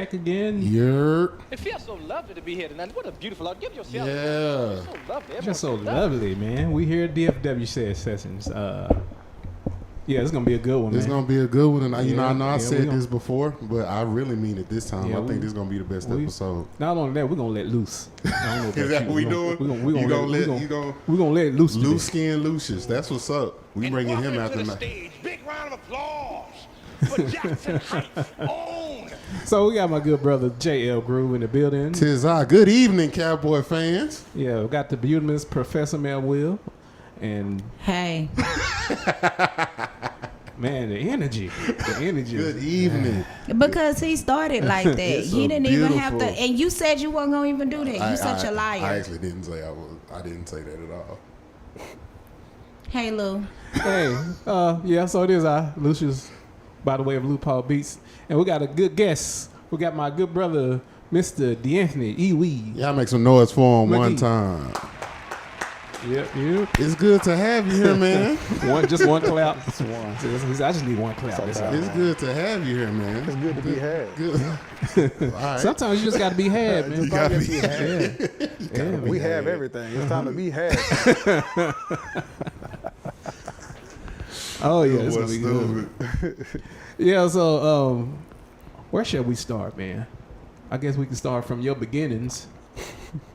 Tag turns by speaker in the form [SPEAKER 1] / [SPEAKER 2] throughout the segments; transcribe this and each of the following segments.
[SPEAKER 1] back again.
[SPEAKER 2] It feels so lovely to be here tonight. What a beautiful. Give yourself.
[SPEAKER 3] Yeah.
[SPEAKER 2] It's so lovely.
[SPEAKER 1] Just so lovely, man. We here at DFW sessions. Yeah, it's gonna be a good one, man.
[SPEAKER 3] It's gonna be a good one, and I know I said
[SPEAKER 1] gonna,
[SPEAKER 3] this before, but I really mean it this time.
[SPEAKER 1] Yeah,
[SPEAKER 3] I think this is gonna be the best episode.
[SPEAKER 1] Not only that, we're gonna let loose. I don't know
[SPEAKER 3] Is that what we doing?
[SPEAKER 1] We're gonna let it loose.
[SPEAKER 3] Loose skin Lucius. That's what's up. We bringing him out tonight.
[SPEAKER 2] Stage. Big round of applause for Jackson Heights own.
[SPEAKER 1] So we got my good brother J.L. Groove in the building.
[SPEAKER 3] Tis I. Good evening, Cowboy fans.
[SPEAKER 1] Yeah, we got the beautiful Professor Mel Will. And
[SPEAKER 4] hey,
[SPEAKER 1] man, the energy.
[SPEAKER 3] Good evening.
[SPEAKER 4] Because he started like that. He didn't even have to.
[SPEAKER 3] beautiful-
[SPEAKER 4] And you said you weren't gonna even do that. You such a liar.
[SPEAKER 3] I actually didn't say I was. I didn't say that at all.
[SPEAKER 4] Hey, Lou.
[SPEAKER 1] hey, yeah. So it is Lucius, by the way of Lou Paul Beats, and we got a good guest. We got my good brother, Mr. DeAnthony McGee.
[SPEAKER 3] Y'all make some noise for him one
[SPEAKER 1] McGee.
[SPEAKER 3] time.
[SPEAKER 1] Yep.
[SPEAKER 3] It's good to have you here, man.
[SPEAKER 1] Just one clap. Just one. I just need one clap. That's all.
[SPEAKER 3] It's good to have you here, man.
[SPEAKER 5] It's good to be had.
[SPEAKER 3] Good. All right.
[SPEAKER 1] Sometimes you just got to be had, man.
[SPEAKER 3] You gotta be
[SPEAKER 1] had. Yeah.
[SPEAKER 5] We have everything. It's time to be had.
[SPEAKER 1] Oh yeah, it's gonna be good. Yeah. So, where shall we start, man? I guess we can start from your beginnings.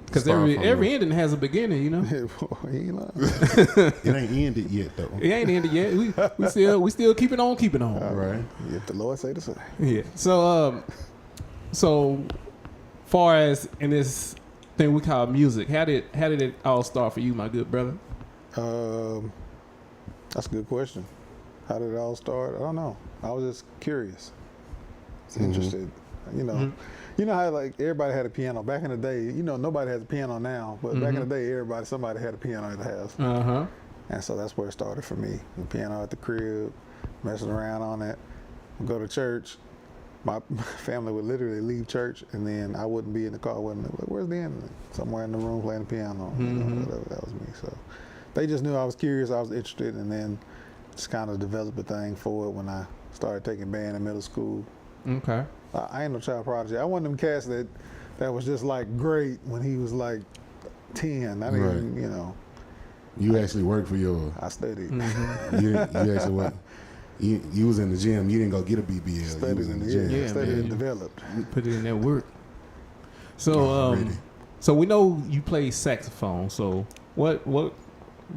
[SPEAKER 1] Because every ending has a beginning, you know.
[SPEAKER 5] He ain't lying.
[SPEAKER 3] It ain't ended yet, though.
[SPEAKER 1] It ain't ended yet. We still keeping on.
[SPEAKER 3] All right.
[SPEAKER 5] If the Lord say the same.
[SPEAKER 1] Yeah. So far as in this thing we call music, how did it all start for you, my good brother?
[SPEAKER 5] That's a good question. How did it all start? I don't know. I was just curious, interested. You know, you know how like everybody had a piano back in the day. You know, nobody has a piano now, but back in the day, somebody had a piano at the house. And so that's where it started for me. The piano at the crib, messing around on it. We'd go to church. My family would literally leave church, and then I wouldn't be in the car. I wouldn't like, where's Dan? Somewhere in the room playing the piano. You know, whatever, that was me. So they just knew I was curious, I was interested, and then just kind of developed a thing for it when I started taking band in middle school.
[SPEAKER 1] Okay.
[SPEAKER 5] I ain't no child prodigy. I wasn't them cats that was just like great when he was like 10. I didn't, you know.
[SPEAKER 3] You actually worked for your.
[SPEAKER 5] I studied.
[SPEAKER 3] You actually worked. You was in the gym. You didn't go get a BBL.
[SPEAKER 5] Studied
[SPEAKER 3] You was in the gym.
[SPEAKER 1] Yeah,
[SPEAKER 5] studied
[SPEAKER 1] man.
[SPEAKER 5] and developed.
[SPEAKER 1] You put it in that work. So so we know you play saxophone. So what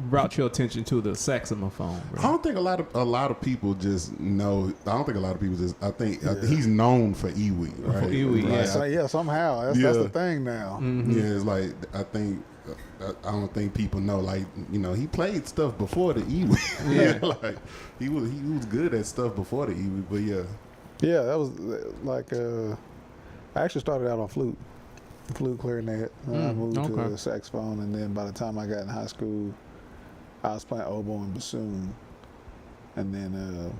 [SPEAKER 1] brought your attention to the saxophone, bro?
[SPEAKER 3] I don't think a lot of people just know. I don't think a lot of people just. I think he's known for Iwi, right?
[SPEAKER 1] For Iwi,
[SPEAKER 3] Like,
[SPEAKER 1] yeah.
[SPEAKER 5] So yeah, somehow that's the thing now.
[SPEAKER 3] Yeah, it's like I think. I don't think people know. Like, you know, he played stuff before the Iwi.
[SPEAKER 1] Yeah.
[SPEAKER 3] Like he was good at stuff before the Iwi. But
[SPEAKER 5] Yeah, that was like I actually started out on flute, clarinet. And I moved to the saxophone, and then by the time I got in high school, I was playing oboe and bassoon, and then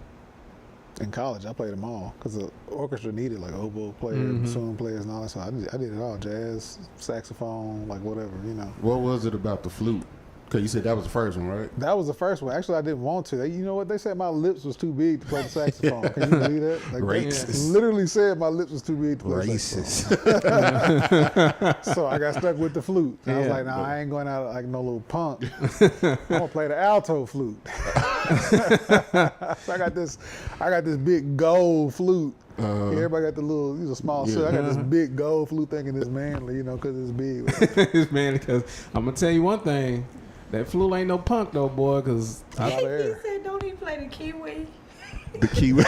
[SPEAKER 5] in college I played them all because the orchestra needed like oboe players, bassoon players, and all that. So I did it all: jazz, saxophone, like whatever, you know.
[SPEAKER 3] what was it about the flute? Because you said that was the first one, right?
[SPEAKER 5] That was the first one. Actually, I didn't want to. You know what? They said my lips was too big to play the saxophone. Can you believe that? Like,
[SPEAKER 3] Racist.
[SPEAKER 5] They literally said my lips was too big to play the saxophone. So I got stuck with the flute. I was like, nah, I ain't going out like no little punk. I'm gonna play the alto flute. So I got this big gold flute. Everybody got the little, these are small shit. I got this big gold flute thinking it's manly, you know, because it's big.
[SPEAKER 1] It's manly because I'm gonna tell you one thing. That flute ain't no punk though, boy. Because
[SPEAKER 4] He said, "Don't he play the kiwi?"
[SPEAKER 3] The Kiwi.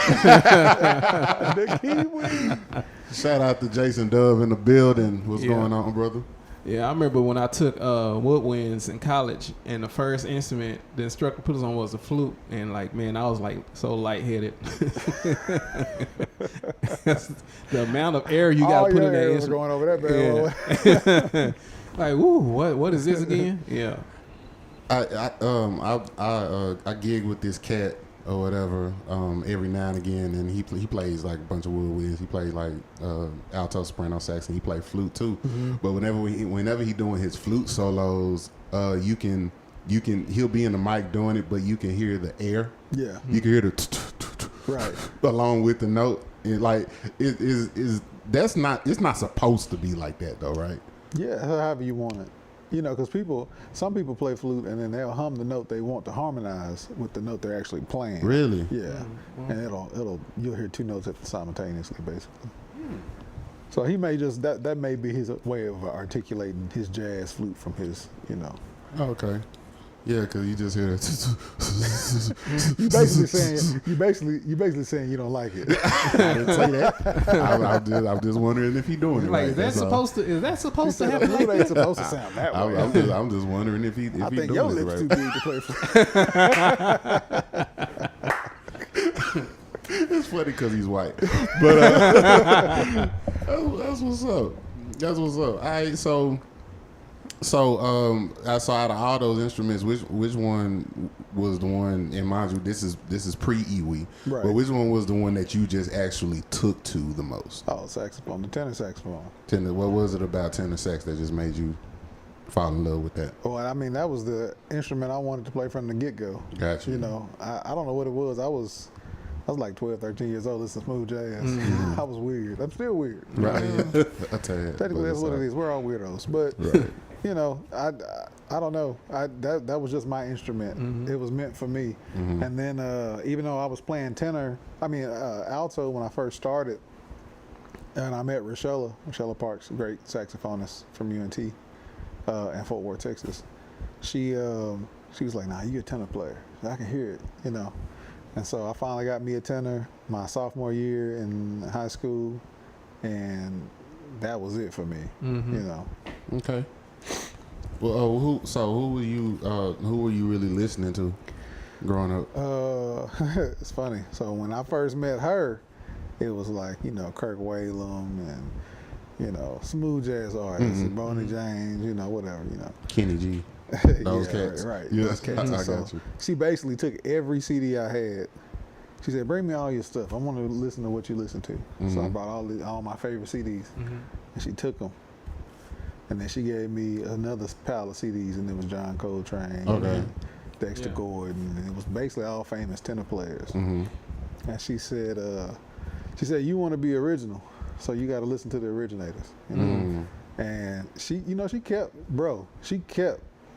[SPEAKER 5] The kiwi.
[SPEAKER 3] Shout out to Jason Dove in the building. What's going on, brother?
[SPEAKER 1] Yeah, I remember when I took woodwinds in college, and the first instrument the instructor put us on was a flute, and like, man, I was like so lightheaded. The amount of air you got to put in that instrument.
[SPEAKER 5] Going over that barrel.
[SPEAKER 1] Like, woo, what is this again? Yeah.
[SPEAKER 3] I gig with this cat or whatever every now and again, and he plays like a bunch of woodwinds. He plays like alto, soprano, sax, and he plays flute too. But whenever he doing his flute solos, he'll be in the mic doing it, but you can hear the air.
[SPEAKER 5] Yeah,
[SPEAKER 3] you can hear the
[SPEAKER 5] right
[SPEAKER 3] along with the note. And like it is that's not. It's not supposed to be like that, though, right?
[SPEAKER 5] Yeah, however you want it. You know, because some people play flute and then they'll hum the note they want to harmonize with the note they're actually playing.
[SPEAKER 3] Really?
[SPEAKER 5] Yeah, and you'll hear two notes simultaneously, basically. So he may just that may be his way of articulating his jazz flute from his, you know.
[SPEAKER 3] Okay. Yeah, because you just hear it.
[SPEAKER 5] You basically saying you don't like it.
[SPEAKER 3] I didn't say that. I'm just wondering if he's doing it
[SPEAKER 1] Like,
[SPEAKER 3] right.
[SPEAKER 1] is that supposed to happen?
[SPEAKER 5] Flute ain't supposed to sound that way.
[SPEAKER 3] I'm just wondering if he
[SPEAKER 5] I think
[SPEAKER 3] doing
[SPEAKER 5] your
[SPEAKER 3] it
[SPEAKER 5] lips
[SPEAKER 3] right.
[SPEAKER 5] too big to play flute.
[SPEAKER 3] It's funny because he's white, but that's what's up. That's what's up. All right, so out of all those instruments, which one was the one? And mind you, this is pre-Iwi,
[SPEAKER 5] Right.
[SPEAKER 3] but which one was the one that you just actually took to the most?
[SPEAKER 5] Oh, saxophone, the tenor saxophone.
[SPEAKER 3] Tenor. What was it about tenor sax that just made you fall in love with that?
[SPEAKER 5] Well, I mean, that was the instrument I wanted to play from the get-go.
[SPEAKER 3] Gotcha.
[SPEAKER 5] You know, I don't know what it was. I was like 12, 13 years old, listening to smooth jazz. I was weird. I'm still weird.
[SPEAKER 3] Right. I tell you.
[SPEAKER 5] Technically, that's what it is. We're all weirdos. But,
[SPEAKER 3] Right.
[SPEAKER 5] you know, I don't know. That was just my instrument. It was meant for me. And then even though I was playing alto when I first started, and I met Rochella Parks, a great saxophonist from UNT in Fort Worth, Texas. She was like, nah, you a tenor player. I can hear it, you know. And so I finally got me a tenor my sophomore year in high school, and that was it for me, you know.
[SPEAKER 3] Okay. Well, who were you really listening to growing up?
[SPEAKER 5] It's funny. So when I first met her, it was like, you know, Kirk Whalum and, you know, smooth jazz artists, and Bonnie James, you know, whatever, you know.
[SPEAKER 3] Kenny G. Those cats.
[SPEAKER 5] Right.
[SPEAKER 3] Yeah,
[SPEAKER 5] Those cats.
[SPEAKER 3] I
[SPEAKER 5] So
[SPEAKER 3] got you.
[SPEAKER 5] she basically took every CD I had. She said, bring me all your stuff. I want to listen to what you listen to. So I brought all my favorite CDs. And she took them. And then she gave me another pile of CDs, and it was John Coltrane, and Dexter Gordon, and it was basically all famous tenor players. And she said, you want to be original, so you got to listen to the originators. You know? And she kept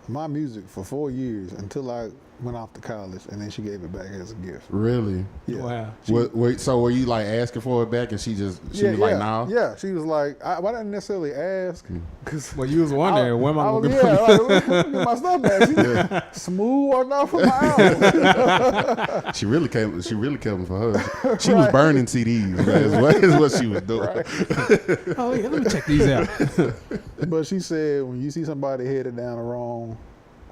[SPEAKER 5] my music for 4 years until I went off to college, and then she gave it back as a gift.
[SPEAKER 3] Really?
[SPEAKER 1] Yeah. Wow.
[SPEAKER 3] So were you like asking for it back, and she was like, "No"?
[SPEAKER 5] Yeah, she was like, I didn't necessarily ask, because
[SPEAKER 1] Well, you was wondering when am I gonna be
[SPEAKER 5] let me get my stuff back. She smooth walked off of my album.
[SPEAKER 3] She really came for her. She was burning CDs. Right? Is what she was doing.
[SPEAKER 5] Right.
[SPEAKER 1] Oh yeah, let me check these out.
[SPEAKER 5] But she said, when you see somebody headed down a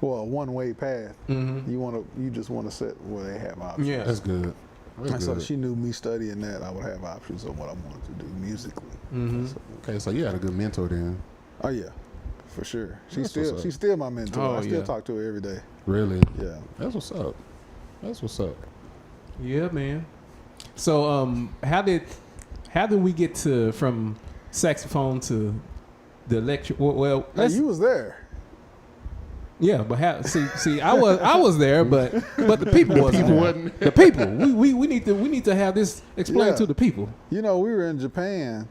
[SPEAKER 5] one-way path, you just want to sit where they have options.
[SPEAKER 1] Yeah.
[SPEAKER 3] That's good.
[SPEAKER 5] And so she knew me studying that I would have options of what I wanted to do musically.
[SPEAKER 3] Okay, so you had a good mentor then.
[SPEAKER 5] Oh yeah, for sure.
[SPEAKER 3] That's what's up.
[SPEAKER 5] She's still my mentor.
[SPEAKER 1] Oh,
[SPEAKER 5] I still
[SPEAKER 1] yeah.
[SPEAKER 5] talk to her every day.
[SPEAKER 3] Really?
[SPEAKER 5] Yeah.
[SPEAKER 3] That's what's up. That's what's up.
[SPEAKER 1] Yeah, man. So, how did we get from saxophone to the electric? Well,
[SPEAKER 5] Hey, you was there.
[SPEAKER 1] yeah, but how? See, I was there, but the people wasn't.
[SPEAKER 3] wasn't.
[SPEAKER 1] The people. We need to have this explained
[SPEAKER 5] Yeah.
[SPEAKER 1] to the people.
[SPEAKER 5] You know, we were in Japan.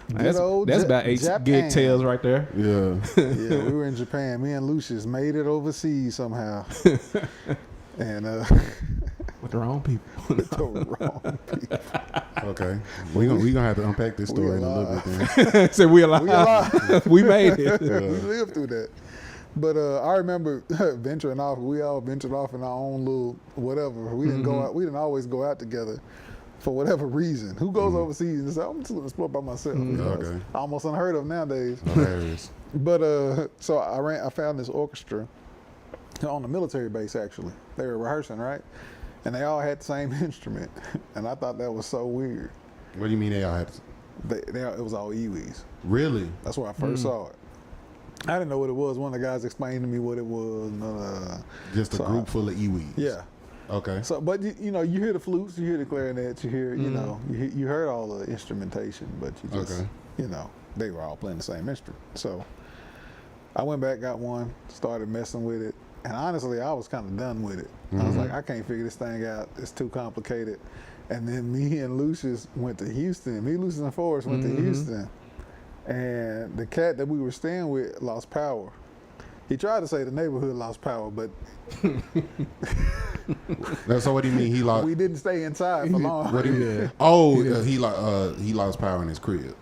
[SPEAKER 1] That's
[SPEAKER 5] old
[SPEAKER 1] about 8
[SPEAKER 5] Japan.
[SPEAKER 1] gig tails right there.
[SPEAKER 3] Yeah.
[SPEAKER 5] Yeah, we were in Japan. Me and Lucius made it overseas somehow. And
[SPEAKER 1] With the wrong people.
[SPEAKER 5] the wrong people.
[SPEAKER 3] Okay. We gonna have to unpack this story in a little bit then.
[SPEAKER 1] So we alive.
[SPEAKER 5] We alive.
[SPEAKER 1] We made it.
[SPEAKER 5] We lived through that. But I remember venturing off. We all ventured off in our own little whatever. We didn't go out. We didn't always go out together for whatever reason. Who goes overseas and says, I'm just going to explore by myself? You know,
[SPEAKER 3] Okay.
[SPEAKER 5] it's almost unheard of nowadays.
[SPEAKER 3] Hilarious.
[SPEAKER 5] But so I found this orchestra on the military base, actually. They were rehearsing, right? And they all had the same instrument. And I thought that was so weird.
[SPEAKER 3] What do you mean they all had to?
[SPEAKER 5] It was all Iwis.
[SPEAKER 3] Really?
[SPEAKER 5] That's where I first saw it. I didn't know what it was. One of the guys explained to me what it was.
[SPEAKER 3] Just a group full of Iwis.
[SPEAKER 5] Yeah.
[SPEAKER 3] Okay.
[SPEAKER 5] So, but you know, you hear the flutes, you hear the clarinets, you hear, you know, you heard all the instrumentation, but you just, you know, they were all playing the same instrument. So I went back, got one, started messing with it, And honestly, I was kind of done with it. I was like, I can't figure this thing out. It's too complicated. And then me and Lucius went to Houston. Me, Lucius, and Forrest went to Houston. And the cat that we were staying with lost power. He tried to say the neighborhood lost power, but
[SPEAKER 3] So what do you mean he lost?
[SPEAKER 5] we didn't stay inside for long.
[SPEAKER 3] What do you mean? Oh, he lost power in his crib.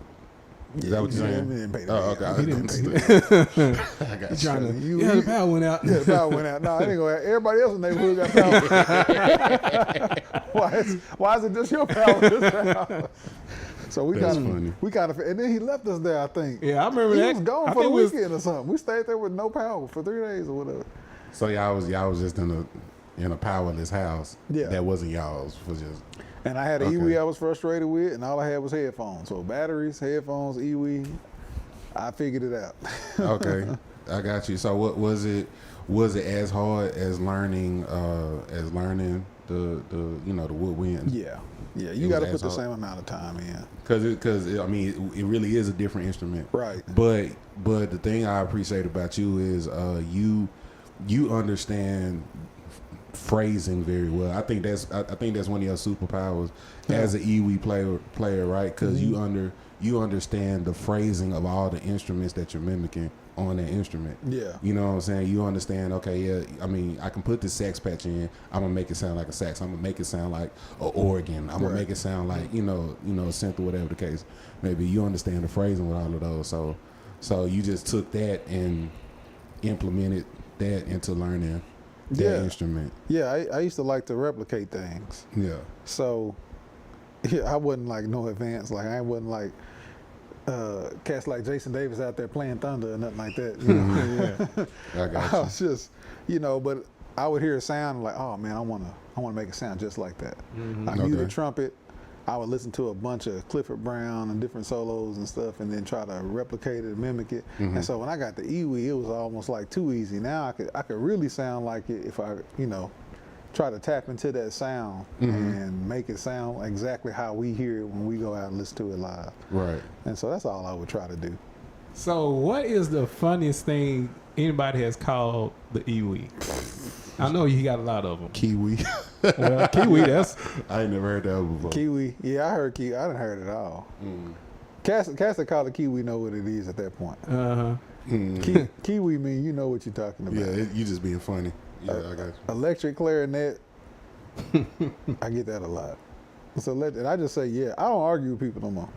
[SPEAKER 3] Is that what you're saying?
[SPEAKER 5] He didn't pay
[SPEAKER 3] Oh, okay.
[SPEAKER 1] He didn't
[SPEAKER 3] understood. I got you.
[SPEAKER 1] Trying to,
[SPEAKER 5] You-
[SPEAKER 1] yeah, the power went out.
[SPEAKER 5] Yeah, the power went out. No, I didn't go out. Everybody else in the neighborhood got power. why is it just your power this time? So we
[SPEAKER 3] That's
[SPEAKER 5] kind
[SPEAKER 3] funny.
[SPEAKER 5] of, and then he left us there. I think.
[SPEAKER 1] Yeah, I remember
[SPEAKER 5] he
[SPEAKER 1] that.
[SPEAKER 5] was gone
[SPEAKER 1] I
[SPEAKER 5] for the
[SPEAKER 1] think it was-
[SPEAKER 5] weekend or something. We stayed there with no power for 3 days or whatever.
[SPEAKER 3] So y'all was just in a powerless house.
[SPEAKER 5] Yeah.
[SPEAKER 3] That wasn't y'all's. Was just
[SPEAKER 5] And I had an
[SPEAKER 3] Okay.
[SPEAKER 5] iwi I was frustrated with, and all I had was headphones. So batteries, headphones, iwi. I figured it out.
[SPEAKER 3] okay. I got you. So what was it? Was it as hard as learning the woodwind?
[SPEAKER 5] Yeah. You
[SPEAKER 3] It
[SPEAKER 5] got to
[SPEAKER 3] was
[SPEAKER 5] put the
[SPEAKER 3] as hard.
[SPEAKER 5] same amount of time in.
[SPEAKER 3] Because I mean it really is a different instrument.
[SPEAKER 5] Right.
[SPEAKER 3] But the thing I appreciate about you is you understand phrasing very well. I think that's one of your superpowers as an iwi player, right? Because you understand the phrasing of all the instruments that you're mimicking on that instrument.
[SPEAKER 5] Yeah.
[SPEAKER 3] You know what I'm saying? You understand, okay, yeah, I mean, I can put this sax patch in, I'm gonna make it sound like a sax, I'm gonna make it sound like an organ, I'm gonna make it sound like, a synth or whatever the case. Maybe you understand the phrasing with all of those. So you just took that and implemented that into learning that instrument.
[SPEAKER 5] Yeah, I used to like to replicate things.
[SPEAKER 3] Yeah.
[SPEAKER 5] So, yeah, I wasn't like no advanced. Like I wasn't like cats like Jason Davis out there playing thunder or nothing like that. You know?
[SPEAKER 3] I got
[SPEAKER 5] I
[SPEAKER 3] you.
[SPEAKER 5] was just, but I would hear a sound like, oh man, I wanna make it sound just like that. I knew the
[SPEAKER 3] Okay.
[SPEAKER 5] trumpet. I would listen to a bunch of Clifford Brown and different solos and stuff, and then try to replicate it and mimic it. And so when I got the iwi, it was almost like too easy. Now I could really sound like it if I, try to tap into that sound and make it sound exactly how we hear it when we go out and listen to it live.
[SPEAKER 3] Right.
[SPEAKER 5] And so that's all I would try to do.
[SPEAKER 1] So, what is the funniest thing anybody has called the iwi? I know you got a lot of them.
[SPEAKER 3] Kiwi.
[SPEAKER 1] Well, kiwi, that's
[SPEAKER 3] I ain't never heard that before.
[SPEAKER 5] Kiwi, yeah, I heard kiwi. I didn't heard it all. Cats that call it kiwi know what it is at that point. Kiwi mean you know what you're talking about.
[SPEAKER 3] Yeah, you just being funny. Yeah, I got you.
[SPEAKER 5] Electric clarinet, I get that a lot. So and I just say yeah. I don't argue with people no more.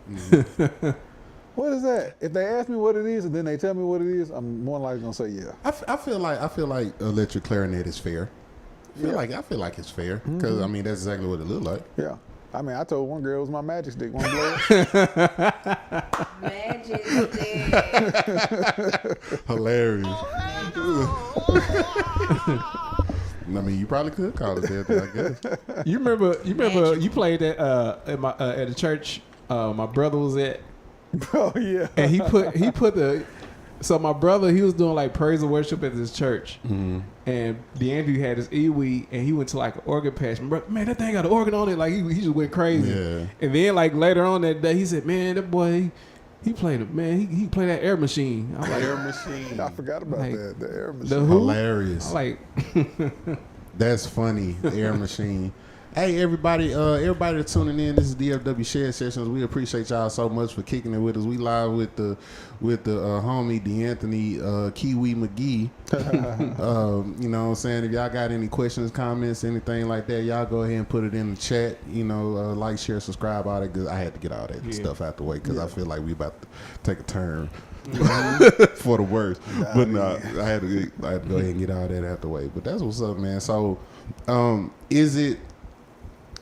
[SPEAKER 5] What is that? If they ask me what it is and then they tell me what it is, I'm more likely gonna say yeah.
[SPEAKER 3] I feel like electric clarinet is fair. I feel like it's fair because I mean that's exactly what it looked like.
[SPEAKER 5] Yeah. I mean, I told one girl it was my magic stick. One blow.
[SPEAKER 4] Magic stick.
[SPEAKER 3] Hilarious. I mean, you probably could call it that, I guess.
[SPEAKER 1] you remember you played at at the church my brother was at,
[SPEAKER 5] Oh yeah.
[SPEAKER 1] and he put so my brother, he was doing like praise and worship at this church, and DeAndre had his iwi, and he went to like an organ patch. My brother, man, that thing got an organ on it. Like he just went crazy.
[SPEAKER 3] Yeah.
[SPEAKER 1] And then like later on that day, he said, man, that boy, he played it. Man, he played that air machine. I'm like,
[SPEAKER 3] Air machine.
[SPEAKER 5] I forgot about
[SPEAKER 1] Like,
[SPEAKER 5] that. The air
[SPEAKER 1] the
[SPEAKER 5] machine.
[SPEAKER 1] who?
[SPEAKER 3] Hilarious.
[SPEAKER 1] I'm like,
[SPEAKER 3] That's funny. The air machine. Hey, everybody that's tuning in. This is DFW Shared Sessions. We appreciate y'all so much for kicking it with us. We live with the homie DeAnthony Kiwi McGee. You know what I'm saying? If y'all got any questions, comments, anything like that, y'all go ahead and put it in the chat. Like, share, subscribe, all that. Cause I had to get all that stuff out the way because I feel like we about to take a turn for the worst. But no, I had to go ahead and get all that out the way. But that's what's up, man. So,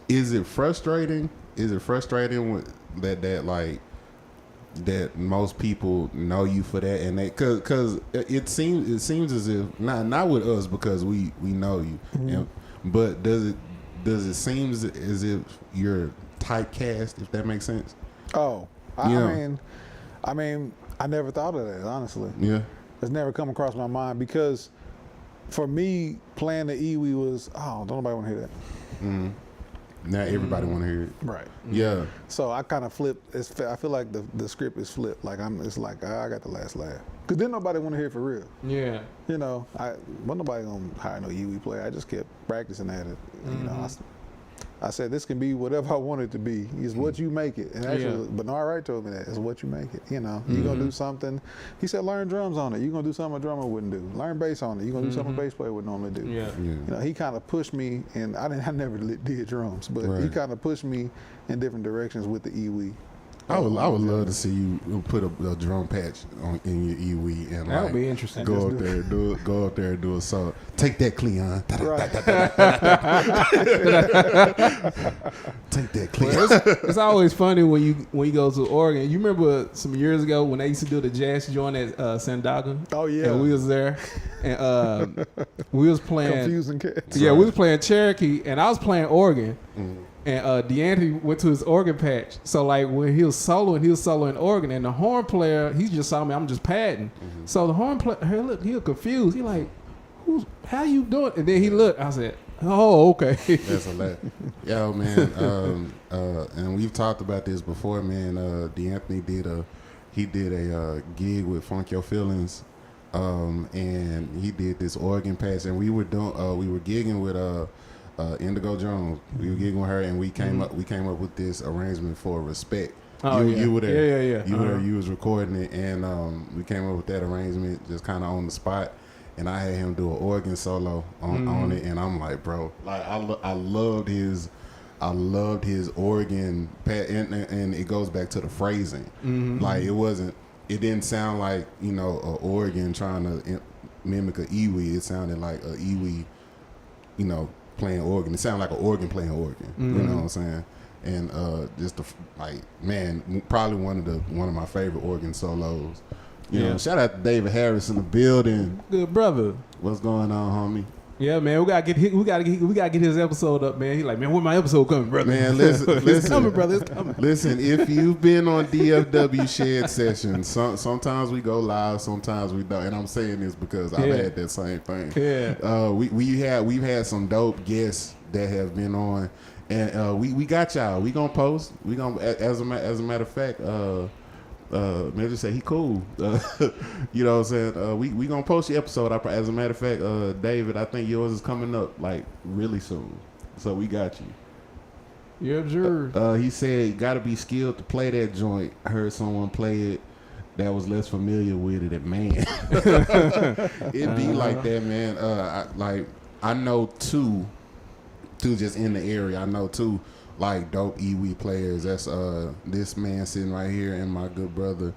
[SPEAKER 3] is it frustrating? Is it frustrating with that most people know you for that, and they because it seems as if not with us because we know you, but does it seem as if you're typecast, if that makes sense?
[SPEAKER 5] Oh, I mean, I never thought of that, honestly.
[SPEAKER 3] Yeah.
[SPEAKER 5] It's never come across my mind because for me, playing the iwi was, don't nobody want to hear that.
[SPEAKER 3] Now everybody want to hear it.
[SPEAKER 5] Right.
[SPEAKER 3] Yeah.
[SPEAKER 5] So I kind of flipped. I feel like the script is flipped. Like it's like I got the last laugh. Cause then nobody want to hear it for real.
[SPEAKER 1] Yeah.
[SPEAKER 5] You know, wasn't nobody gonna hire no Iwi player. I just kept practicing at it. You know, I said this can be whatever I want it to be. It's what you make it. And actually, Bernard Wright told me that it's what you make it. You know, you gonna do something. He said learn drums on it. You are gonna do something a drummer wouldn't do. Learn bass on it. You are gonna do something a bass player would normally do.
[SPEAKER 1] Yeah.
[SPEAKER 5] You know, he kind of pushed me, and I never did drums, but he kind of pushed me in different directions with the Iwi.
[SPEAKER 3] I would love to see you put a drum patch in your Iwi and
[SPEAKER 1] that would be interesting.
[SPEAKER 3] Go up there and do a song. Take that, Cleon.
[SPEAKER 5] Right.
[SPEAKER 3] Take that, Cleon.
[SPEAKER 1] Well, it's always funny when you go to Oregon. You remember some years ago when they used to do the jazz joint at Sandaga?
[SPEAKER 5] Oh yeah.
[SPEAKER 1] And we was there, and we was playing
[SPEAKER 5] confusing cats.
[SPEAKER 1] Yeah, we was playing Cherokee, and I was playing organ. And DeAnthony went to his organ patch. So like when he was soloing organ, and the horn player, he just saw me. I'm just padding. So the horn player, he was confused. He like, how you doing? And then he looked. I said, oh, okay.
[SPEAKER 3] That's a lot. Yo, man. And we've talked about this before, man. DeAnthony did a gig with Funk Your Feelings, and he did this organ patch, and we were gigging with Indigo Jones. We were gigging with her, and we came up with this arrangement for Respect.
[SPEAKER 1] Oh,
[SPEAKER 3] you were there.
[SPEAKER 1] Yeah.
[SPEAKER 3] You were there. You was recording it, and we came up with that arrangement just kind of on the spot. And I had him do an organ solo on it, and I'm like, bro, like I loved his organ pat, and it goes back to the phrasing. Like it didn't sound like an organ trying to mimic a Iwi. It sounded like a Iwi, playing organ. It sounded like an organ playing organ. You know what I'm saying? And probably one of my favorite organ solos. You know, shout out to David Harris in the building.
[SPEAKER 1] Good brother.
[SPEAKER 3] What's going on, homie?
[SPEAKER 1] Yeah, man, we gotta get his episode up, man. He like, man, when my episode coming, brother?
[SPEAKER 3] Man, listen,
[SPEAKER 1] it's coming, brother. It's coming.
[SPEAKER 3] Listen, if you've been on DFW Shed Sessions, sometimes we go live, sometimes we don't. And I'm saying this because I've had that same thing.
[SPEAKER 1] Yeah.
[SPEAKER 3] We've had some dope guests that have been on, and we got y'all. We gonna post. We gonna as a matter of fact. Maybe just say he cool. You know what I'm saying? We gonna post the episode. As a matter of fact, David, I think yours is coming up like really soon. So we got you.
[SPEAKER 1] Yeah, sure.
[SPEAKER 3] He said got to be skilled to play that joint. I heard someone play it that was less familiar with it, and man, it be like that, man. I know two just in the area. I know two like dope Iwi players. That's this man sitting right here, and my good brother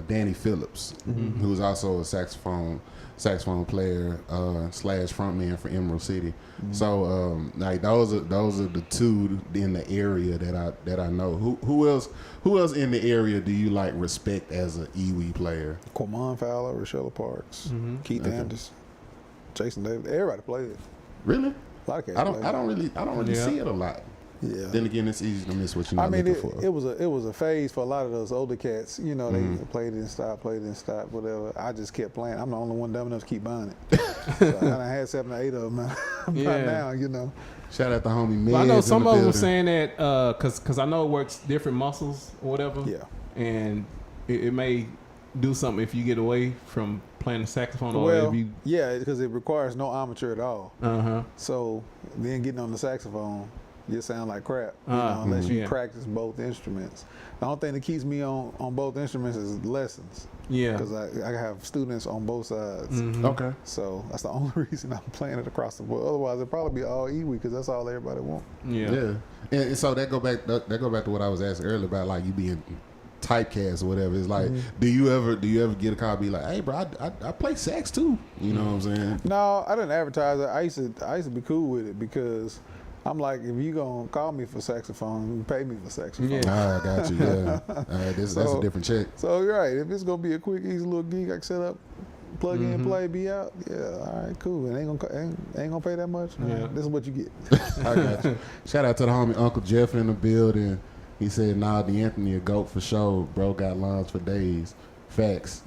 [SPEAKER 3] Danny Phillips, who's also a saxophone player / frontman for Emerald City. So like those are the two in the area that I know. Who else in the area do you like respect as an Iwi player?
[SPEAKER 5] Quamon Fowler, Rochella Parks, Keith Anderson, Jason Davis. Everybody plays it.
[SPEAKER 3] Really?
[SPEAKER 5] A lot of cats
[SPEAKER 3] I don't really see it a lot.
[SPEAKER 5] Yeah.
[SPEAKER 3] Then again, it's easy to miss what you're not looking for.
[SPEAKER 5] It was a phase for a lot of those older cats. You know, they played it and stopped, whatever. I just kept playing. I'm the only one dumb enough to keep buying it. So I done had 7 or 8 of them by now, you know.
[SPEAKER 3] Shout out to homie Meds.
[SPEAKER 1] Well, I know some of them were saying that because I know it works different muscles or whatever.
[SPEAKER 5] Yeah.
[SPEAKER 1] And it may do something if you get away from playing the saxophone.
[SPEAKER 5] Well,
[SPEAKER 1] or if you...
[SPEAKER 5] yeah, because it requires no armature at all. So then getting on the saxophone, you sound like crap, unless you practice both instruments. The only thing that keeps me on both instruments is lessons. Yeah. Because I have students on both sides.
[SPEAKER 3] Okay.
[SPEAKER 5] So that's the only reason I'm playing it across the board. Otherwise, it'd probably be all Iwi because that's all everybody wants.
[SPEAKER 3] Yeah. And so that go back to what I was asking earlier about like you being typecast or whatever. It's like, do you ever get a call and be like, hey bro, I play sax too? You know what I'm saying?
[SPEAKER 5] No, I didn't advertise it. I used to be cool with it because I'm like, if you gonna call me for saxophone, you pay me for saxophone.
[SPEAKER 3] I got you. Yeah, that's a different check.
[SPEAKER 5] So you're right. If it's gonna be a quick, easy little gig, I can set up, plug in, play, be out. Yeah, all right, cool. And ain't gonna pay that much. Yeah. This is what you get.
[SPEAKER 3] I got you. Shout out to the homie Uncle Jeff in the building. He said, "Nah, DeAnthony a goat for sure. Bro got lines for days. Facts."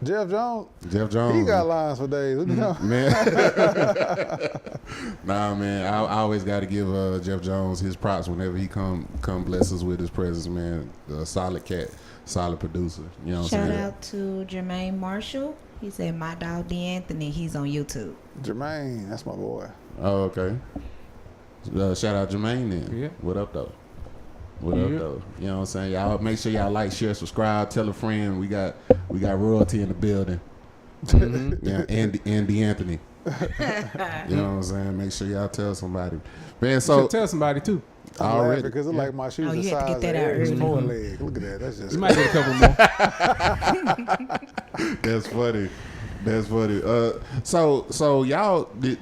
[SPEAKER 5] Jeff Jones.
[SPEAKER 3] Jeff Jones.
[SPEAKER 5] He got lines for days. What you know?
[SPEAKER 3] Man. Nah, man. I always got to give Jeff Jones his props whenever he come bless us with his presence, man. A solid cat, solid producer. You know what I'm saying?
[SPEAKER 4] Shout out to Jermaine Marshall. He said, my dog DeAnthony, he's on YouTube.
[SPEAKER 5] Jermaine, that's my boy.
[SPEAKER 3] Oh, okay. Shout out Jermaine then.
[SPEAKER 1] Yeah.
[SPEAKER 3] What up, though? What up, though? You know what I'm saying? Y'all make sure y'all like, share, subscribe, tell a friend. We got royalty in the building. Yeah, and DeAnthony. You know what I'm saying? Make sure y'all tell somebody. Man, so
[SPEAKER 1] tell somebody too.
[SPEAKER 3] already
[SPEAKER 5] Because it's like my shoes the
[SPEAKER 4] you had to
[SPEAKER 5] size
[SPEAKER 4] get that
[SPEAKER 5] of
[SPEAKER 4] out
[SPEAKER 5] Eric's
[SPEAKER 4] early.
[SPEAKER 5] foreleg. Look at that. That's just
[SPEAKER 1] You might get a couple more.
[SPEAKER 3] That's funny. That's funny. So y'all did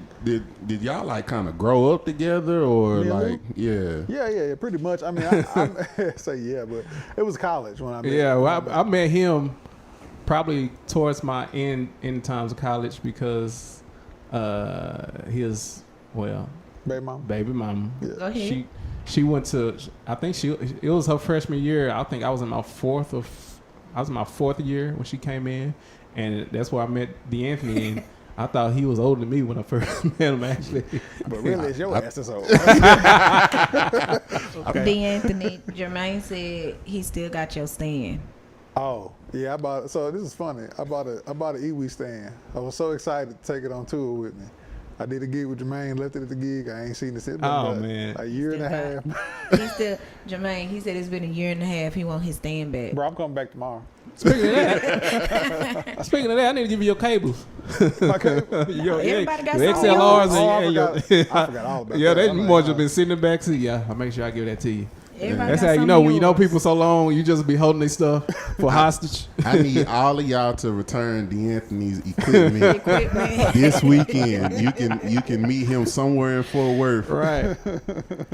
[SPEAKER 3] y'all like kind of grow up together or
[SPEAKER 5] Me and
[SPEAKER 3] like
[SPEAKER 5] Yeah, pretty much. I mean, I say yeah, but it was college when I met
[SPEAKER 1] Yeah, well, I met him probably towards my end times of college because his
[SPEAKER 5] baby mama.
[SPEAKER 1] baby mama.
[SPEAKER 4] Go ahead.
[SPEAKER 1] She went to, I think it was her freshman year. I think I was in my fourth year when she came in, and that's where I met DeAnthony. And I thought he was older than me when I first met him, actually.
[SPEAKER 5] But really, it's your ass that's old.
[SPEAKER 4] DeAnthony, Jermaine said he still got your stand.
[SPEAKER 5] Oh, yeah, I bought. So this is funny. I bought an Iwi stand. I was so excited to take it on tour with me. I did a gig with Jermaine, left it at the gig. I ain't seen it since.
[SPEAKER 1] Oh, man.
[SPEAKER 5] A year and a half.
[SPEAKER 4] Jermaine, he said it's been a year and a half. He want his stand back.
[SPEAKER 5] Bro, I'm coming back tomorrow.
[SPEAKER 1] Speaking of that, I need to give you your cables.
[SPEAKER 5] Okay.
[SPEAKER 4] Everybody got
[SPEAKER 1] your
[SPEAKER 4] something.
[SPEAKER 1] XLRs
[SPEAKER 5] Oh,
[SPEAKER 1] and your
[SPEAKER 5] I forgot all about
[SPEAKER 1] yeah,
[SPEAKER 5] that.
[SPEAKER 1] that
[SPEAKER 5] I'm
[SPEAKER 1] you
[SPEAKER 5] like,
[SPEAKER 1] more just been sitting in the back seat. Yeah, I'll make sure I give that to you.
[SPEAKER 4] Everybody
[SPEAKER 1] That's
[SPEAKER 4] got
[SPEAKER 1] how you
[SPEAKER 4] some
[SPEAKER 1] know
[SPEAKER 4] of
[SPEAKER 1] when you know
[SPEAKER 4] yours.
[SPEAKER 1] people so long, you just be holding their stuff for hostage.
[SPEAKER 3] I need all of y'all to return DeAnthony's equipment
[SPEAKER 4] Equipment.
[SPEAKER 3] this weekend. You can meet him somewhere in Fort Worth.
[SPEAKER 1] Right.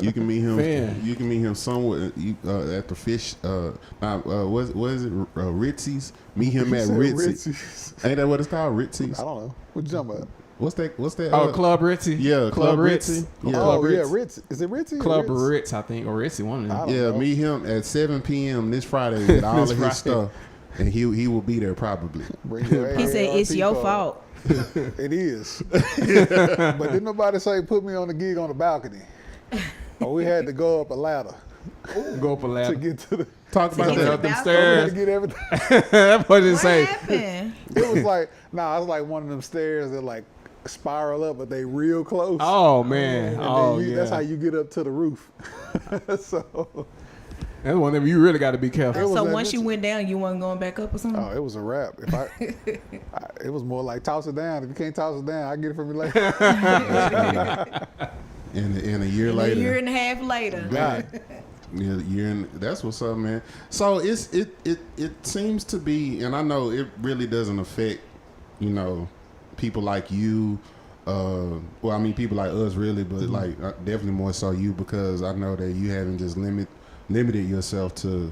[SPEAKER 3] You can meet him.
[SPEAKER 1] Man.
[SPEAKER 3] You can meet him somewhere at the fish. What is it? Ritzy's. Meet him at Ritzy.
[SPEAKER 5] Ritzy's.
[SPEAKER 3] Ain't that what it's called? Ritzy's.
[SPEAKER 5] I don't know. What you talking about?
[SPEAKER 3] What's that?
[SPEAKER 1] Oh, Club Ritzy.
[SPEAKER 3] Yeah, Club Ritzy. Yeah.
[SPEAKER 5] Oh,
[SPEAKER 1] Club
[SPEAKER 5] yeah,
[SPEAKER 1] Ritz.
[SPEAKER 5] Ritz. Is it Ritzy?
[SPEAKER 1] Club
[SPEAKER 5] Ritz?
[SPEAKER 1] Ritz, I think, or Ritzy, one of
[SPEAKER 5] I
[SPEAKER 1] them.
[SPEAKER 5] don't
[SPEAKER 3] Yeah,
[SPEAKER 5] know.
[SPEAKER 3] meet him at 7 p.m. this Friday with all of his
[SPEAKER 1] Friday.
[SPEAKER 3] stuff, and he will be there probably.
[SPEAKER 5] Bring your
[SPEAKER 4] He said it's
[SPEAKER 5] AARP
[SPEAKER 4] your
[SPEAKER 5] card.
[SPEAKER 4] fault.
[SPEAKER 5] It is. But didn't nobody say put me on the gig on the balcony? Or we had to go up a ladder
[SPEAKER 1] Go up a
[SPEAKER 5] to
[SPEAKER 1] ladder.
[SPEAKER 5] get to the.
[SPEAKER 3] Talk about
[SPEAKER 4] get to
[SPEAKER 3] that.
[SPEAKER 4] the
[SPEAKER 1] Them
[SPEAKER 4] balcony.
[SPEAKER 5] We had
[SPEAKER 1] stairs.
[SPEAKER 5] to get everything.
[SPEAKER 1] That's what it
[SPEAKER 4] What
[SPEAKER 1] say.
[SPEAKER 4] happened?
[SPEAKER 5] It was like, it was like one of them stairs that like spiral up, but they real close.
[SPEAKER 1] Oh man.
[SPEAKER 5] And then
[SPEAKER 1] Oh
[SPEAKER 5] you,
[SPEAKER 1] yeah.
[SPEAKER 5] that's how you get up to the roof. So,
[SPEAKER 1] That's one of them you really got to be careful.
[SPEAKER 5] It was
[SPEAKER 4] So
[SPEAKER 5] that
[SPEAKER 4] once you
[SPEAKER 5] bitch.
[SPEAKER 4] went down, you wasn't going back up or something?
[SPEAKER 5] oh, it was a wrap. If it was more like toss it down. If you can't toss it down, I get it from you later.
[SPEAKER 3] In a year
[SPEAKER 4] A
[SPEAKER 3] later.
[SPEAKER 4] year and a half later.
[SPEAKER 5] God.
[SPEAKER 3] Yeah, that's what's up, man. So it seems to be, and I know it really doesn't affect, people like you. Well, I mean, people like us, really, but like definitely more so you, because I know that you haven't just limited yourself to,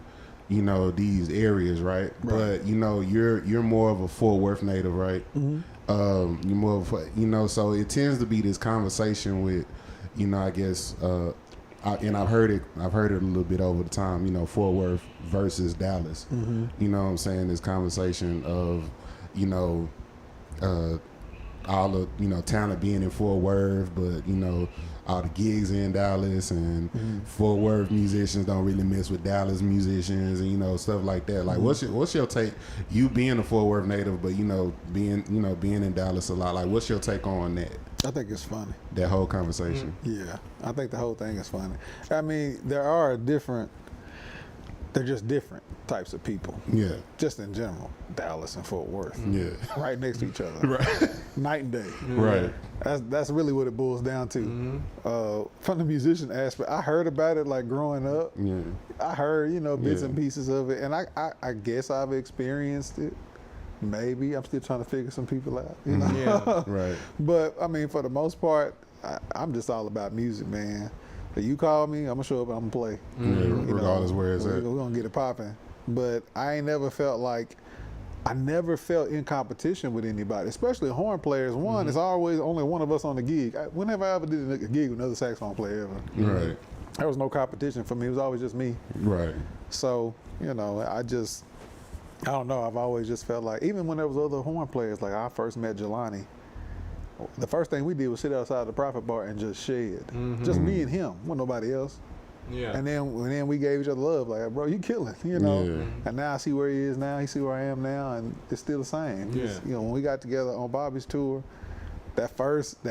[SPEAKER 3] these areas, right? But you're more of a Fort Worth native, right? You're more of a, so it tends to be this conversation with, I guess. And I've heard it a little bit over the time, Fort Worth versus Dallas. You know what I'm saying? This conversation of, all the, talent being in Fort Worth, but, all the gigs in Dallas, and Fort Worth musicians don't really mess with Dallas musicians, and, stuff like that. Like, what's your take? You being a Fort Worth native, but, being in Dallas a lot, like, what's your take on that?
[SPEAKER 5] I think it's funny.
[SPEAKER 3] That whole conversation.
[SPEAKER 5] Yeah, I think the whole thing is funny. I mean, they're just different types of people.
[SPEAKER 3] Yeah.
[SPEAKER 5] Just in general, Dallas and Fort Worth.
[SPEAKER 3] Yeah.
[SPEAKER 5] Right next to each other.
[SPEAKER 3] Right.
[SPEAKER 5] Night and day.
[SPEAKER 3] Right.
[SPEAKER 5] That's really what it boils down to. From the musician aspect, I heard about it like growing up.
[SPEAKER 3] Yeah.
[SPEAKER 5] I heard, bits
[SPEAKER 3] Yeah.
[SPEAKER 5] and pieces of it, and I guess I've experienced it. Maybe I'm still trying to figure some people out,
[SPEAKER 1] Yeah.
[SPEAKER 3] Right.
[SPEAKER 5] But I mean, for the most part, I'm just all about music, man. If you call me, I'm gonna show up and I'm gonna play.
[SPEAKER 3] Regardless where it's at.
[SPEAKER 5] We're gonna get it popping. But I ain't never felt in competition with anybody, especially horn players. One, it's always only one of us on the gig. Whenever I ever did a gig with another saxophone player ever,
[SPEAKER 3] Right.
[SPEAKER 5] there was no competition for me. It was always just me.
[SPEAKER 3] Right.
[SPEAKER 5] So, I don't know. I've always just felt like, even when there was other horn players, like I first met Jelani, the first thing we did was sit outside the Prophet Bar and just shed. Just me and him, with nobody else.
[SPEAKER 1] Yeah.
[SPEAKER 5] And then we gave each other love, like, bro, you killing, you know.
[SPEAKER 3] Yeah.
[SPEAKER 5] And now I see where he is now. He see where I am now, and it's still the same.
[SPEAKER 1] Yeah.
[SPEAKER 5] You know, when we got together on Bobby's tour, that first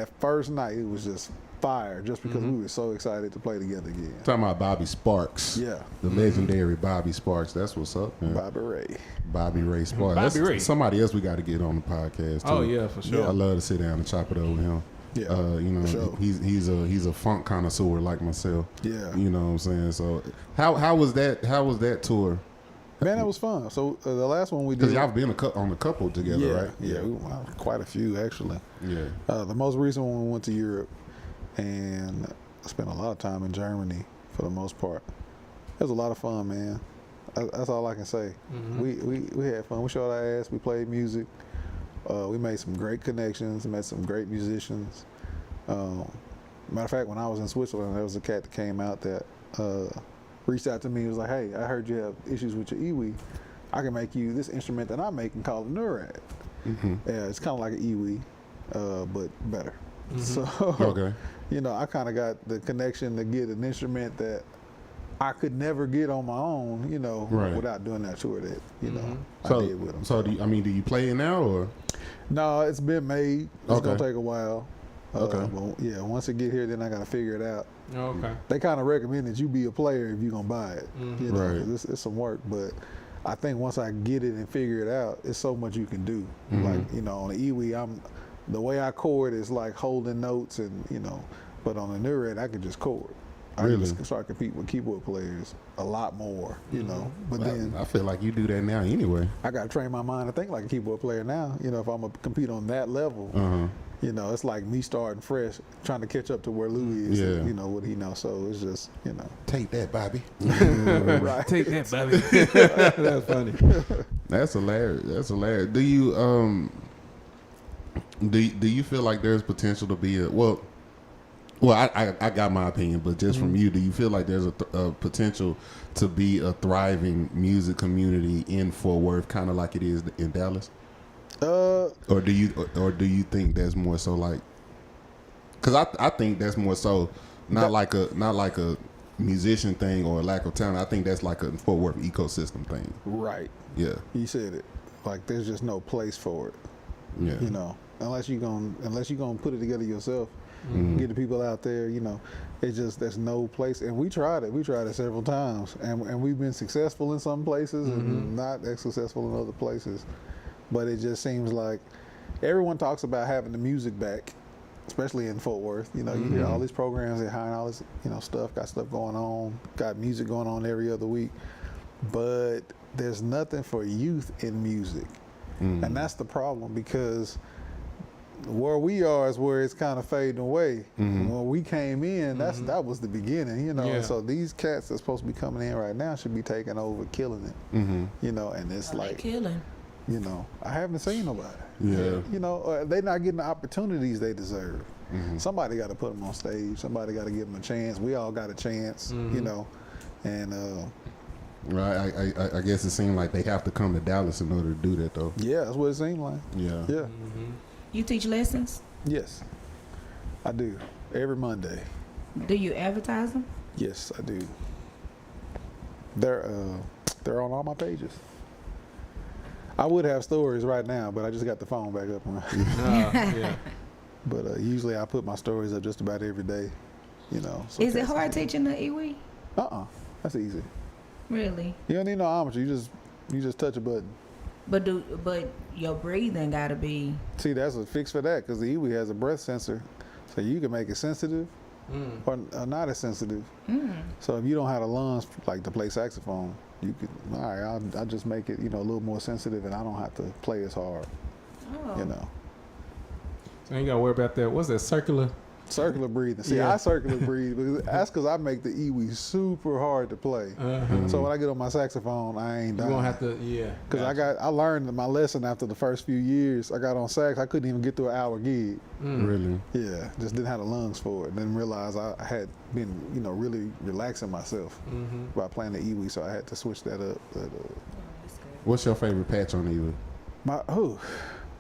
[SPEAKER 5] night, it was just fire, just because we were so excited to play together again.
[SPEAKER 3] Talking about Bobby Sparks.
[SPEAKER 5] Yeah.
[SPEAKER 3] The legendary Bobby Sparks. That's what's up, man.
[SPEAKER 5] Bobby Ray.
[SPEAKER 3] Bobby Ray Sparks.
[SPEAKER 1] Bobby
[SPEAKER 3] That's
[SPEAKER 1] Ray.
[SPEAKER 3] somebody else we got to get on the podcast, too.
[SPEAKER 1] Oh yeah, for sure.
[SPEAKER 3] I love to sit down and chop it over with him.
[SPEAKER 5] Yeah,
[SPEAKER 3] You know,
[SPEAKER 5] for sure.
[SPEAKER 3] he's a funk connoisseur like myself.
[SPEAKER 5] Yeah.
[SPEAKER 3] You know what I'm saying? So how was that tour?
[SPEAKER 5] Man, that was fun. So the last one we did.
[SPEAKER 3] Because y'all been on a couple together,
[SPEAKER 5] yeah,
[SPEAKER 3] right?
[SPEAKER 5] Yeah, quite a few actually.
[SPEAKER 3] Yeah.
[SPEAKER 5] The most recent one we went to Europe, and I spent a lot of time in Germany for the most part. It was a lot of fun, man. That's all I can say. We had fun. We showed our ass. We played music. We made some great connections. Met some great musicians. Matter of fact, when I was in Switzerland, there was a cat that came out that reached out to me. He was like, "Hey, I heard you have issues with your iwi. I can make you this instrument that I make and call it Nurad. Yeah, it's kind of like an iwi, but better." So,
[SPEAKER 3] Okay.
[SPEAKER 5] you know, I kind of got the connection to get an instrument that I could never get on my own, you know,
[SPEAKER 3] Right.
[SPEAKER 5] without doing that tour that, you know,
[SPEAKER 3] So,
[SPEAKER 5] I did with them.
[SPEAKER 3] so do you play it now or?
[SPEAKER 5] No, it's been made. It's
[SPEAKER 3] Okay.
[SPEAKER 5] gonna take a while.
[SPEAKER 3] Okay.
[SPEAKER 5] But yeah, once it get here, then I gotta figure it out.
[SPEAKER 1] Okay.
[SPEAKER 5] They kind of recommend that you be a player if you're gonna buy it. You know,
[SPEAKER 3] Right.
[SPEAKER 5] 'cause it's some work, but I think once I get it and figure it out, it's so much you can do. Like, you know, on the iwi, the way I chord is like holding notes, and you know, but on the Nurad, I can just chord. I
[SPEAKER 3] Really?
[SPEAKER 5] can just start compete with keyboard players a lot more, you know. But then
[SPEAKER 3] I feel like you do that now anyway.
[SPEAKER 5] I got to train my mind to think like a keyboard player now. You know, if I'm gonna compete on that level, you know, it's like me starting fresh, trying to catch up to where Louis is.
[SPEAKER 3] Yeah.
[SPEAKER 5] You know what he knows. So it's just, you know,
[SPEAKER 3] Take that, Bobby.
[SPEAKER 5] right.
[SPEAKER 1] Take that, Bobby. That's funny.
[SPEAKER 3] That's hilarious. That's hilarious. Do you do you feel like there's potential to be I got my opinion, but just from you, do you feel like there's a potential to be a thriving music community in Fort Worth, kind of like it is in Dallas? Or do you think that's more so like? Because I think that's more so not like a musician thing or a lack of talent. I think that's like a Fort Worth ecosystem thing.
[SPEAKER 5] Right.
[SPEAKER 3] Yeah.
[SPEAKER 5] You said it. Like there's just no place for it.
[SPEAKER 3] Yeah.
[SPEAKER 5] You know, unless you're gonna put it together yourself. Get the people out there, you know. It's just there's no place, and we tried it. We tried it several times, and we've been successful in some places and not as successful in other places. But it just seems like everyone talks about having the music back, especially in Fort Worth. You know, you hear all these programs, they're hiring all this, you know, got stuff going on, got music going on every other week, but there's nothing for youth in music, and that's the problem because where we are is where it's kind of fading away. When we came in, that was the beginning, you know.
[SPEAKER 1] Yeah.
[SPEAKER 5] And so these cats that's supposed to be coming in right now should be taking over, killing it, you know. And it's like,
[SPEAKER 4] killing.
[SPEAKER 5] you know, I haven't seen nobody.
[SPEAKER 3] Yeah.
[SPEAKER 5] You know, they're not getting the opportunities they deserve. Somebody got to put them on stage. Somebody got to give them a chance. We all got a chance, you know, and
[SPEAKER 3] Right. I guess it seemed like they have to come to Dallas in order to do that, though.
[SPEAKER 5] yeah, that's what it seemed like.
[SPEAKER 3] Yeah.
[SPEAKER 5] Yeah.
[SPEAKER 4] You teach lessons?
[SPEAKER 5] Yes, I do. Every Monday.
[SPEAKER 4] Do you advertise them?
[SPEAKER 5] Yes, I do. They're on all my pages. I would have stories right now, but I just got the phone back up.
[SPEAKER 1] Yeah.
[SPEAKER 5] But usually I put my stories up just about every day. You know. So
[SPEAKER 4] Is it
[SPEAKER 5] cats-
[SPEAKER 4] hard teaching the iwi?
[SPEAKER 5] That's easy.
[SPEAKER 4] Really?
[SPEAKER 5] You don't need no armature. You just touch a button.
[SPEAKER 4] But your breathing gotta be.
[SPEAKER 5] See, that's a fix for that because the iwi has a breath sensor, so you can make it sensitive or not as sensitive. So if you don't have the lungs like to play saxophone, you could. All right, I'll just make it, you know, a little more sensitive, and I don't have to play as hard.
[SPEAKER 4] Oh.
[SPEAKER 5] You know.
[SPEAKER 1] So you gotta worry about that. What's that circular?
[SPEAKER 5] Circular breathing. See,
[SPEAKER 1] Yeah.
[SPEAKER 5] I circular breathe because that's because I make the iwi super hard to play. So when I get on my saxophone, I ain't
[SPEAKER 1] You
[SPEAKER 5] done.
[SPEAKER 1] won't have to. Yeah.
[SPEAKER 5] Because I learned my lesson after the first few years. I got on sax, I couldn't even get through an hour gig.
[SPEAKER 3] Really.
[SPEAKER 5] Yeah, just didn't have the lungs for it. Then realized I had been, you know, really relaxing myself by playing the iwi, so I had to switch that up. But,
[SPEAKER 3] What's your favorite patch on the Ewe?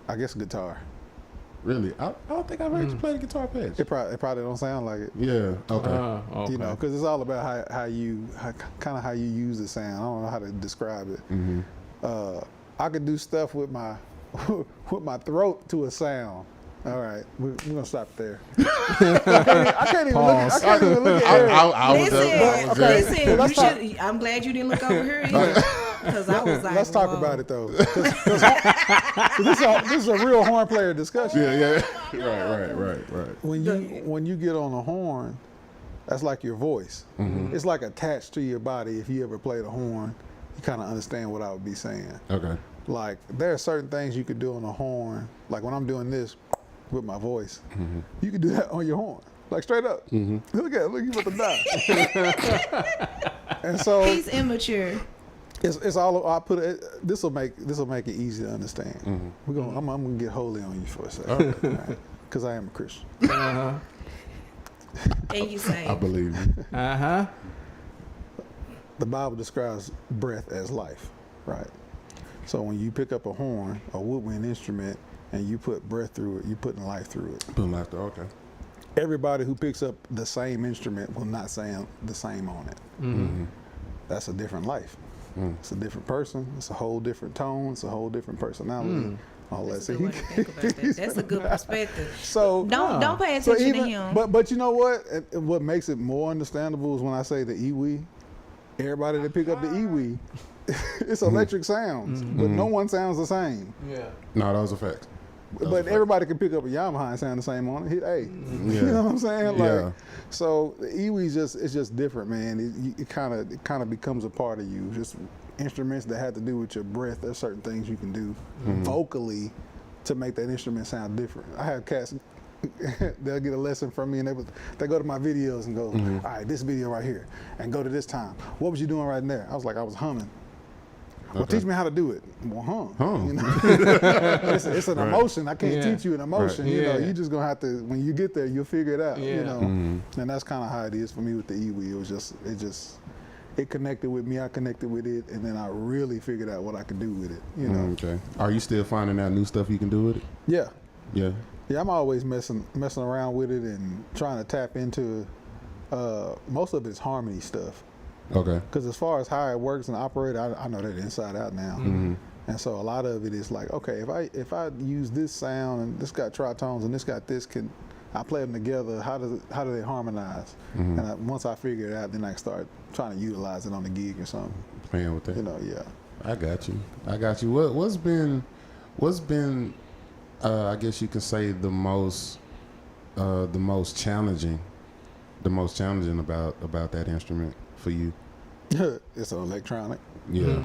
[SPEAKER 5] I guess guitar.
[SPEAKER 3] Really? I don't think I've heard you play the guitar patch.
[SPEAKER 5] It probably don't sound like it.
[SPEAKER 3] Yeah. Okay.
[SPEAKER 1] Okay.
[SPEAKER 5] You know, because it's all about how you use the sound. I don't know how to describe it. I could do stuff with my with my throat to a sound. All right, we're gonna stop there. I can't even look at Eric.
[SPEAKER 4] Listen, I'm glad you didn't look over here either. Because I was like,
[SPEAKER 5] let's talk about it though. Cause this is a real horn player discussion.
[SPEAKER 3] Yeah. Right.
[SPEAKER 5] When you get on a horn, that's like your voice. It's like attached to your body. If you ever played a horn, you kind of understand what I would be saying.
[SPEAKER 3] Okay.
[SPEAKER 5] Like there are certain things you could do on a horn. Like when I'm doing this with my voice, you could do that on your horn. Like straight up. Look you about to die. And so
[SPEAKER 4] he's immature.
[SPEAKER 5] It's all I put it. This will make it easy to understand. I'm gonna get holy on you for a second, because I am a Christian.
[SPEAKER 4] And you say,
[SPEAKER 3] I believe you.
[SPEAKER 5] The Bible describes breath as life, right? So when you pick up a horn, a woodwind instrument, and you put breath through it, you're putting life through it.
[SPEAKER 3] Putting life through. Okay.
[SPEAKER 5] Everybody who picks up the same instrument will not sound the same on it. That's a different life. It's a different person. It's a whole different tone. It's a whole different personality. All that.
[SPEAKER 4] that's a good way to think about that. That's a good perspective.
[SPEAKER 5] So
[SPEAKER 4] Don't pay attention to him.
[SPEAKER 5] But you know what? What makes it more understandable is when I say the Ewe. Everybody that pick up the Ewe, it's electric sounds, but no one sounds the same.
[SPEAKER 1] Yeah.
[SPEAKER 3] No, that was a fact.
[SPEAKER 5] But everybody can pick up a Yamaha and sound the same on it. Hit A.
[SPEAKER 3] Yeah.
[SPEAKER 5] You know what I'm saying? Like,
[SPEAKER 3] Yeah.
[SPEAKER 5] so the Ewe it's just different, man. It kind of becomes a part of you. Just instruments that have to do with your breath. There's certain things you can do vocally to make that instrument sound different. I have cats. They'll get a lesson from me, and they go to my videos and go, all right, this video right here, and go to this time. What was you doing right there? I was like, I was humming. Well, teach me how to do it. Well, you know? It's an emotion. I can't teach you an emotion.
[SPEAKER 1] Right.
[SPEAKER 5] You know,
[SPEAKER 1] Yeah.
[SPEAKER 5] you just gonna have to. When you get there, you'll figure it out.
[SPEAKER 1] Yeah.
[SPEAKER 5] You know, and that's kind of how it is for me with the Ewe. It connected with me. I connected with it, and then I really figured out what I could do with it. You know.
[SPEAKER 3] Okay. Are you still finding out new stuff you can do with it?
[SPEAKER 5] Yeah.
[SPEAKER 3] Yeah.
[SPEAKER 5] Yeah, I'm always messing around with it and trying to tap into. Most of it's harmony stuff.
[SPEAKER 3] Okay.
[SPEAKER 5] Because as far as how it works and operates, I know that inside out now. And so a lot of it is like, okay, if I use this sound and this got tritones and this got this, can I play them together? How do they harmonize? And once I figure it out, then I can start trying to utilize it on the gig or something.
[SPEAKER 3] Playing with that.
[SPEAKER 5] You know, yeah.
[SPEAKER 3] I got you. What's been I guess you could say the most challenging about that instrument for you?
[SPEAKER 5] It's an electronic.
[SPEAKER 3] Yeah.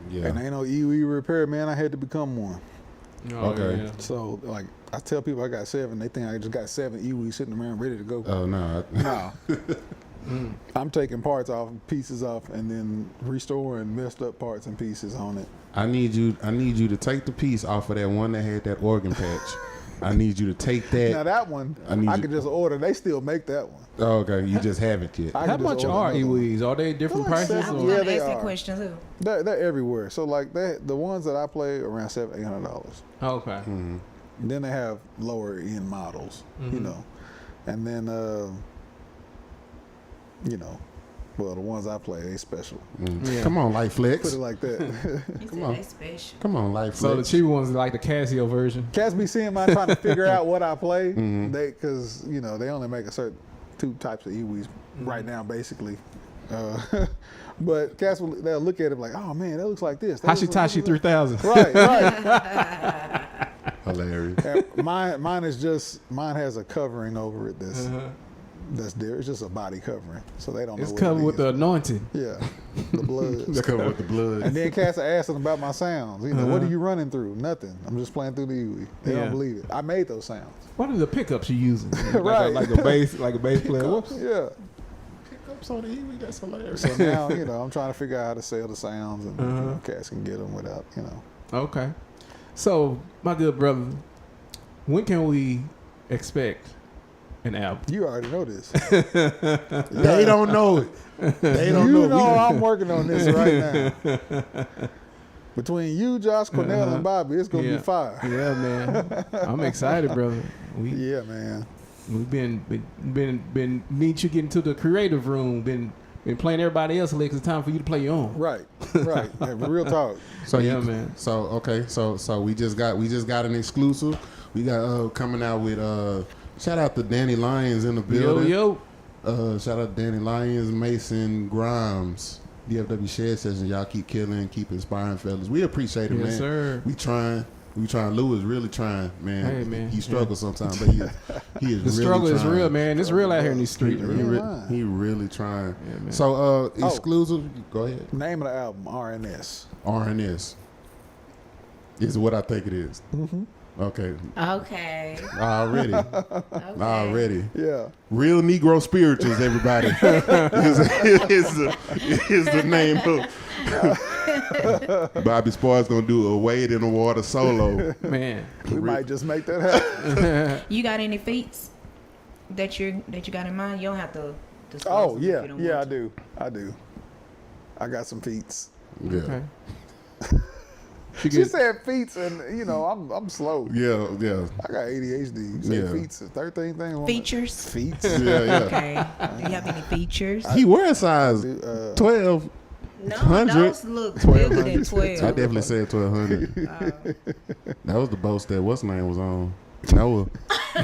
[SPEAKER 3] Yeah.
[SPEAKER 5] And ain't no Ewe repair, man. I had to become one.
[SPEAKER 1] Oh,
[SPEAKER 3] Okay.
[SPEAKER 1] yeah.
[SPEAKER 5] So like I tell people I got 7, they think I just got 7 Ewe sitting around ready to go.
[SPEAKER 3] Oh no.
[SPEAKER 5] No. I'm taking parts off, pieces off, and then restoring messed up parts and pieces on it.
[SPEAKER 3] I need you to take the piece off of that one that had that organ patch. I need you to take that.
[SPEAKER 5] Now that one, I could just order. They still make that one.
[SPEAKER 3] Oh, okay. You just haven't yet.
[SPEAKER 5] I
[SPEAKER 1] How
[SPEAKER 5] can just
[SPEAKER 1] much
[SPEAKER 5] order
[SPEAKER 1] are
[SPEAKER 5] another one.
[SPEAKER 1] Ewes? Are they different
[SPEAKER 5] They're like
[SPEAKER 1] prices?
[SPEAKER 4] I
[SPEAKER 5] $7.
[SPEAKER 4] was
[SPEAKER 1] Or?
[SPEAKER 5] Yeah,
[SPEAKER 4] going to
[SPEAKER 5] they
[SPEAKER 4] ask that
[SPEAKER 5] are.
[SPEAKER 4] question too.
[SPEAKER 5] They're everywhere. So like the ones that I play around $700-800.
[SPEAKER 1] Okay.
[SPEAKER 5] Then they have lower end models, you know, and then you know, well the ones I play they special.
[SPEAKER 1] Yeah.
[SPEAKER 3] Come on, Light
[SPEAKER 5] Put
[SPEAKER 3] Flex.
[SPEAKER 5] it like that.
[SPEAKER 4] He
[SPEAKER 3] Come
[SPEAKER 4] said
[SPEAKER 3] on.
[SPEAKER 4] they special.
[SPEAKER 3] Come on, Light
[SPEAKER 1] So the
[SPEAKER 3] Flex.
[SPEAKER 1] cheap ones are like the Casio version.
[SPEAKER 5] Cats be seeing mine trying to figure out what I play. Because you know they only make a certain 2 types of Ewes right now, basically. But cats they'll look at it like, oh man, that looks like this. That looks like
[SPEAKER 1] Hashitashi 3000.
[SPEAKER 5] Right.
[SPEAKER 3] Hilarious.
[SPEAKER 5] And mine has a covering over it that's there. It's just a body covering, so they don't know.
[SPEAKER 1] It's
[SPEAKER 5] what
[SPEAKER 1] covered
[SPEAKER 5] it
[SPEAKER 1] with
[SPEAKER 5] is.
[SPEAKER 1] the anointing.
[SPEAKER 5] Yeah, the blood.
[SPEAKER 3] It's covered with the blood.
[SPEAKER 5] And then cats are asking about my sounds. You know, what are you running through? Nothing. I'm just playing through the Ewe. They
[SPEAKER 1] Yeah.
[SPEAKER 5] don't believe it. I made those sounds.
[SPEAKER 1] What are the pickups you using?
[SPEAKER 5] Right.
[SPEAKER 1] Like a bass player. Whoops.
[SPEAKER 5] Yeah.
[SPEAKER 3] Pickups on the Ewe, that's hilarious.
[SPEAKER 5] So now, you know, I'm trying to figure out how to sell the sounds, and you know, cats can get them without, you know.
[SPEAKER 1] Okay. So, my good brother, when can we expect an album?
[SPEAKER 5] You already know this.
[SPEAKER 3] They don't know it. They don't
[SPEAKER 5] You
[SPEAKER 3] know.
[SPEAKER 5] know I'm working on this right now. Between you, Josh, Cornell, and Bobby, it's gonna be fire.
[SPEAKER 1] Yeah, man. I'm excited, brother.
[SPEAKER 5] Yeah, man.
[SPEAKER 1] We've been need you get into the creative room. Been playing everybody else, Lex. It's time for you to play your own.
[SPEAKER 5] Right. Hey, real talk.
[SPEAKER 3] So
[SPEAKER 1] yeah, man.
[SPEAKER 3] So okay, so we just got an exclusive. We got coming out with shout out to Danny Lyons in the building.
[SPEAKER 1] Yo.
[SPEAKER 3] Shout out to Danny Lyons, Mason Grimes, DFW Shed Session. Y'all keep killing, keep inspiring, fellas. We appreciate it, man.
[SPEAKER 1] Yes, sir.
[SPEAKER 3] We trying. Lou is really trying, man.
[SPEAKER 1] Hey, man.
[SPEAKER 3] He struggles sometimes, but he is
[SPEAKER 1] The
[SPEAKER 3] really
[SPEAKER 1] struggle is
[SPEAKER 3] trying.
[SPEAKER 1] real, man. It's real out here in these streets.
[SPEAKER 3] He really trying.
[SPEAKER 1] Yeah, man.
[SPEAKER 3] So exclusive. Go ahead.
[SPEAKER 5] Name of the album, RNS.
[SPEAKER 3] RNS is what I think it is.
[SPEAKER 5] Mm-hmm.
[SPEAKER 3] Okay.
[SPEAKER 4] Okay.
[SPEAKER 3] Already.
[SPEAKER 5] Yeah.
[SPEAKER 3] Real Negro Spirituals, everybody, is the name of. Bobby Sparks gonna do a Wade in the Water solo.
[SPEAKER 1] Man.
[SPEAKER 5] We might just make that happen.
[SPEAKER 4] You got any feats that you got in mind? You don't have to disclose
[SPEAKER 5] Oh,
[SPEAKER 4] them if
[SPEAKER 5] yeah.
[SPEAKER 4] you don't
[SPEAKER 5] Yeah,
[SPEAKER 4] want to.
[SPEAKER 5] I do. I got some feats.
[SPEAKER 3] Yeah.
[SPEAKER 1] Okay.
[SPEAKER 5] She said feats, and I'm slow.
[SPEAKER 3] Yeah.
[SPEAKER 5] I got ADHD. You say
[SPEAKER 3] Yeah.
[SPEAKER 5] feats, 13 things.
[SPEAKER 4] Features?
[SPEAKER 5] Feats.
[SPEAKER 3] Yeah.
[SPEAKER 4] Okay. Do you have any features?
[SPEAKER 3] He wears size 12.
[SPEAKER 4] No,
[SPEAKER 3] 100.
[SPEAKER 4] those look bigger than 12.
[SPEAKER 3] I definitely said 1200. That was the boat that what's name was on. Noah.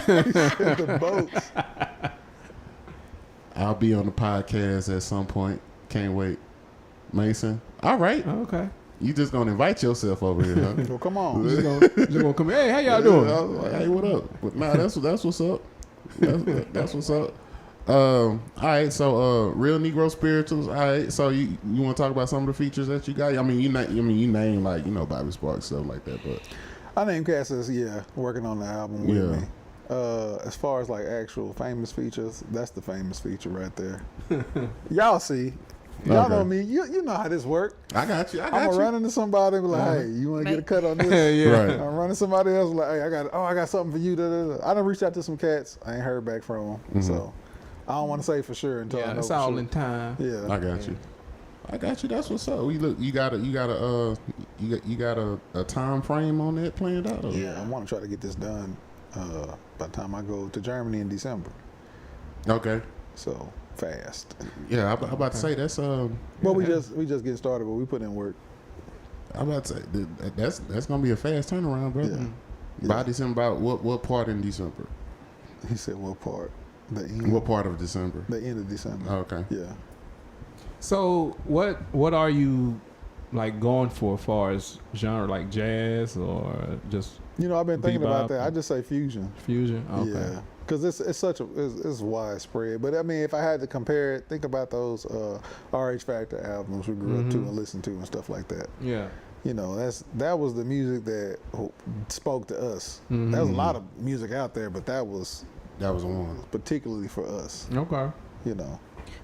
[SPEAKER 5] The boats.
[SPEAKER 3] I'll be on the podcast at some point. Can't wait. Mason. All right.
[SPEAKER 1] Okay.
[SPEAKER 3] You just gonna invite yourself over here, huh?
[SPEAKER 5] Well, come on.
[SPEAKER 1] Just gonna come. Hey, how y'all doing?
[SPEAKER 3] I was like, hey, what up? But nah, that's what's up. That's what's up. All right, so Real Negro Spirituals. All right, so you want to talk about some of the features that you got? I mean, you name like Bobby Sparks, stuff like that, but
[SPEAKER 5] I named Cass as working on the album with
[SPEAKER 3] Yeah.
[SPEAKER 5] me. As far as like actual famous features, that's the famous feature right there. Y'all see. Y'all know me. You know how this work.
[SPEAKER 3] I got you.
[SPEAKER 5] I'm gonna run into somebody and be like, hey, you want to get a cut on this?
[SPEAKER 1] Yeah.
[SPEAKER 3] Right.
[SPEAKER 5] I'm running somebody else like, hey, I got something for you. Da, da, da. I done reached out to some cats. I ain't heard back from them, so I don't want to say for sure until I
[SPEAKER 1] Yeah,
[SPEAKER 5] know.
[SPEAKER 1] it's
[SPEAKER 5] for
[SPEAKER 1] all
[SPEAKER 5] sure.
[SPEAKER 1] in time.
[SPEAKER 5] Yeah,
[SPEAKER 3] I got you. That's what's up. You got a time frame on that planned out? Or?
[SPEAKER 5] yeah. I want to try to get this done by the time I go to Germany in December.
[SPEAKER 3] Okay.
[SPEAKER 5] So fast.
[SPEAKER 3] Yeah, I'm about to say that's
[SPEAKER 5] Well, we just getting started, but we put in work.
[SPEAKER 3] I'm about to say that's gonna be a fast turnaround, brother.
[SPEAKER 5] Yeah.
[SPEAKER 3] By December, about what part in December?
[SPEAKER 5] He said, "What part? The end.
[SPEAKER 3] What part of December?
[SPEAKER 5] The end of December."
[SPEAKER 3] Oh, okay.
[SPEAKER 5] Yeah.
[SPEAKER 1] So what are you like going for as far as genre, like jazz or just
[SPEAKER 5] I've been thinking about
[SPEAKER 1] Bebop.
[SPEAKER 5] that. I just say fusion.
[SPEAKER 1] fusion? Okay.
[SPEAKER 5] Yeah. Because it's widespread. But I mean, if I had to compare it, think about those RH Factor albums we grew up to and listened to and stuff like that.
[SPEAKER 1] Yeah.
[SPEAKER 5] That was the music that spoke to us. There was a lot of music out there, but that was
[SPEAKER 3] one.
[SPEAKER 5] particularly for us.
[SPEAKER 1] Okay.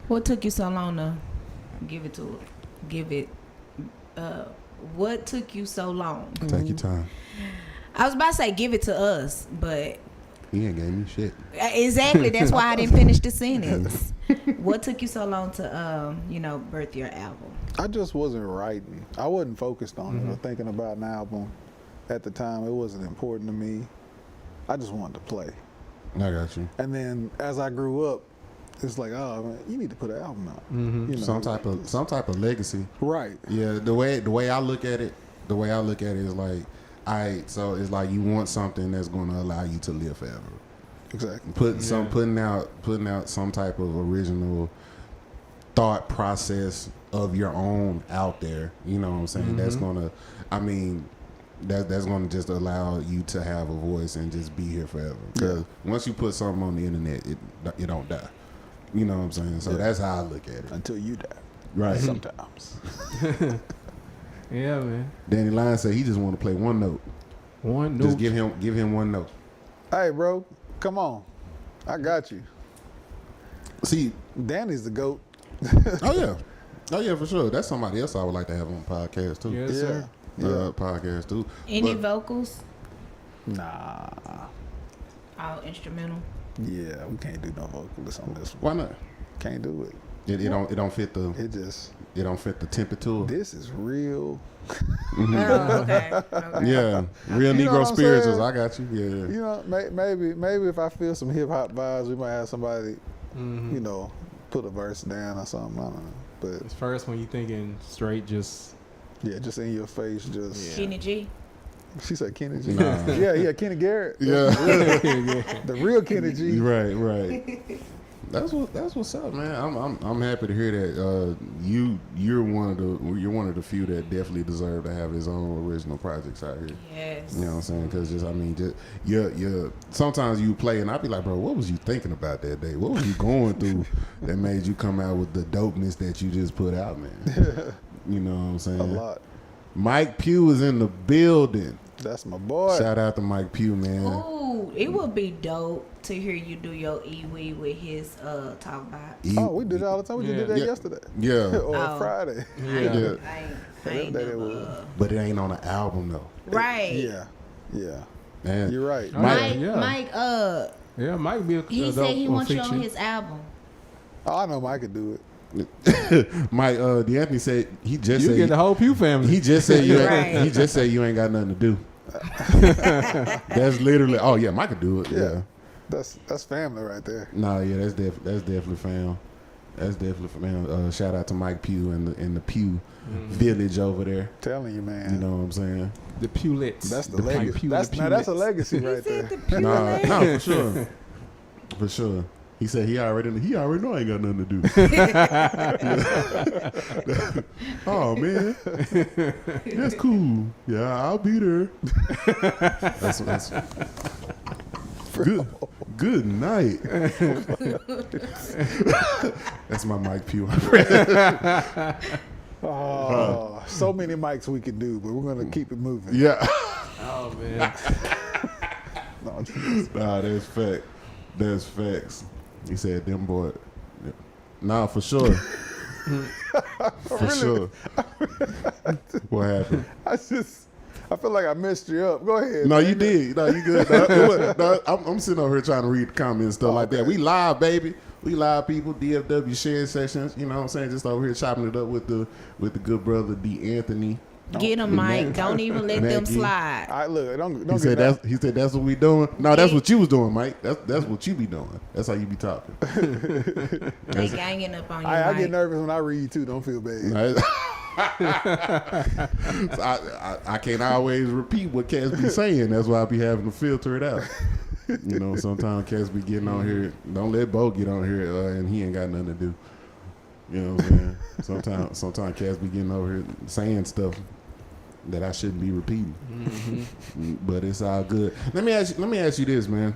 [SPEAKER 4] What took you so long to what took you so long?
[SPEAKER 3] Take your time.
[SPEAKER 4] I was about to say give it to us, but
[SPEAKER 3] He ain't gave me shit.
[SPEAKER 4] exactly, that's why I didn't finish the sentence. What took you so long to birth your album?
[SPEAKER 5] I just wasn't writing. I wasn't focused on it or thinking about an album at the time. It wasn't important to me. I just wanted to play.
[SPEAKER 3] I got you.
[SPEAKER 5] And then as I grew up, it's like, oh man, you need to put an album out.
[SPEAKER 3] Some type of legacy.
[SPEAKER 5] Right.
[SPEAKER 3] Yeah, the way I look at it is like, so it's like you want something that's going to allow you to live forever.
[SPEAKER 5] Exactly.
[SPEAKER 3] Putting out some type of original thought process of your own out there. You know what I'm saying? That's gonna, that's gonna just allow you to have a voice and just be here forever. Because once you put something on the internet, it don't die. You know what I'm saying? So that's how I look at it.
[SPEAKER 5] Until you die.
[SPEAKER 3] Right.
[SPEAKER 5] Sometimes.
[SPEAKER 1] Yeah, man.
[SPEAKER 3] Danny Lyons said he just want to play one note.
[SPEAKER 1] One note.
[SPEAKER 3] Just give him one note.
[SPEAKER 5] Hey, bro, come on. I got you.
[SPEAKER 3] See,
[SPEAKER 5] Danny's the GOAT.
[SPEAKER 3] oh yeah, for sure. That's somebody else I would like to have on the podcast too.
[SPEAKER 1] Yes, sir.
[SPEAKER 3] Podcast too.
[SPEAKER 4] Any
[SPEAKER 3] But-
[SPEAKER 4] vocals?
[SPEAKER 5] Nah.
[SPEAKER 4] All instrumental?
[SPEAKER 5] Yeah, we can't do no vocalists on this one.
[SPEAKER 3] Why not?
[SPEAKER 5] Can't do it.
[SPEAKER 3] It don't fit the
[SPEAKER 5] It
[SPEAKER 3] don't fit the temperature.
[SPEAKER 5] this is real.
[SPEAKER 4] Oh, okay.
[SPEAKER 3] Yeah, real
[SPEAKER 5] You know
[SPEAKER 3] Negro
[SPEAKER 5] what I'm
[SPEAKER 3] spirituals.
[SPEAKER 5] saying?
[SPEAKER 3] I got you. Yeah.
[SPEAKER 5] You know, maybe if I feel some hip hop vibes, we might have somebody, you know, put a verse down or something. I don't know. But
[SPEAKER 1] It's first when you thinking straight, just
[SPEAKER 5] yeah, just in your face, just
[SPEAKER 4] Kenny G.
[SPEAKER 5] she said Kenny G.
[SPEAKER 3] Nah.
[SPEAKER 5] Yeah, Kenny Garrett.
[SPEAKER 3] Yeah.
[SPEAKER 5] The real Kenny G.
[SPEAKER 3] Right. That's what's up, man. I'm happy to hear that. You're one of the few that definitely deserve to have his own original projects out here.
[SPEAKER 4] Yes.
[SPEAKER 3] You know what I'm saying? Because you're sometimes you play and I be like, bro, what was you thinking about that day? What was you going through that made you come out with the dopeness that you just put out, man? You know what I'm saying?
[SPEAKER 5] A lot.
[SPEAKER 3] Mike Pugh is in the building.
[SPEAKER 5] That's my boy.
[SPEAKER 3] Shout out to Mike Pugh, man.
[SPEAKER 4] Ooh, it would be dope to hear you do your EWE with his talk about.
[SPEAKER 5] Oh, we did it all the time. We just did that
[SPEAKER 3] Yeah.
[SPEAKER 5] yesterday.
[SPEAKER 3] Yeah.
[SPEAKER 5] or
[SPEAKER 4] Oh.
[SPEAKER 5] Friday.
[SPEAKER 3] Yeah.
[SPEAKER 4] I ain't
[SPEAKER 5] Whatever that it
[SPEAKER 4] never,
[SPEAKER 5] was.
[SPEAKER 3] But it ain't on the album though.
[SPEAKER 4] right.
[SPEAKER 5] Yeah.
[SPEAKER 3] Man.
[SPEAKER 5] You're right.
[SPEAKER 4] Mike,
[SPEAKER 1] Yeah.
[SPEAKER 4] Mike,
[SPEAKER 1] yeah, Mike be a
[SPEAKER 4] he said he wants you on his album.
[SPEAKER 5] Oh, I know Mike could do it.
[SPEAKER 3] Mike DeAnthony said he just
[SPEAKER 1] You
[SPEAKER 3] said
[SPEAKER 1] get the whole Pew family.
[SPEAKER 3] he just said you
[SPEAKER 4] Right.
[SPEAKER 3] he just said you ain't got nothing to do. That's literally Mike could do it. Yeah.
[SPEAKER 5] That's family right there.
[SPEAKER 3] Nah, yeah, that's definitely fam. That's definitely fam. Shout out to Mike Pugh and the Pew village over there.
[SPEAKER 5] Telling you, man.
[SPEAKER 3] You know what I'm saying?
[SPEAKER 1] the Pewlets.
[SPEAKER 5] That's the
[SPEAKER 1] Mike
[SPEAKER 5] legacy.
[SPEAKER 1] Pew,
[SPEAKER 5] That's
[SPEAKER 1] the
[SPEAKER 5] a
[SPEAKER 1] Pewlets.
[SPEAKER 5] legacy right there.
[SPEAKER 3] Nah, for sure. For sure. He said he already know I ain't got nothing to do. Oh man, that's cool. Yeah, I'll be there. That's good. Good night. That's my Mike Pugh.
[SPEAKER 5] Oh, so many mics we could do, but we're gonna keep it moving.
[SPEAKER 3] Yeah.
[SPEAKER 1] Oh man.
[SPEAKER 5] No,
[SPEAKER 3] Nah, that's fact. That's facts. He said them boy. Nah, for sure. For sure. What happened?
[SPEAKER 5] I feel like I messed you up. Go ahead.
[SPEAKER 3] No,
[SPEAKER 5] man.
[SPEAKER 3] you did. No, you good. I'm sitting over here trying to read the comments and stuff like that. We live, baby. We live people. DFW sharing sessions. You know what I'm saying? Just over here chopping it up with the good brother DeAnthony.
[SPEAKER 4] Get him, Mike. Don't even let them
[SPEAKER 3] Maggie.
[SPEAKER 4] slide.
[SPEAKER 5] All right, look, don't
[SPEAKER 3] He
[SPEAKER 5] get
[SPEAKER 3] said
[SPEAKER 5] that.
[SPEAKER 3] that's what we doing. No, that's what you was doing, Mike. That's what you be doing. That's how you be talking.
[SPEAKER 4] They ganging up on you,
[SPEAKER 5] I
[SPEAKER 4] Mike.
[SPEAKER 5] get nervous when I read too. Don't feel bad.
[SPEAKER 3] Right? So I can't always repeat what cats be saying. That's why I be having to filter it out. You know, sometimes cats be getting on here. Don't let Bo get on here and he ain't got nothing to do. You know what I'm saying? Sometimes cats be getting over here saying stuff that I shouldn't be repeating. But it's all good. Let me ask you this, man.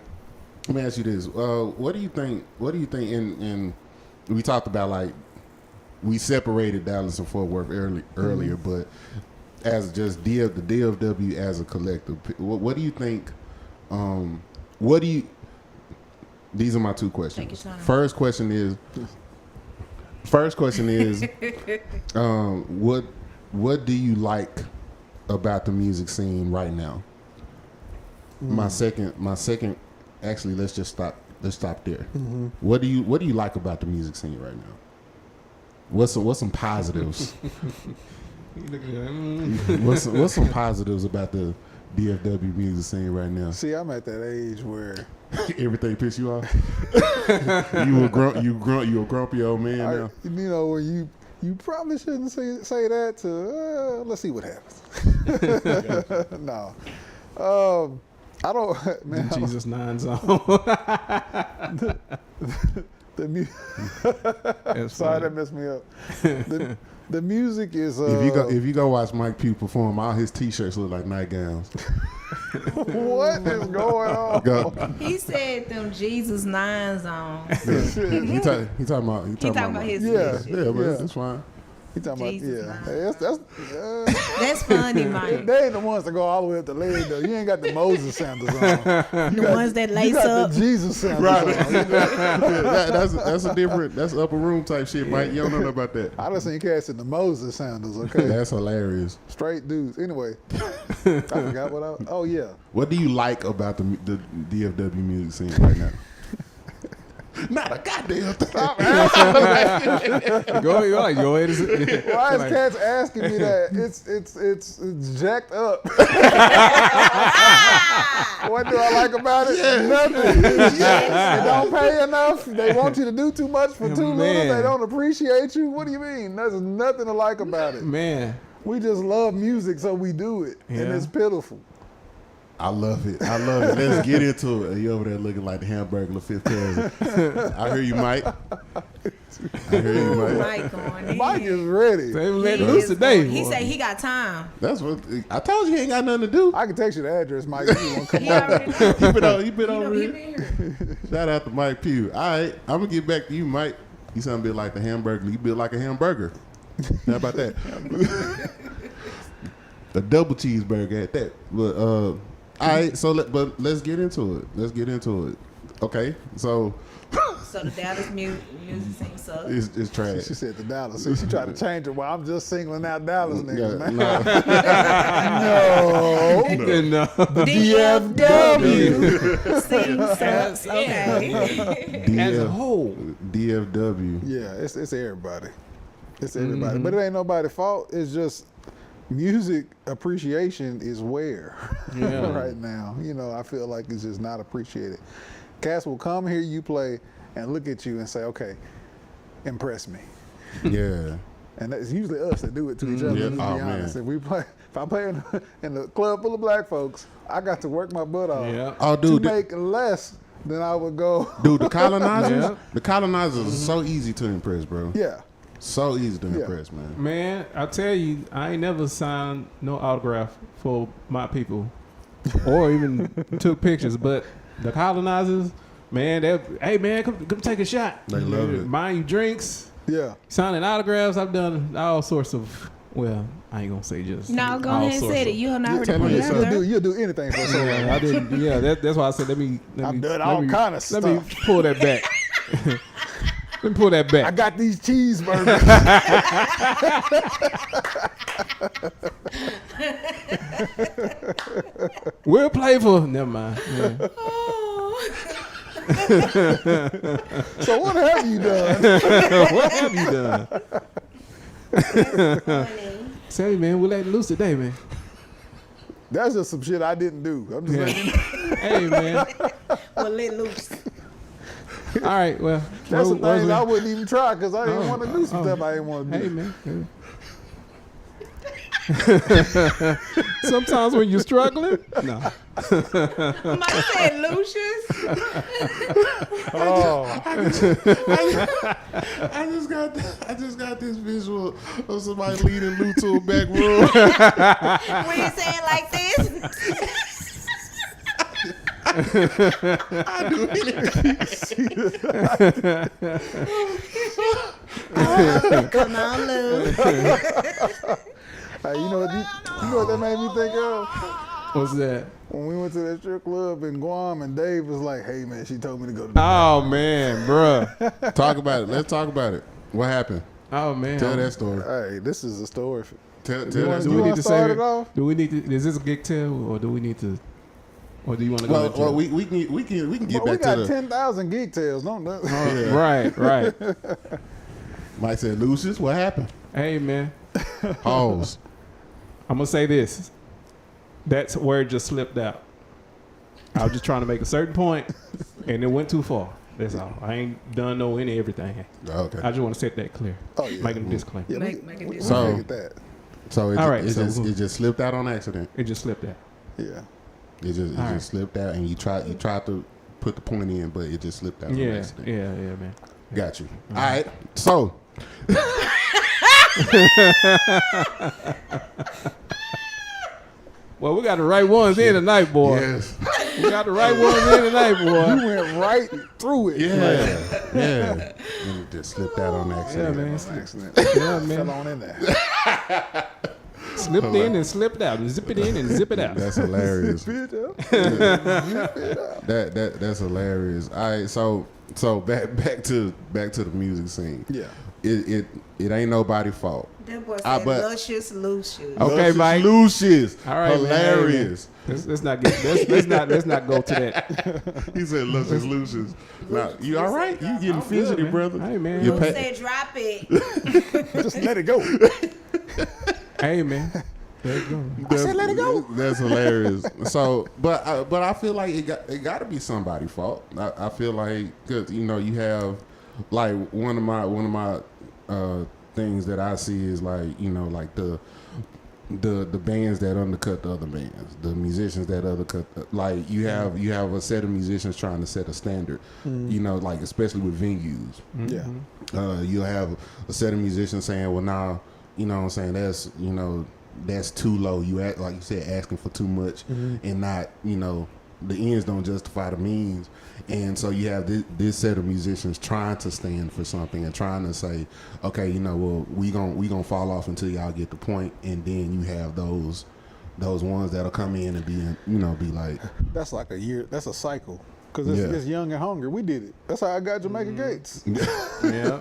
[SPEAKER 3] Let me ask you this. What do you think? In we talked about like we separated Dallas and Fort Worth earlier, but as just the DFW as a collective, what do you think? These are my two questions.
[SPEAKER 4] Take your time.
[SPEAKER 3] First question is, what do you like about the music scene right now? My second. Actually, let's stop there. What do you like about the music scene right now? What's some positives? What's some positives about the DFW music scene right now?
[SPEAKER 5] See, I'm at that age where
[SPEAKER 3] Everything piss you off? you a grumpy old man now.
[SPEAKER 5] you know, when you probably shouldn't say that to. Let's see what happens. No, I don't. Man,
[SPEAKER 1] The Jesus 9 zone. That's
[SPEAKER 5] sorry,
[SPEAKER 1] funny.
[SPEAKER 5] that messed me up. The music is.
[SPEAKER 3] If you go watch Mike Pugh perform, all his t-shirts look like nightgowns.
[SPEAKER 5] What is going on?
[SPEAKER 3] Go.
[SPEAKER 4] He said them Jesus 9s on.
[SPEAKER 3] He talking about
[SPEAKER 4] He talking about his
[SPEAKER 5] Yeah.
[SPEAKER 4] music.
[SPEAKER 3] Yeah, but
[SPEAKER 5] Yeah.
[SPEAKER 3] that's fine.
[SPEAKER 5] He talking
[SPEAKER 4] Jesus,
[SPEAKER 5] about
[SPEAKER 4] man.
[SPEAKER 5] that's
[SPEAKER 4] That's funny, Mike.
[SPEAKER 5] they ain't the ones that go all the way up the leg though. You ain't got the Moses sandals on.
[SPEAKER 4] The ones that
[SPEAKER 5] You
[SPEAKER 4] lace
[SPEAKER 5] got
[SPEAKER 4] up.
[SPEAKER 5] the Jesus sandals
[SPEAKER 3] Right.
[SPEAKER 5] on.
[SPEAKER 3] That's a different. That's upper room type shit, Mike. You don't know about that.
[SPEAKER 5] I done seen cats in the Moses sandals. Okay,
[SPEAKER 3] That's hilarious.
[SPEAKER 5] straight dudes. Anyway, I forgot what I. Oh yeah,
[SPEAKER 3] What do you like about the DFW music scene right now? Not a goddamn thing.
[SPEAKER 1] Go ahead.
[SPEAKER 5] Why is cats asking me that? It's jacked up. What do I like about it? Nothing. They don't pay enough. They want you to do too much for too little. They don't appreciate you. What do you mean? There's nothing to like about it.
[SPEAKER 1] Man.
[SPEAKER 5] We just love music, so we do it, and it's pitiful.
[SPEAKER 3] I love it. Let's get into it. You over there looking like the hamburger fifth cousin. I hear you, Mike.
[SPEAKER 4] Mike on
[SPEAKER 5] Mike is ready.
[SPEAKER 1] They let loose today.
[SPEAKER 4] He said he got time.
[SPEAKER 3] That's what I told you. He ain't got nothing to do.
[SPEAKER 5] I can text you the address, Mike. If you want to come
[SPEAKER 4] He already know.
[SPEAKER 3] He been over
[SPEAKER 4] He
[SPEAKER 3] here.
[SPEAKER 4] been here.
[SPEAKER 3] Shout out to Mike Pugh. All right, I'm gonna get back to you, Mike. You sound a bit like the hamburger. You built like a hamburger. How about that? A double cheeseburger at that. But all right, so let's get into it. Okay, so
[SPEAKER 4] the Dallas music scene sucks.
[SPEAKER 3] it's trash.
[SPEAKER 5] She said the Dallas. See, she tried to change it. Well, I'm just singling out Dallas niggas, man.
[SPEAKER 3] No.
[SPEAKER 4] DFW. Scene sucks. Okay.
[SPEAKER 1] As a whole.
[SPEAKER 3] DFW.
[SPEAKER 5] Yeah, it's everybody. It's everybody. But it ain't nobody's fault. It's just music appreciation is where right now. You know, I feel like it's just not appreciated. Cats will come hear you play and look at you and say, okay, impress me.
[SPEAKER 3] Yeah.
[SPEAKER 5] And it's usually us that do it to each other, let's be honest.
[SPEAKER 3] Man.
[SPEAKER 5] If I play in the club full of black folks, I got to work my butt off
[SPEAKER 3] to
[SPEAKER 5] make less than I would go.
[SPEAKER 3] Dude, the colonizers, the colonizers are so easy to impress, bro.
[SPEAKER 5] Yeah.
[SPEAKER 3] So easy to impress, man.
[SPEAKER 1] Man, I tell you, I ain't never signed no autograph for my people or even took pictures. But the colonizers, man, hey, man, come take a shot.
[SPEAKER 3] They love it.
[SPEAKER 1] Buying you drinks, signing autographs. I've done all sorts of, well, I ain't going to say just.
[SPEAKER 4] No, go ahead and say it. You'll not already put it out there.
[SPEAKER 5] You'll do anything for so long.
[SPEAKER 1] I didn't, that's why I said,
[SPEAKER 5] I've done all kind of stuff.
[SPEAKER 1] Let me pull that back. Let me pull that back.
[SPEAKER 5] I got these cheeseburgers.
[SPEAKER 1] We'll play for. Never mind. Yeah.
[SPEAKER 5] So what have you done?
[SPEAKER 1] What have you done? Say, man, we're letting loose today, man.
[SPEAKER 5] That's just some shit I didn't do. I'm just letting you know.
[SPEAKER 1] Hey, man.
[SPEAKER 4] Well, let loose.
[SPEAKER 1] All right, well.
[SPEAKER 5] That's some things I wouldn't even try because I didn't want to do some stuff I didn't want to do.
[SPEAKER 1] Hey, man. Sometimes when you're struggling, no.
[SPEAKER 4] Mike said Lucius.
[SPEAKER 3] I just got this visual of somebody leading Lou to a back room.
[SPEAKER 4] When you say it like this.
[SPEAKER 3] I do anything.
[SPEAKER 4] Come on, Lou.
[SPEAKER 5] Hey, you know what that made me think of?
[SPEAKER 1] What's that?
[SPEAKER 5] When we went to that strip club in Guam and Dave was like, hey, man, she told me to go to the
[SPEAKER 1] Oh, man, bruh.
[SPEAKER 3] Talk about it. Let's talk about it. What happened?
[SPEAKER 1] Oh, man.
[SPEAKER 3] Tell that story.
[SPEAKER 5] Hey, this is a story.
[SPEAKER 3] Tell
[SPEAKER 5] Do
[SPEAKER 3] that
[SPEAKER 5] you
[SPEAKER 3] story.
[SPEAKER 5] want to start it off?
[SPEAKER 1] Do we need to? Is this a gig tell, or do we need to? Or do you want to go?
[SPEAKER 3] Well, we can get
[SPEAKER 5] But we
[SPEAKER 3] back to
[SPEAKER 5] got 10,000 geek tales, don't we?
[SPEAKER 1] Right.
[SPEAKER 3] Mike said, Lucius, what happened?
[SPEAKER 1] Hey, man.
[SPEAKER 3] Pause.
[SPEAKER 1] I'm gonna say this. That word just slipped out. I was just trying to make a certain point, and it went too far. That's all. I ain't done everything.
[SPEAKER 3] Okay.
[SPEAKER 1] I just want to set that clear.
[SPEAKER 5] Oh, yeah.
[SPEAKER 1] Making a disclaimer.
[SPEAKER 5] Yeah,
[SPEAKER 4] Make it
[SPEAKER 5] we
[SPEAKER 3] So-
[SPEAKER 5] figured that.
[SPEAKER 3] So it,
[SPEAKER 1] All right,
[SPEAKER 3] it
[SPEAKER 1] so
[SPEAKER 3] just slipped out on accident.
[SPEAKER 1] It just slipped out.
[SPEAKER 5] Yeah.
[SPEAKER 3] It just
[SPEAKER 1] All right.
[SPEAKER 3] slipped out, and you tried to put the point in, but it just slipped out on
[SPEAKER 1] Yeah,
[SPEAKER 3] accident.
[SPEAKER 1] man.
[SPEAKER 3] Got you. All right. So.
[SPEAKER 1] Well, we got the right ones in tonight, boy.
[SPEAKER 3] Yes.
[SPEAKER 1] We got the right ones in tonight, boy.
[SPEAKER 5] You went right through it.
[SPEAKER 3] Yeah. And it just slipped out on
[SPEAKER 1] Yeah,
[SPEAKER 3] accident.
[SPEAKER 1] man.
[SPEAKER 5] Accident.
[SPEAKER 1] Yeah, man.
[SPEAKER 5] Fell on in there.
[SPEAKER 1] Slipped in and slipped out. Zip it in and zip it out.
[SPEAKER 3] That's hilarious.
[SPEAKER 5] Spit out.
[SPEAKER 3] That's hilarious. All right, so back to the music scene.
[SPEAKER 5] Yeah.
[SPEAKER 3] It ain't nobody's fault.
[SPEAKER 4] That boy
[SPEAKER 3] Ah,
[SPEAKER 4] said
[SPEAKER 3] but-
[SPEAKER 4] luscious, Lucius.
[SPEAKER 1] Okay,
[SPEAKER 3] Luscious
[SPEAKER 1] Mike.
[SPEAKER 3] Lucius.
[SPEAKER 1] All right, man.
[SPEAKER 3] Hilarious.
[SPEAKER 1] Hey, man. Let's not go to that.
[SPEAKER 3] He said Luscious Lucius. Now, you all right? You getting
[SPEAKER 1] I'm
[SPEAKER 3] fidgety,
[SPEAKER 1] good, man.
[SPEAKER 3] brother?
[SPEAKER 1] Hey, man.
[SPEAKER 3] You
[SPEAKER 4] Luke
[SPEAKER 3] pa-
[SPEAKER 4] said drop it.
[SPEAKER 5] Just let it go.
[SPEAKER 1] Hey, man. There you go.
[SPEAKER 3] I said let it go. That's hilarious. So, but I feel like it got to be somebody's fault. I feel like, cause you know, you have like one of my things that I see is like, you know, like the bands that undercut the other bands, the musicians that undercut, like you have a set of musicians trying to set a standard, you know, like especially with venues.
[SPEAKER 5] Yeah.
[SPEAKER 3] You'll have a set of musicians saying, well, now, you know what I'm saying, that's, you know, that's too low. You act, like you said, asking for too much and not, you know, the ends don't justify the means. And so you have this set of musicians trying to stand for something and trying to say, okay, you know, well, we gonna fall off until y'all get the point. And then you have those ones that'll come in and be like,
[SPEAKER 5] That's like a year. That's a cycle. Because it's young and hungry. We did it. That's how I got Jamaica Gates.
[SPEAKER 1] Yeah.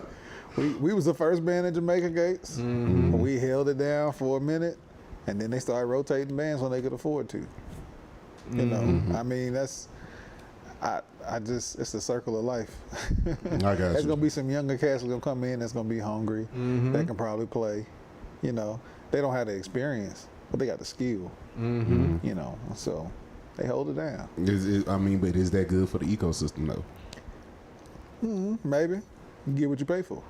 [SPEAKER 5] We was the first band at Jamaica Gates. We held it down for a minute, and then they started rotating bands when they could afford to. You know, I mean, that's, I just, it's the circle of life.
[SPEAKER 3] I got
[SPEAKER 5] There's
[SPEAKER 3] you.
[SPEAKER 5] gonna be some younger cats that's gonna come in that's gonna be hungry. That can probably play. You know, they don't have the experience, but they got the skill. You know, so they hold it down.
[SPEAKER 3] But is that good for the ecosystem though?
[SPEAKER 5] Maybe you get what you pay for.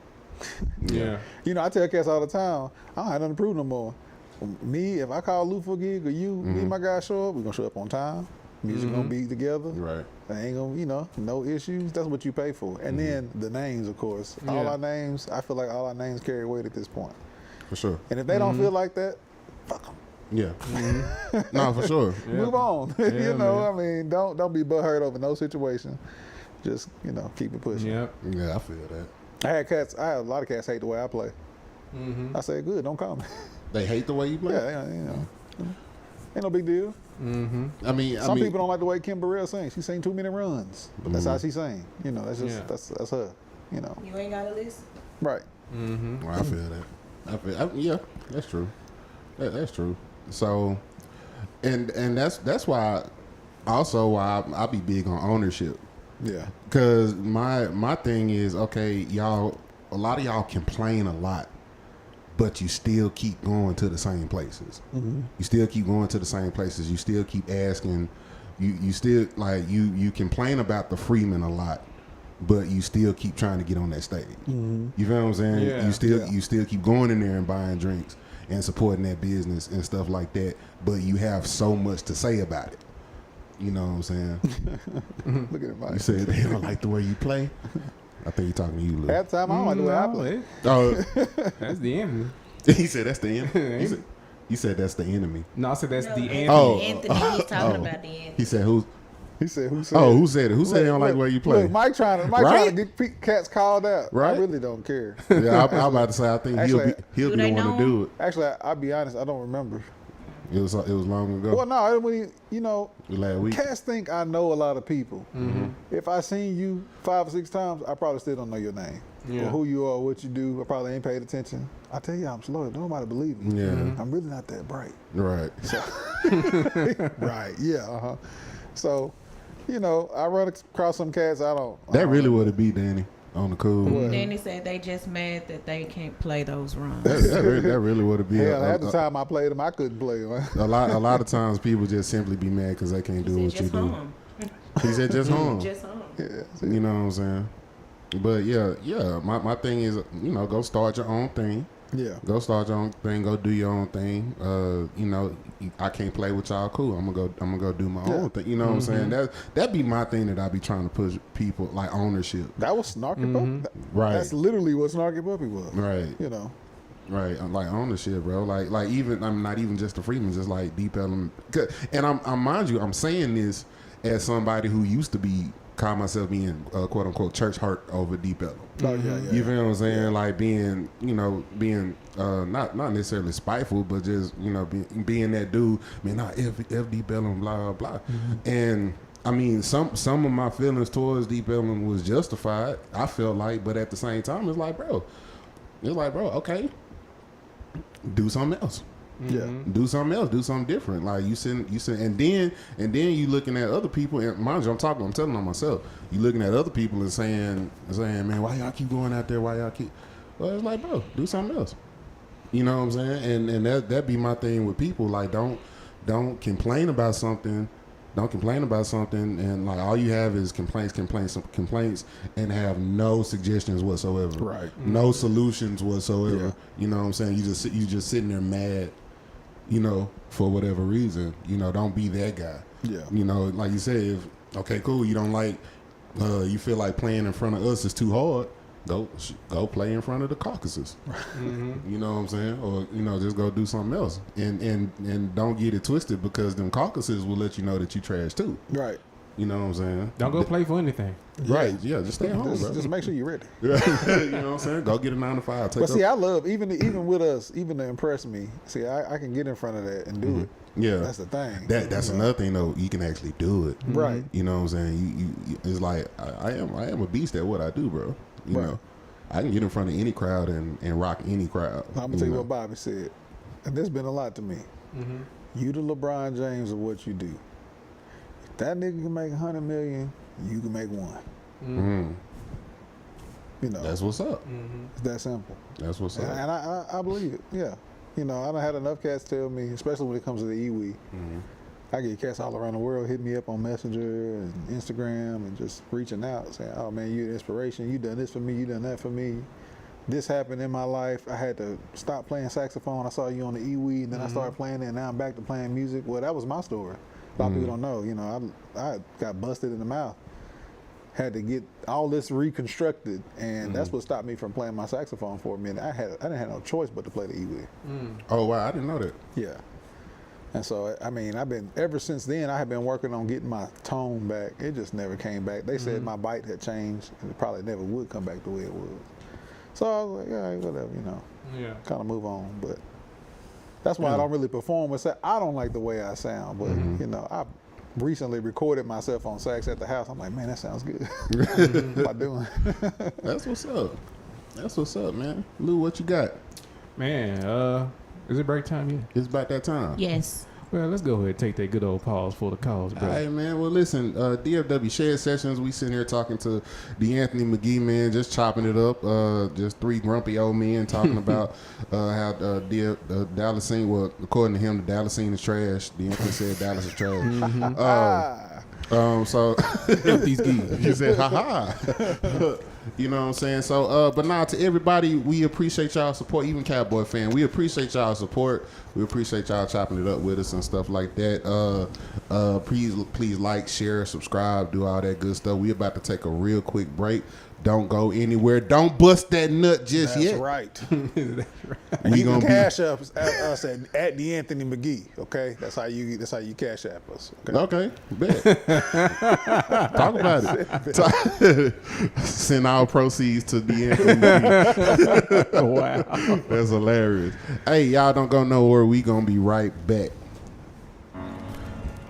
[SPEAKER 1] Yeah.
[SPEAKER 5] You know, I tell cats all the time, I don't have nothing to prove no more. Me, if I call Lou for a gig or you, me and my guys show up, we're gonna show up on time. Music gonna be together.
[SPEAKER 3] Right.
[SPEAKER 5] They ain't gonna, you know, no issues. That's what you pay for. And then the names, of course. All
[SPEAKER 1] Yeah.
[SPEAKER 5] our names, I feel like all our names carry weight at this point.
[SPEAKER 3] For sure.
[SPEAKER 5] And if they don't feel like that, fuck them.
[SPEAKER 3] Yeah. No, for sure.
[SPEAKER 1] Yeah.
[SPEAKER 5] Move on.
[SPEAKER 1] Yeah,
[SPEAKER 5] you know,
[SPEAKER 1] man.
[SPEAKER 5] I mean, don't be butthurt over no situation. Just, you know, keep it pushing.
[SPEAKER 1] Yep.
[SPEAKER 3] Yeah, I feel that.
[SPEAKER 5] I had a lot of cats hate the way I play. I said, good, don't call me.
[SPEAKER 3] They hate the way you play.
[SPEAKER 5] Yeah, you know. Ain't no big deal.
[SPEAKER 3] I mean,
[SPEAKER 5] Some people don't like the way Kim Burrell sings. She sing too many runs. But that's how she sing. You know, that's just
[SPEAKER 1] Yeah.
[SPEAKER 5] that's her. You know.
[SPEAKER 4] You ain't got a list.
[SPEAKER 5] Right.
[SPEAKER 3] Well, I feel that. Yeah, that's true. That's true. So, and that's why I be big on ownership.
[SPEAKER 5] Yeah.
[SPEAKER 3] Cause my thing is, okay, y'all, a lot of y'all complain a lot, but you still keep going to the same places. You still keep going to the same places. You still keep asking. You still like you complain about the Freeman a lot, but you still keep trying to get on that stage. You feel what I'm saying?
[SPEAKER 1] Yeah.
[SPEAKER 3] You still keep going in there and buying drinks and supporting that business and stuff like that. But you have so much to say about it. You know what I'm saying?
[SPEAKER 5] Look at it, Mike.
[SPEAKER 3] You said they don't like the way you play. I think you're talking to you, Lou.
[SPEAKER 5] Half the time, I don't like the way I play.
[SPEAKER 3] Oh,
[SPEAKER 1] That's the enemy.
[SPEAKER 3] he said that's the enemy. You said that's the enemy.
[SPEAKER 1] No, I said that's the enemy.
[SPEAKER 3] Oh.
[SPEAKER 4] Anthony, he's talking about the end.
[SPEAKER 3] He said who?
[SPEAKER 5] He said, "Who said?"
[SPEAKER 3] Oh, who said it? Who said they don't like the way you play?
[SPEAKER 5] Look, Mike trying
[SPEAKER 3] Right?
[SPEAKER 5] to get cats called out.
[SPEAKER 3] Right?
[SPEAKER 5] I really don't care.
[SPEAKER 3] Yeah, I'm about to say. I think
[SPEAKER 5] Actually,
[SPEAKER 3] he'll
[SPEAKER 4] Do
[SPEAKER 3] be
[SPEAKER 4] they
[SPEAKER 3] the one
[SPEAKER 4] know
[SPEAKER 3] to do it.
[SPEAKER 5] Actually, I'll be honest. I don't remember.
[SPEAKER 3] It was long ago.
[SPEAKER 5] Well, no, when you know,
[SPEAKER 3] Last week.
[SPEAKER 5] cats think I know a lot of people. If I seen you 5 or 6 times, I probably still don't know your name
[SPEAKER 1] Yeah.
[SPEAKER 5] or who you are, what you do. I probably ain't paid attention. I tell you, I'm slow. Nobody believe me.
[SPEAKER 3] Yeah.
[SPEAKER 5] I'm really not that bright.
[SPEAKER 3] Right.
[SPEAKER 5] Right? Yeah. So, you know, I run across some cats. I don't.
[SPEAKER 3] That really would it be, Danny, on the cool.
[SPEAKER 5] What?
[SPEAKER 4] Danny said they just mad that they can't play those runs.
[SPEAKER 3] That really would it be.
[SPEAKER 5] Hell, at the time I played them, I couldn't play them.
[SPEAKER 3] A lot of times people just simply be mad because they can't do
[SPEAKER 4] He
[SPEAKER 3] what
[SPEAKER 4] said
[SPEAKER 3] you
[SPEAKER 4] just
[SPEAKER 3] do.
[SPEAKER 4] home.
[SPEAKER 3] He said just home.
[SPEAKER 4] Just home.
[SPEAKER 5] Yeah.
[SPEAKER 3] You know what I'm saying? But yeah. My thing is, you know, go start your own thing.
[SPEAKER 5] Yeah.
[SPEAKER 3] Go start your own thing. Go do your own thing. You know, I can't play with y'all. Cool. I'm gonna go do my own thing. You know what I'm saying? That be my thing that I be trying to push people, like ownership.
[SPEAKER 5] That was Snarky Puppy.
[SPEAKER 3] Right.
[SPEAKER 5] That's literally what Snarky Puppy was.
[SPEAKER 3] Right.
[SPEAKER 5] You know.
[SPEAKER 3] Right, like ownership, bro. Like even I'm not even just the Freeman, just like deep element. And I'm mind you, I'm saying this as somebody who used to call myself being quote unquote church hurt over deep element.
[SPEAKER 5] Oh yeah.
[SPEAKER 3] You feel what I'm saying? Like being not necessarily spiteful, but just, you know, being that dude. Man, F deep element, blah blah. And I mean, some of my feelings towards deep element was justified. I felt like, but at the same time, it's like, bro, okay. do something else.
[SPEAKER 5] Yeah.
[SPEAKER 3] Do something else. Do something different. Like you sit, and then you looking at other people. And mind you, I'm telling on myself. You looking at other people and saying, man, why y'all keep going out there? Why y'all keep? Well, it's like, bro, do something else. You know what I'm saying? And that be my thing with people. Like, don't complain about something. Don't complain about something, and like all you have is complaints, and have no suggestions whatsoever.
[SPEAKER 5] Right.
[SPEAKER 3] No solutions whatsoever.
[SPEAKER 5] Yeah.
[SPEAKER 3] You know what I'm saying? You just sitting there mad. You know, for whatever reason. You know, don't be that guy.
[SPEAKER 5] Yeah.
[SPEAKER 3] You know, like you said, okay, cool. You don't like. You feel like playing in front of us is too hard. Go play in front of the Caucasus. You know what I'm saying? Or, you know, just go do something else. And don't get it twisted, because them Caucasus will let you know that you trash too.
[SPEAKER 5] Right.
[SPEAKER 3] You know what I'm saying?
[SPEAKER 1] Don't go play for anything.
[SPEAKER 3] Right. Yeah, just stay home, bro.
[SPEAKER 5] Just make sure you're ready.
[SPEAKER 3] You know what I'm saying? Go get a 9 to 5.
[SPEAKER 5] But see, I love, even with us, even to impress me, see, I can get in front of that and do it.
[SPEAKER 3] Yeah.
[SPEAKER 5] That's the thing.
[SPEAKER 3] That's another thing, though. You can actually do it.
[SPEAKER 5] Right.
[SPEAKER 3] You know what I'm saying? You it's like, I am a beast at what I do, bro. You know? I can get in front of any crowd and rock any crowd.
[SPEAKER 5] I'm gonna tell you what Bobby said, and this been a lot to me. You the LeBron James of what you do. If that nigga can make 100 million, you can make one. You know,
[SPEAKER 3] That's what's up.
[SPEAKER 5] it's that simple.
[SPEAKER 3] That's what's up.
[SPEAKER 5] And I believe it. Yeah, you know, I done had enough cats tell me, especially when it comes to the iwi. I get cats all around the world hitting me up on Messenger and Instagram and just reaching out saying, oh man, you're an inspiration. You done this for me. You done that for me. This happened in my life. I had to stop playing saxophone. I saw you on the iwi, and then I started playing it, and now I'm back to playing music. Well, that was my story. A lot of people don't know. You know, I got busted in the mouth. Had to get all this reconstructed, and that's what stopped me from playing my saxophone for a minute. I didn't have no choice but to play the iwi.
[SPEAKER 3] Oh, wow. I didn't know that.
[SPEAKER 5] Yeah. And so, I mean, ever since then, I have been working on getting my tone back. It just never came back. They said my bite had changed, and it probably never would come back the way it was. So I was like, all right, whatever, you know.
[SPEAKER 1] Yeah.
[SPEAKER 5] Kind of move on. But that's why I don't really perform with sax. I don't like the way I sound, but, you know, I recently recorded myself on sax at the house. I'm like, man, that sounds good. What am I doing?
[SPEAKER 3] That's what's up. That's what's up, man. Lou, what you got?
[SPEAKER 1] Man, is it break time yet?
[SPEAKER 3] It's about that time.
[SPEAKER 4] Yes.
[SPEAKER 1] Well, let's go ahead and take that good old pause for the cause, bro.
[SPEAKER 3] All right, man. Well, listen, DFW Shed Sessions, we sitting here talking to DeAnthony McGee, man, just chopping it up. Just three grumpy old men talking about how Dallas scene, well, according to him, the Dallas scene is trash. DeAnthony said Dallas is trash. So
[SPEAKER 1] These geese.
[SPEAKER 3] he said, ha. You know what I'm saying? So, but now to everybody, we appreciate y'all support, even Cowboy fan. We appreciate y'all support. We appreciate y'all chopping it up with us and stuff like that. Please like, share, subscribe, do all that good stuff. We about to take a real quick break. Don't go anywhere. Don't bust that nut just yet.
[SPEAKER 5] That's right.
[SPEAKER 3] We
[SPEAKER 5] You
[SPEAKER 3] gonna
[SPEAKER 5] can
[SPEAKER 3] be
[SPEAKER 5] cash up us at DeAnthony McGee. Okay, that's how you cash app us. Okay?
[SPEAKER 3] okay. Bet. Talk about it. Send our proceeds to DeAnthony.
[SPEAKER 1] Wow.
[SPEAKER 3] That's hilarious. Hey, y'all don't go nowhere. We gonna be right back.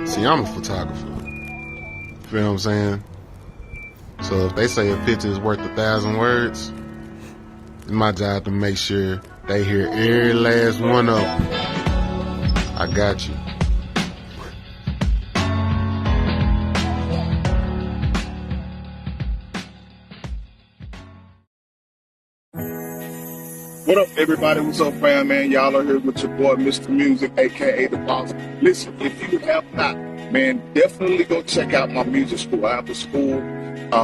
[SPEAKER 3] See, I'm a photographer. Feel what I'm saying? So if they say a picture is worth 1,000 words, it's my job to make sure they hear every last one of them. I got you.
[SPEAKER 6] What up, everybody? What's up, fam, man? Y'all are here with your boy, Mr. Music, a.k.a. The Boss. Listen, if you have not, man, definitely go check out my music school. I have a school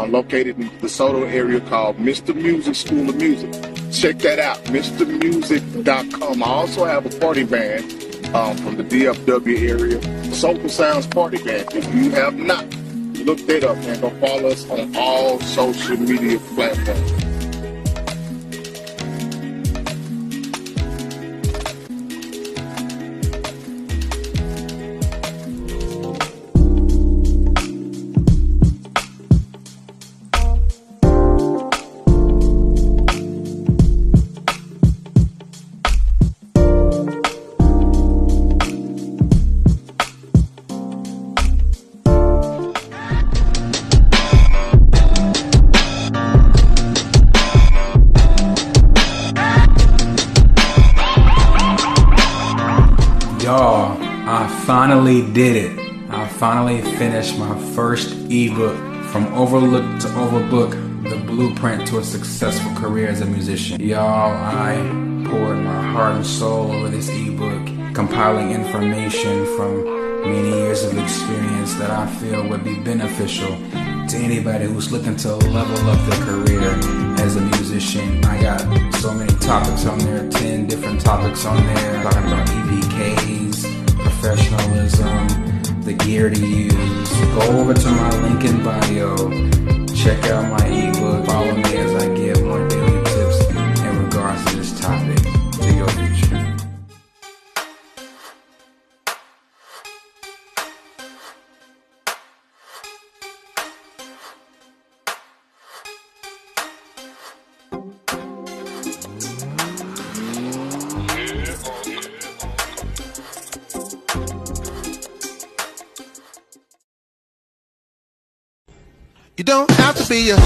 [SPEAKER 6] located in the DeSoto area called Mr. Music School of Music. Check that out, MrMusic.com. I also have a party band from the DFW area, Soulful Sounds Party Band. If you have not, look that up, man. Go follow us on all social media platforms.
[SPEAKER 7] I finally did it. I finally finished my first ebook, From Overlooked to Overbook, the blueprint to a successful career as a musician. Y'all, I poured my heart and soul over this ebook, compiling information from many years of experience that I feel would be beneficial to anybody who's looking to level up their career as a musician. I got so many topics on there, 10 different topics on there, talking about EPKs, professionalism, the gear to use. Go over to my link in bio, check out my ebook, follow me as I give more daily tips in regards to this topic to your future.
[SPEAKER 8] You don't have to be a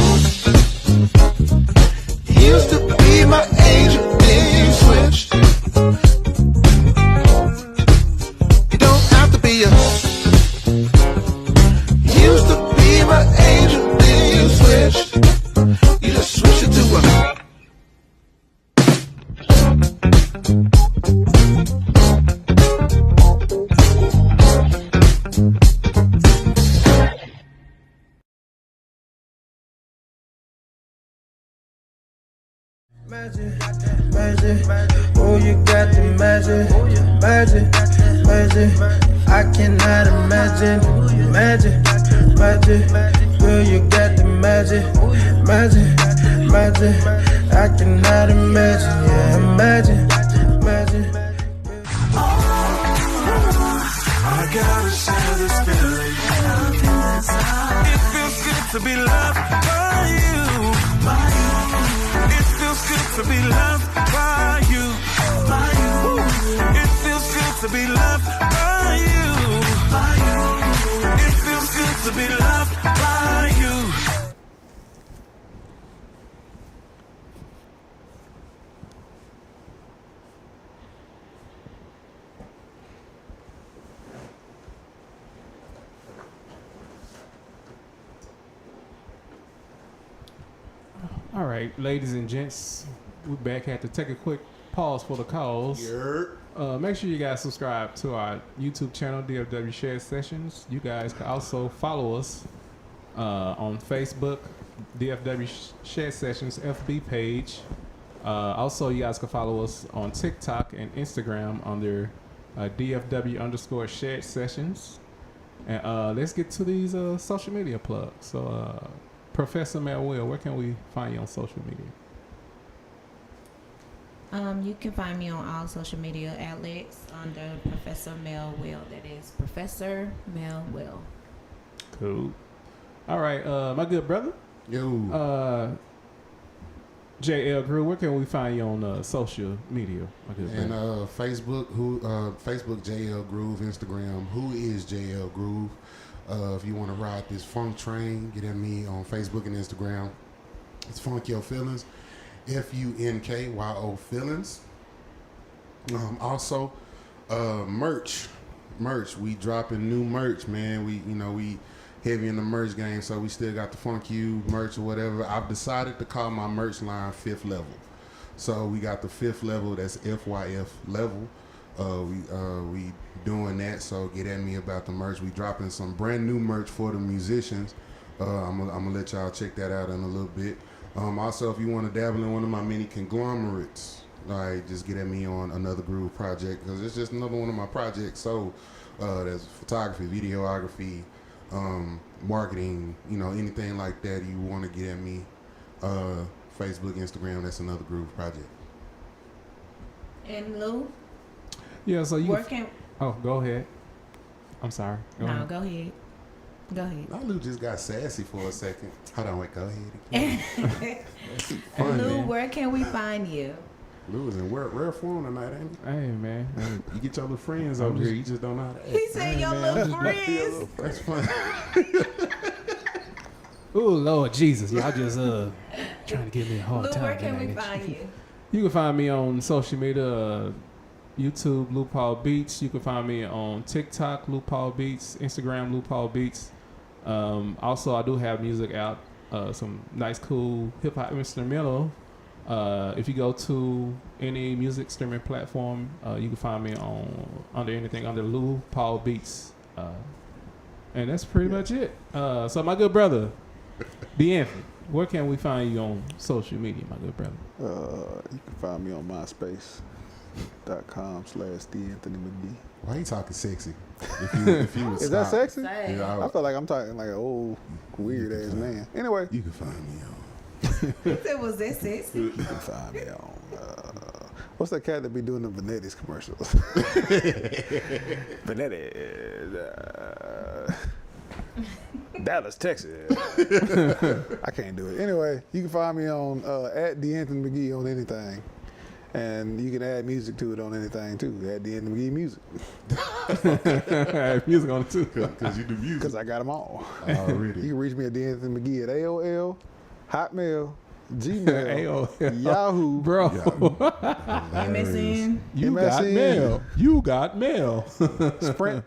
[SPEAKER 8] used to be my angel, then you switched. You don't have to be a used to be my angel, then you switched. You just switch it to a magic, magic, oh you got the magic, magic, magic, I cannot imagine, magic, magic, girl you got the magic, magic, magic, I cannot imagine, yeah, imagine, magic. I gotta share this feeling, it feels good to be loved by you. It feels good to be loved by you. It feels good to be loved by you. It feels good to be loved by you.
[SPEAKER 1] All right, ladies and gents, we're back. Had to take a quick pause for the calls. Make sure you guys subscribe to our YouTube channel, DFW Shared Sessions. You guys can also follow us on Facebook, DFW Shared Sessions FB page. Also, you guys can follow us on TikTok and Instagram under DFW _Shared Sessions. And let's get to these social media plugs. So, Professor Mel Will, where can we find you on social media?
[SPEAKER 4] You can find me on all social media outlets under Professor Mel Will. That is Professor Mel Will.
[SPEAKER 1] Cool. All right, my good brother.
[SPEAKER 3] Yo.
[SPEAKER 1] JL Groove, where can we find you on social media? My good
[SPEAKER 3] And
[SPEAKER 1] brother?
[SPEAKER 3] Facebook, Facebook JL Groove, Instagram, who is JL Groove? If you want to ride this funk train, get at me on Facebook and Instagram. It's Funk Your Feelings, FUNKYO Feelings. Also, merch. We dropping new merch, man. We heavy in the merch game, so we still got the Funk You merch or whatever. I've decided to call my merch line Fifth Level. So we got the Fifth Level, that's FYF level. We doing that, so get at me about the merch. We dropping some brand new merch for the musicians. I'm gonna let y'all check that out in a little bit. Also, if you want to dabble in one of my mini conglomerates, just get at me on Another Groove project, because it's just another one of my projects. So there's photography, videography, marketing, anything like that you want to get at me. Facebook, Instagram, that's Another Groove project.
[SPEAKER 4] And Lou?
[SPEAKER 1] Yeah, so you.
[SPEAKER 4] Working.
[SPEAKER 1] Oh, go ahead. I'm sorry.
[SPEAKER 4] Go ahead. Go ahead.
[SPEAKER 3] Now Lou just got sassy for a second. Hold on, wait, go ahead.
[SPEAKER 4] Fun, Lou, man. Where can we find you?
[SPEAKER 3] Lou is in rare form tonight, ain't he?
[SPEAKER 1] Hey, man.
[SPEAKER 3] You get your little friends over here. You just don't know how to act.
[SPEAKER 4] He said your little friends.
[SPEAKER 3] That's fun.
[SPEAKER 1] Oh, Lord Jesus. Y'all just trying to give me a hard
[SPEAKER 4] Lou,
[SPEAKER 1] time.
[SPEAKER 4] where can we find you?
[SPEAKER 1] You can find me on social media, YouTube, Lou Paul Beats. You can find me on TikTok, Lou Paul Beats, Instagram, Lou Paul Beats. Also, I do have music out, some nice, cool hip hop instrumental. If you go to any music streaming platform, you can find me under Lou Paul Beats. And that's pretty much it. So my good brother, DeAnthony, where can we find you on social media, my good brother?
[SPEAKER 5] You can find me on myspace.com/DeAnthony McGee.
[SPEAKER 3] Why you talking sexy? If you would
[SPEAKER 5] Is that
[SPEAKER 3] stop.
[SPEAKER 5] sexy?
[SPEAKER 4] Say.
[SPEAKER 3] Yeah,
[SPEAKER 5] I feel like I'm talking like an old weird ass man. Anyway,
[SPEAKER 3] you can find me on.
[SPEAKER 4] It was that sexy.
[SPEAKER 5] you can find me on. What's that cat that be doing the Vanetti's commercials? Vanetti's. Dallas, Texas. I can't do it. Anyway, you can find me on at DeAnthony McGee on anything. And you can add music to it on anything too. Add DeAnthony McGee music.
[SPEAKER 1] Music on it too.
[SPEAKER 3] Because you do music.
[SPEAKER 5] Because I got them all.
[SPEAKER 3] Already.
[SPEAKER 5] You can reach me at DeAnthony McGee at AOL, Hotmail, Gmail,
[SPEAKER 1] AOL.
[SPEAKER 5] Yahoo,
[SPEAKER 1] Bro,
[SPEAKER 4] MSN.
[SPEAKER 1] you got
[SPEAKER 5] MSN.
[SPEAKER 1] mail. You got mail.
[SPEAKER 5] Sprint,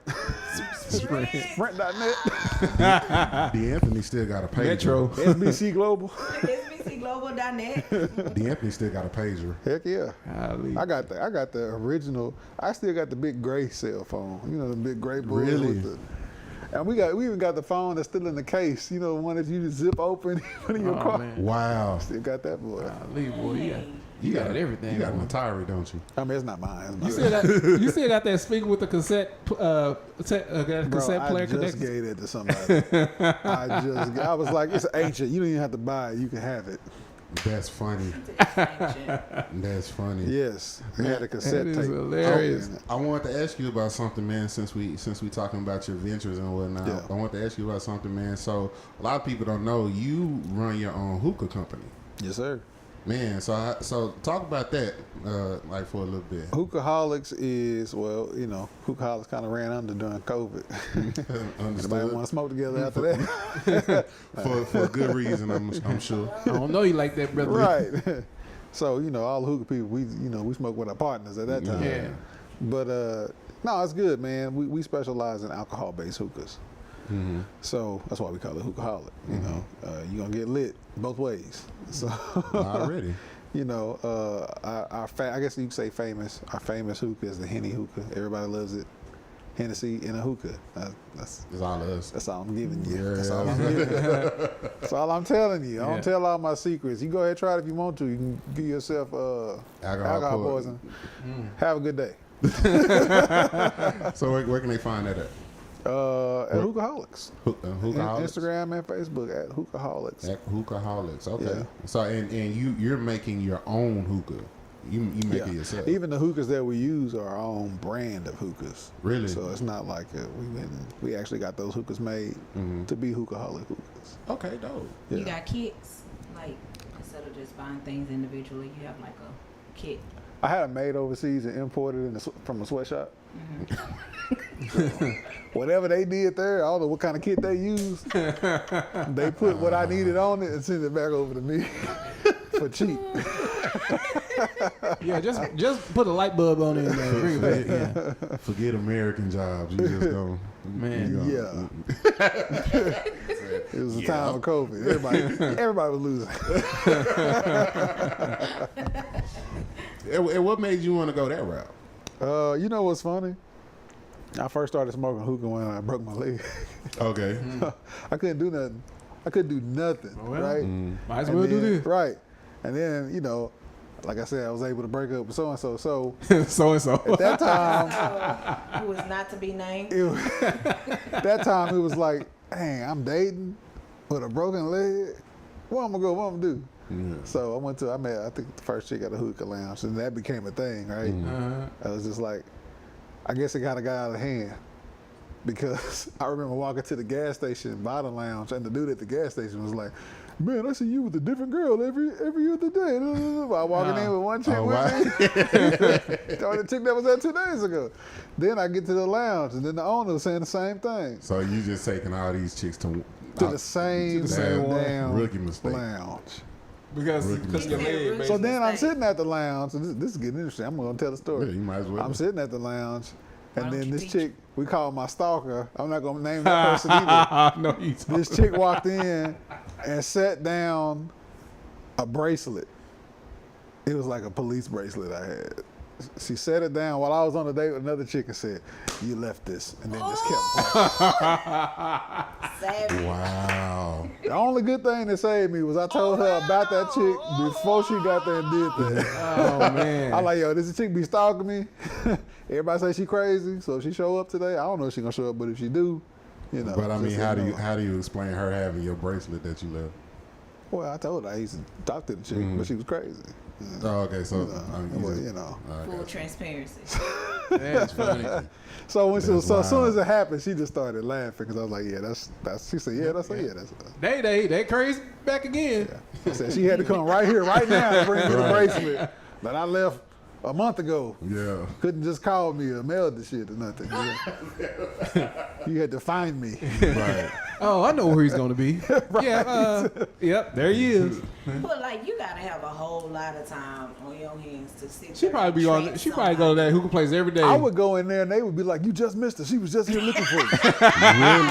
[SPEAKER 5] Sprint.net,
[SPEAKER 3] DeAnthony still got a pager.
[SPEAKER 1] Metro.
[SPEAKER 5] SBC Global.
[SPEAKER 4] SBCglobal.net.
[SPEAKER 3] DeAnthony still got a pager.
[SPEAKER 5] Heck yeah.
[SPEAKER 1] Golly.
[SPEAKER 5] I got the original. I still got the big gray cell phone. You know, the big gray board.
[SPEAKER 3] Really?
[SPEAKER 5] With the, and we even got the phone that's still in the case. You know, the one that you just zip open in your car.
[SPEAKER 1] Man.
[SPEAKER 3] Wow.
[SPEAKER 5] Still got that boy.
[SPEAKER 1] Golly, boy, you got everything.
[SPEAKER 3] You got
[SPEAKER 1] boy.
[SPEAKER 3] an Atari, don't you?
[SPEAKER 5] I mean, it's not mine. It's
[SPEAKER 1] You
[SPEAKER 5] mine.
[SPEAKER 1] still got that speaker with the cassette cassette
[SPEAKER 5] Bro,
[SPEAKER 1] player
[SPEAKER 5] I just
[SPEAKER 1] connected?
[SPEAKER 5] gave that to somebody. I was like, it's ancient. You don't even have to buy it. You can have it.
[SPEAKER 3] That's funny. That's funny.
[SPEAKER 5] Yes, it had a cassette
[SPEAKER 1] That is
[SPEAKER 5] tape.
[SPEAKER 1] hilarious.
[SPEAKER 5] in it.
[SPEAKER 3] I wanted to ask you about something, man. Since we talking about your ventures and whatnot,
[SPEAKER 5] Yeah.
[SPEAKER 3] I want to ask you about something, man. So a lot of people don't know you run your own hookah company,
[SPEAKER 5] Yes, sir.
[SPEAKER 3] man. So talk about that, like for a little bit.
[SPEAKER 5] Hookaholics is, well, you know, Hookaholics kind of ran under during COVID. Nobody
[SPEAKER 3] Understood.
[SPEAKER 5] want to smoke together after that.
[SPEAKER 3] for a good reason, I'm sure.
[SPEAKER 1] I don't know you like that, brother.
[SPEAKER 5] Right. So, you know, all the hookah people, we smoke with our partners at that time.
[SPEAKER 1] Yeah.
[SPEAKER 5] But, no, it's good, man. We specialize in alcohol-based hookahs.
[SPEAKER 3] Mm-hmm.
[SPEAKER 5] So that's why we call it hookaholic. You know, you're going to get lit both ways. So
[SPEAKER 3] Already.
[SPEAKER 5] you know, I guess you could say famous. Our famous hookah is the Henny hookah. Everybody loves it. Hennessy in a hookah.
[SPEAKER 3] It's all of us.
[SPEAKER 5] That's all I'm giving you.
[SPEAKER 3] Yeah.
[SPEAKER 5] That's all I'm giving you. That's all I'm telling you. I don't
[SPEAKER 1] Yeah.
[SPEAKER 5] tell all my secrets. You go ahead and try it if you want to. You can give yourself alcohol poison. Have a good day.
[SPEAKER 3] So where can they find that at?
[SPEAKER 5] At Hookaholics.
[SPEAKER 3] Hookaholics.
[SPEAKER 5] Instagram and Facebook at Hookaholics.
[SPEAKER 3] At Hookaholics. Okay.
[SPEAKER 5] Yeah.
[SPEAKER 3] So and you're making your own hookah. You make it yourself.
[SPEAKER 5] Even the hookahs that we use are our own brand of hookahs.
[SPEAKER 3] Really?
[SPEAKER 5] So it's not like we actually got those hookahs made to be hookaholic hookahs.
[SPEAKER 3] Okay, dope.
[SPEAKER 5] Yeah.
[SPEAKER 4] You got kits, like instead of just buying things individually, you have like a kit.
[SPEAKER 5] I had it made overseas and imported from a sweatshop. Whatever they did there, I don't know what kind of kit they used. They put what I needed on it and sent it back over to me for cheap.
[SPEAKER 1] Yeah, just put a light bulb on it and bring it back. Yeah.
[SPEAKER 3] Forget American jobs. You just go.
[SPEAKER 1] Man.
[SPEAKER 5] Yeah. It was a time of COVID. Everybody was losing.
[SPEAKER 3] And what made you want to go that route?
[SPEAKER 5] You know what's funny? I first started smoking hookah when I broke my leg.
[SPEAKER 3] Okay.
[SPEAKER 5] I couldn't do nothing.
[SPEAKER 1] Well,
[SPEAKER 5] right?
[SPEAKER 1] Might as
[SPEAKER 5] And
[SPEAKER 1] well do
[SPEAKER 5] then-
[SPEAKER 1] this.
[SPEAKER 5] Right. And then, you know, like I said, I was able to break up with so-and-so. So
[SPEAKER 1] So and so.
[SPEAKER 5] at that time,
[SPEAKER 4] Who is not to be named.
[SPEAKER 5] it was like, dang, I'm dating with a broken leg. Where I'm gonna go? What I'm gonna do?
[SPEAKER 3] Yeah.
[SPEAKER 5] So I think the first chick at a hookah lounge, and that became a thing, right? I was just like, I guess it kind of got out of hand because I remember walking to the gas station by the lounge, and the dude at the gas station was like, "Man, I see you with a different girl every other day." I walking in with one chick with me, the chick that was there 2 days ago. Then I get to the lounge, and then the owner was saying the same thing.
[SPEAKER 3] So you just taking all these chicks to
[SPEAKER 5] To the same
[SPEAKER 3] damn
[SPEAKER 5] damn
[SPEAKER 3] rookie mistake.
[SPEAKER 5] lounge.
[SPEAKER 1] Because your leg.
[SPEAKER 5] So then I'm sitting at the lounge, and this is getting interesting. I'm going to tell the story.
[SPEAKER 3] Yeah, you might as well.
[SPEAKER 5] I'm sitting at the lounge, and
[SPEAKER 4] Why don't
[SPEAKER 5] then
[SPEAKER 4] you
[SPEAKER 5] this
[SPEAKER 4] teach?
[SPEAKER 5] chick, we call my stalker. I'm not going to name that person either.
[SPEAKER 1] No, you don't.
[SPEAKER 5] This chick walked in and sat down a bracelet. It was like a police bracelet I had. She set it down while I was on a date with another chick and said, "You left this," and then just kept walking.
[SPEAKER 4] Savage.
[SPEAKER 3] Wow.
[SPEAKER 5] The only good thing that saved me was I told her about that chick before she got there and did that.
[SPEAKER 1] Oh man.
[SPEAKER 5] I like, yo, this chick be stalking me. Everybody say she crazy, so if she show up today, I don't know if she gonna show up, but if she do, you know.
[SPEAKER 3] But I mean,
[SPEAKER 5] just
[SPEAKER 3] how
[SPEAKER 5] know.
[SPEAKER 3] do you explain her having your bracelet that you left?
[SPEAKER 5] Well, I told her I used to talk to the chick, but she was crazy.
[SPEAKER 3] Oh, okay. So
[SPEAKER 5] You know.
[SPEAKER 4] Full transparency.
[SPEAKER 1] That's funny.
[SPEAKER 5] So when
[SPEAKER 3] That's
[SPEAKER 5] as soon
[SPEAKER 3] wild.
[SPEAKER 5] as it happened, she just started laughing because I was like, yeah, that's. She said, yeah, that's.
[SPEAKER 1] They crazy back again.
[SPEAKER 5] She said she had to come right here, right now, and bring me the bracelet that I left a month ago.
[SPEAKER 3] Yeah.
[SPEAKER 5] Couldn't just call me or mail the shit or nothing. You had to find me.
[SPEAKER 3] Right.
[SPEAKER 1] Oh, I know where he's gonna be. Yeah. Yep. There he is.
[SPEAKER 4] But like, you gotta have a whole lot of time on your hands to sit.
[SPEAKER 1] She
[SPEAKER 4] there
[SPEAKER 1] probably
[SPEAKER 4] and
[SPEAKER 1] be on.
[SPEAKER 4] track
[SPEAKER 1] She probably go to that hookah place every day.
[SPEAKER 5] I would go in there and they would be like, "You just missed her. She was just here looking for you."
[SPEAKER 3] Really?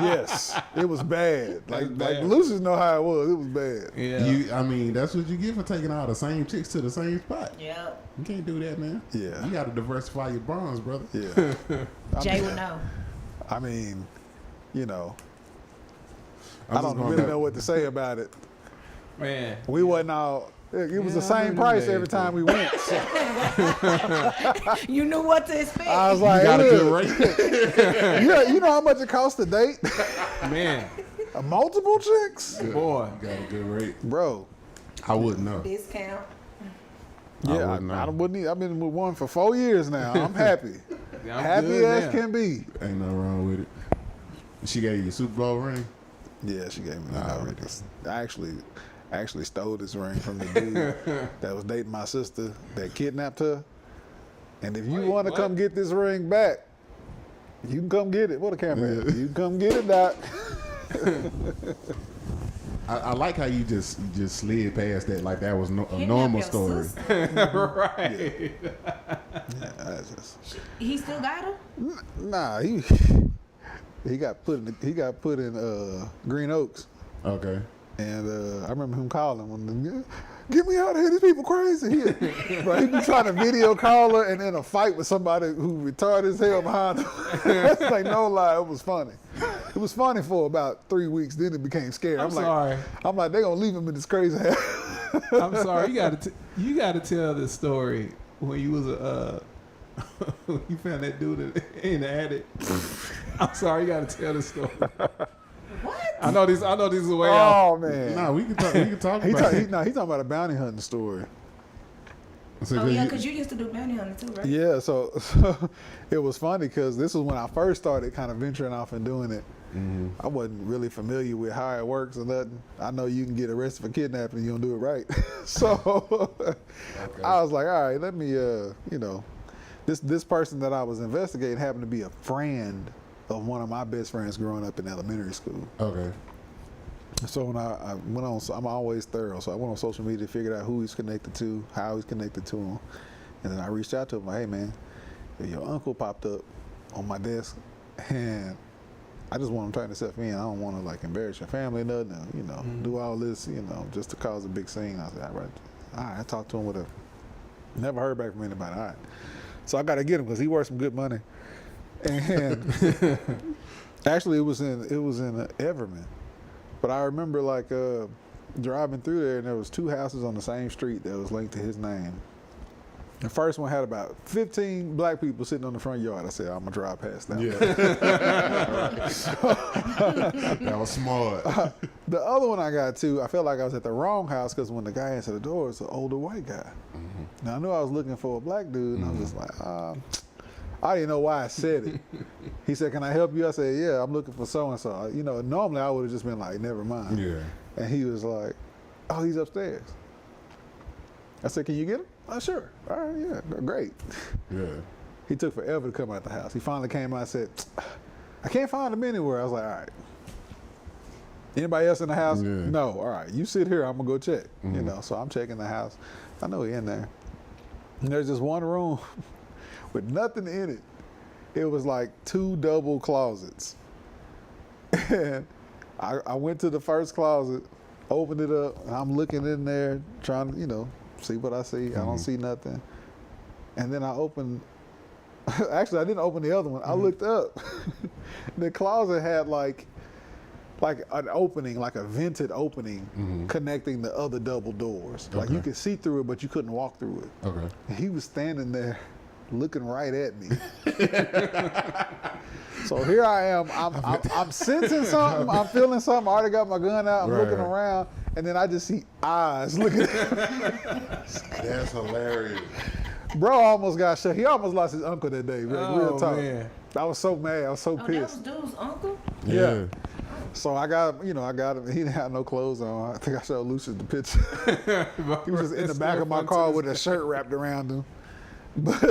[SPEAKER 5] Yes, it was bad. Like
[SPEAKER 1] bad.
[SPEAKER 5] Lucius know how it was. It was bad.
[SPEAKER 1] Yeah.
[SPEAKER 3] I mean, that's what you get for taking all the same chicks to the same spot.
[SPEAKER 4] Yep.
[SPEAKER 3] You can't do that, man.
[SPEAKER 5] Yeah.
[SPEAKER 3] You got to diversify your bronze, brother.
[SPEAKER 5] Yeah.
[SPEAKER 4] Jay would know.
[SPEAKER 5] I mean, you know,
[SPEAKER 3] I'm
[SPEAKER 5] I
[SPEAKER 3] just
[SPEAKER 5] don't
[SPEAKER 3] going
[SPEAKER 5] really
[SPEAKER 3] back-
[SPEAKER 5] know what to say about it.
[SPEAKER 1] Man.
[SPEAKER 5] We wasn't all. It was the
[SPEAKER 1] Yeah, I
[SPEAKER 5] same
[SPEAKER 1] remember
[SPEAKER 5] price
[SPEAKER 1] them
[SPEAKER 5] every
[SPEAKER 1] days,
[SPEAKER 5] time we went. So
[SPEAKER 4] You knew what to expect.
[SPEAKER 5] I was like,
[SPEAKER 3] You got a good
[SPEAKER 5] "Look,
[SPEAKER 3] rate.
[SPEAKER 5] you know how much it costs to date?
[SPEAKER 1] Man.
[SPEAKER 5] Multiple chicks,
[SPEAKER 1] Boy.
[SPEAKER 3] Got a good rate.
[SPEAKER 5] bro.
[SPEAKER 3] I wouldn't know.
[SPEAKER 4] Discount.
[SPEAKER 5] Yeah,
[SPEAKER 3] wouldn't know.
[SPEAKER 5] I wouldn't need, I've been with one for 4 years now. I'm happy.
[SPEAKER 1] I'm
[SPEAKER 5] Happy
[SPEAKER 1] good
[SPEAKER 5] as
[SPEAKER 1] now.
[SPEAKER 5] can be.
[SPEAKER 3] Ain't nothing wrong with it. She gave you a Super Bowl ring?
[SPEAKER 5] Yeah, she gave me that.
[SPEAKER 3] Nah,
[SPEAKER 5] ring. I actually stole this ring from the dude that was dating my sister that kidnapped her. And if you
[SPEAKER 1] Wait,
[SPEAKER 5] want to
[SPEAKER 1] what?
[SPEAKER 5] come get this ring back, you can come get it. What a camera at? You can come get it, Doc.
[SPEAKER 3] I like how you just slid past that like that was a
[SPEAKER 4] Kidnap
[SPEAKER 3] normal
[SPEAKER 4] your
[SPEAKER 3] story.
[SPEAKER 4] sister.
[SPEAKER 1] Right.
[SPEAKER 5] Yeah, that's just,
[SPEAKER 4] He still got her?
[SPEAKER 5] nah, he got put in Green Oaks.
[SPEAKER 3] Okay.
[SPEAKER 5] And I remember him calling when get me out of here, these people crazy. He be trying to video call her and in a fight with somebody who retarded as hell behind him. That's like no lie, it was funny. It was funny for about 3 weeks, then it became scary.
[SPEAKER 1] I'm sorry.
[SPEAKER 5] I'm like, they gonna leave him in this crazy house.
[SPEAKER 1] I'm sorry. You gotta tell this story when you was when you found that dude in the attic. I'm sorry. You gotta tell this story.
[SPEAKER 4] What?
[SPEAKER 1] I know this is a way out.
[SPEAKER 5] Oh man.
[SPEAKER 3] No, we can talk about
[SPEAKER 5] He's
[SPEAKER 3] it.
[SPEAKER 5] talking about a bounty hunting story.
[SPEAKER 3] So,
[SPEAKER 4] Oh yeah,
[SPEAKER 3] you-
[SPEAKER 4] because you used to do bounty hunting too, right?
[SPEAKER 5] Yeah, so it was funny because this was when I first started kind of venturing off and doing it. I wasn't really familiar with how it works or nothing. I know you can get arrested for kidnapping and you don't do it right. So I was like, all right, let me, this person that I was investigating happened to be a friend of one of my best friends growing up in elementary school.
[SPEAKER 3] Okay.
[SPEAKER 5] So when I went on, I'm always thorough. So I went on social media, figured out who he's connected to, how he's connected to him. And then I reached out to him, like, hey man, your uncle popped up on my desk and I just want him turning himself in. I don't want to like embarrass your family or nothing, do all this, just to cause a big scene. I said, all right, I talked to him, whatever. Never heard back from anybody. All right. So I got to get him because he worth some good money. And actually it was in Everman. But I remember like driving through there and there was 2 houses on the same street that was linked to his name. The first one had about 15 black people sitting on the front yard. I said, I'm gonna drive past that.
[SPEAKER 3] Yeah. That was smart.
[SPEAKER 5] The other one I got to, I felt like I was at the wrong house because when the guy answered the door, it's an older white guy. Now I knew I was looking for a black dude, and I was just like, I didn't know why I said it. He said, can I help you? I said, yeah, I'm looking for so-and-so. Normally I would have just been like, never mind.
[SPEAKER 3] Yeah.
[SPEAKER 5] And he was like, oh, he's upstairs. I said, can you get him? Oh, sure. All right, yeah, great.
[SPEAKER 3] Yeah.
[SPEAKER 5] He took forever to come out the house. He finally came out and said, I can't find him anywhere. I was like, all right. Anybody else in the house?
[SPEAKER 3] Yeah.
[SPEAKER 5] No. All right, you sit here. I'm gonna go check. You know, so I'm checking the house. I know he in there. And there's just one room with nothing in it. It was like 2 double closets. And I went to the first closet, opened it up, and I'm looking in there trying to, you know, see what I see. I don't see nothing. And then I opened, actually I didn't open the other one. I looked up. The closet had like an opening, like a vented opening connecting the other double doors. Like you could see through it, but you couldn't walk through it.
[SPEAKER 3] Okay.
[SPEAKER 5] And he was standing there looking right at me. So here I am. I'm sensing something. I'm feeling something. I already got my gun out. I'm looking around, and then I just see eyes looking at me.
[SPEAKER 3] That's hilarious.
[SPEAKER 5] Bro almost got shot. He almost lost his uncle that day. Real talk.
[SPEAKER 1] Man.
[SPEAKER 5] I was so mad. I was so
[SPEAKER 4] Oh,
[SPEAKER 5] pissed.
[SPEAKER 4] that was dude's uncle?
[SPEAKER 5] Yeah. So I got him. He didn't have no clothes on. I think I showed Lucius the picture. He was just in the back of my car with a shirt wrapped around him. But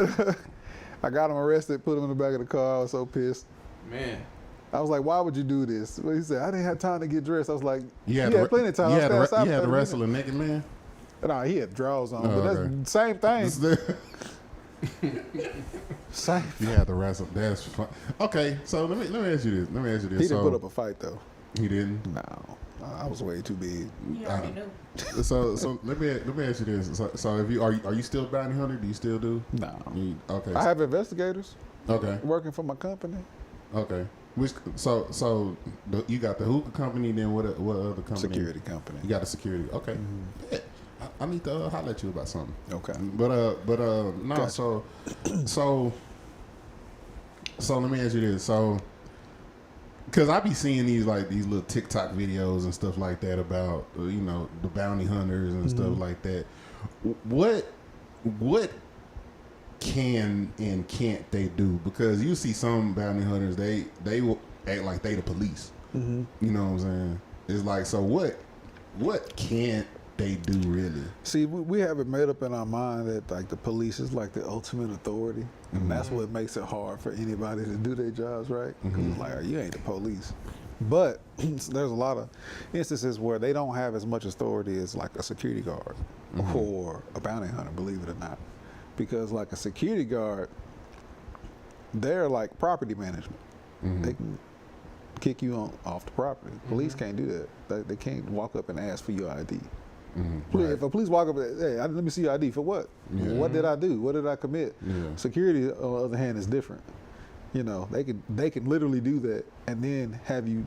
[SPEAKER 5] I got him arrested, put him in the back of the car. I was so pissed.
[SPEAKER 1] Man.
[SPEAKER 5] I was like, why would you do this? Well, he said, I didn't have time to get dressed. I was like,
[SPEAKER 3] You
[SPEAKER 5] had
[SPEAKER 3] had,
[SPEAKER 5] plenty of time.
[SPEAKER 3] You
[SPEAKER 5] I
[SPEAKER 3] had,
[SPEAKER 5] was
[SPEAKER 3] you
[SPEAKER 5] standing
[SPEAKER 3] had to
[SPEAKER 5] outside
[SPEAKER 3] wrestle
[SPEAKER 5] for
[SPEAKER 3] a naked man?
[SPEAKER 5] No, he had drawers on.
[SPEAKER 3] Oh,
[SPEAKER 5] But that's
[SPEAKER 3] okay.
[SPEAKER 5] the same thing. Same.
[SPEAKER 3] You had to wrestle. That's fun. Okay, so let me ask you this.
[SPEAKER 5] He didn't put up a fight, though.
[SPEAKER 3] He didn't?
[SPEAKER 5] No. I was way too big.
[SPEAKER 4] You already knew.
[SPEAKER 3] So let me ask you this. So if you are you still a bounty hunter? Do you still do?
[SPEAKER 5] No.
[SPEAKER 3] Okay.
[SPEAKER 5] I have investigators
[SPEAKER 3] Okay.
[SPEAKER 5] working for my company.
[SPEAKER 3] Okay. Which you got the hookah company, then what other company?
[SPEAKER 5] Security company.
[SPEAKER 3] You got a security. Okay. Yeah. I need to holler at you about something.
[SPEAKER 5] Okay.
[SPEAKER 3] But no.
[SPEAKER 5] Gotcha.
[SPEAKER 3] So let me ask you this. So, because I be seeing these little TikTok videos and stuff like that about the bounty hunters and stuff like that. What can and can't they do? Because you see some bounty hunters, they will act like they the police. You know what I'm saying? It's like, so what can't they do really?
[SPEAKER 5] See, we have it made up in our mind that like the police is like the ultimate authority, and that's what makes it hard for anybody to do their jobs right. Because it's like, you ain't the police. But there's a lot of instances where they don't have as much authority as like a security guard or a bounty hunter, believe it or not. Because like a security guard, they're like property management. They can kick you off the property. Police can't do that. They can't walk up and ask for your ID.
[SPEAKER 3] Right.
[SPEAKER 5] If a police walk up, hey, let me see your ID for what?
[SPEAKER 3] Yeah.
[SPEAKER 5] What did I do? What did I commit?
[SPEAKER 3] Yeah.
[SPEAKER 5] Security, on the other hand, is different. They can literally do that and then have you,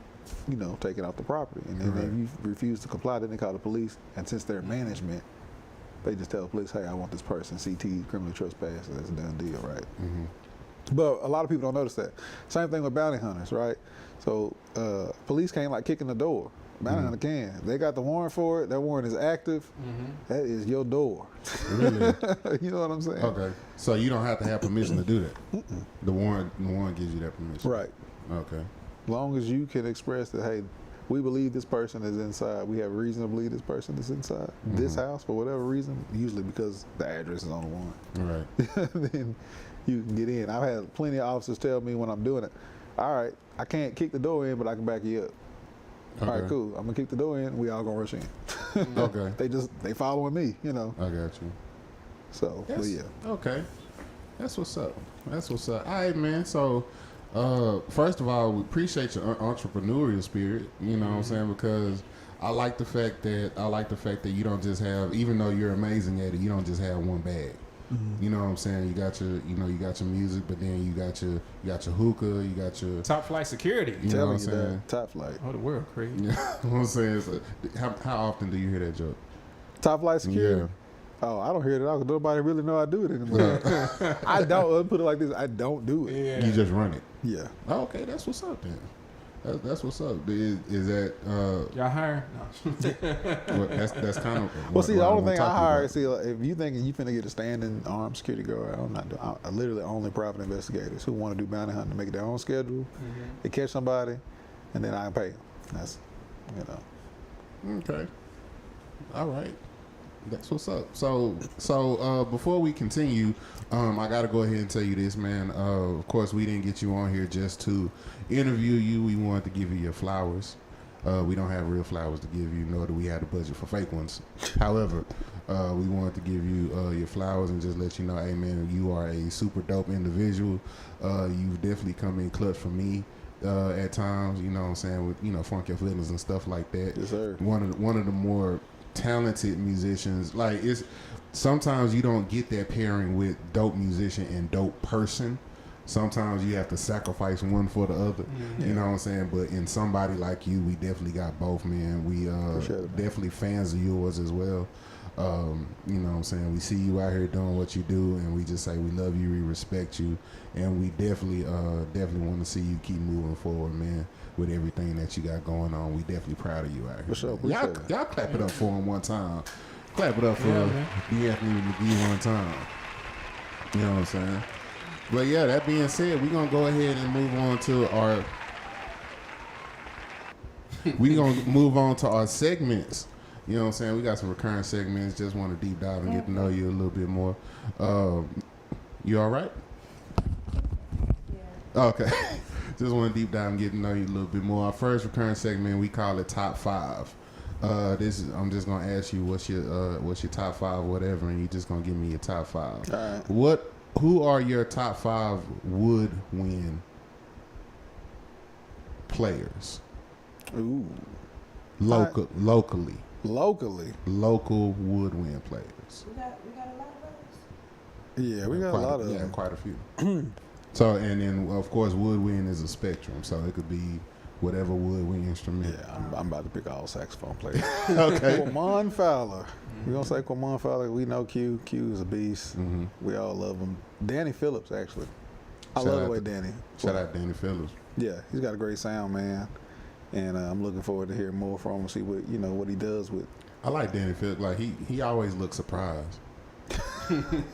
[SPEAKER 5] taken off the property. And then if you refuse to comply, then they call the police. And since they're management, they just tell the police, hey, I want this person, CT, criminal trespass, and that's a done deal, right? But a lot of people don't notice that. Same thing with bounty hunters, right? So police can't like kick in the door. Bounty hunter can. They got the warrant for it. That warrant is active. That is your door.
[SPEAKER 3] Really?
[SPEAKER 5] You know what I'm saying?
[SPEAKER 3] Okay. So you don't have to have permission to do that. The warrant gives you that permission.
[SPEAKER 5] Right.
[SPEAKER 3] Okay.
[SPEAKER 5] As long as you can express that, hey, we believe this person is inside. We have reason to believe this person is inside this house for whatever reason. Usually because the address is on the warrant.
[SPEAKER 3] Right.
[SPEAKER 5] Then you can get in. I've had plenty of officers tell me when I'm doing it, all right, I can't kick the door in, but I can back you up. All right, cool. I'm gonna kick the door in. We all gonna rush in.
[SPEAKER 3] Okay.
[SPEAKER 5] They following me,
[SPEAKER 3] I got you.
[SPEAKER 5] So, but yeah.
[SPEAKER 3] Okay. That's what's up. All right, man. So, first of all, we appreciate your entrepreneurial spirit. You know what I'm saying? Because I like the fact that you don't just have, even though you're amazing at it, you don't just have one bag. You know what I'm saying? You got your music, but then you got your hookah, you got your
[SPEAKER 1] Top flight security.
[SPEAKER 3] You know what I'm
[SPEAKER 5] Telling you
[SPEAKER 3] saying?
[SPEAKER 5] that. Top flight.
[SPEAKER 1] Oh, the world crazy.
[SPEAKER 3] You know what I'm saying? So, how often do you hear that joke?
[SPEAKER 5] Top flight security.
[SPEAKER 3] Yeah.
[SPEAKER 5] Oh, I don't hear it at all. 'Cause nobody really know I do it anymore. I don't. Let me put it like this. I don't do it.
[SPEAKER 1] Yeah.
[SPEAKER 3] You just run it.
[SPEAKER 5] Yeah.
[SPEAKER 3] Oh, okay, that's what's up then. That's what's up. Is that
[SPEAKER 1] Y'all hiring? No.
[SPEAKER 3] well, that's kind of
[SPEAKER 5] Well, see, the only thing I hire,
[SPEAKER 3] hire.
[SPEAKER 5] see, like, if you thinking you finna get a standing armed security guard, I'm not doing. I literally only private investigators who want to do bounty hunting to make their own schedule. They catch somebody, and then I pay them. That's,
[SPEAKER 3] Okay. All right. That's what's up. So before we continue, I got to go ahead and tell you this, man. Of course, we didn't get you on here just to interview you. We wanted to give you your flowers. We don't have real flowers to give you, nor do we have the budget for fake ones. However, we wanted to give you your flowers and just let you know, hey man, you are a super dope individual. You've definitely come in clutch for me at times, you know what I'm saying, with, you know, Funk Your Feelings and stuff like that.
[SPEAKER 5] Yes, sir.
[SPEAKER 3] One of the more talented musicians. Like, it's sometimes you don't get that pairing with dope musician and dope person. Sometimes you have to sacrifice one for the other. You know what I'm saying? But in somebody like you, we definitely got both, man. We definitely fans of yours as well. You know what I'm saying? We see you out here doing what you do, and we just say we love you, we respect you, and we definitely want to see you keep moving forward, man, with everything that you got going on. We definitely proud of you out here.
[SPEAKER 5] For sure.
[SPEAKER 3] Y'all clap it up for him one time. Clap it up for DeAnthony McGee one time. You know what I'm saying? But yeah, that being said, we're gonna go ahead and move on to our segments. You know what I'm saying? We got some recurring segments. Just want to deep dive and get to know you a little bit more. You all right? Yeah. Okay. Just want to deep dive and get to know you a little bit more. Our first recurring segment, we call it Top 5. I'm just gonna ask you what's your top 5, whatever, and you're just gonna give me your top 5.
[SPEAKER 5] All right.
[SPEAKER 3] Who are your top 5 woodwind players?
[SPEAKER 5] Ooh.
[SPEAKER 3] Locally. Local woodwind players.
[SPEAKER 4] We got a lot of those.
[SPEAKER 5] Yeah, we got a lot of them.
[SPEAKER 3] Yeah, quite a few. So, and then of course, woodwind is a spectrum. So it could be whatever woodwind instrument.
[SPEAKER 5] Yeah, I'm about to pick all saxophone players.
[SPEAKER 3] Okay.
[SPEAKER 5] Quamon Fowler. We're going to say Quamon Fowler. We know Q. Q is a beast.
[SPEAKER 3] Mm-hmm.
[SPEAKER 5] We all love him. Danny Phillips, actually. I
[SPEAKER 3] Shout
[SPEAKER 5] love the
[SPEAKER 3] out
[SPEAKER 5] way
[SPEAKER 3] to-
[SPEAKER 5] Danny.
[SPEAKER 3] Shout out Danny Phillips.
[SPEAKER 5] Yeah, he's got a great sound, man. And I'm looking forward to hearing more from him, see what he does with.
[SPEAKER 3] I like Danny Phillips. Like he always looks surprised.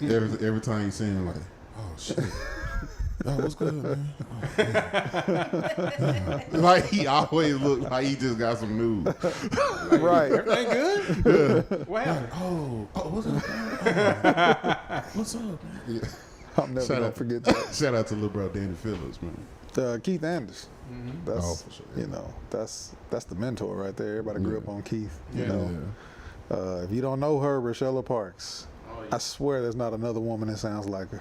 [SPEAKER 3] every time you see him, like, oh shit. Oh, what's good, man? Oh, like he always looks like he just got some news.
[SPEAKER 5] Right.
[SPEAKER 1] Everything good?
[SPEAKER 3] Yeah.
[SPEAKER 1] What happened?
[SPEAKER 3] Oh, what's up, man? Oh, what's up, man? Yeah.
[SPEAKER 5] I'm never going to forget that.
[SPEAKER 3] Shout out to little bro Danny Phillips, man.
[SPEAKER 5] Keith Anders. That's,
[SPEAKER 3] for sure.
[SPEAKER 5] you know, that's the mentor right there. Everybody grew up on Keith. You
[SPEAKER 1] Yeah.
[SPEAKER 5] know, if you don't know her, Rochella Parks. I swear there's not another woman that sounds like her.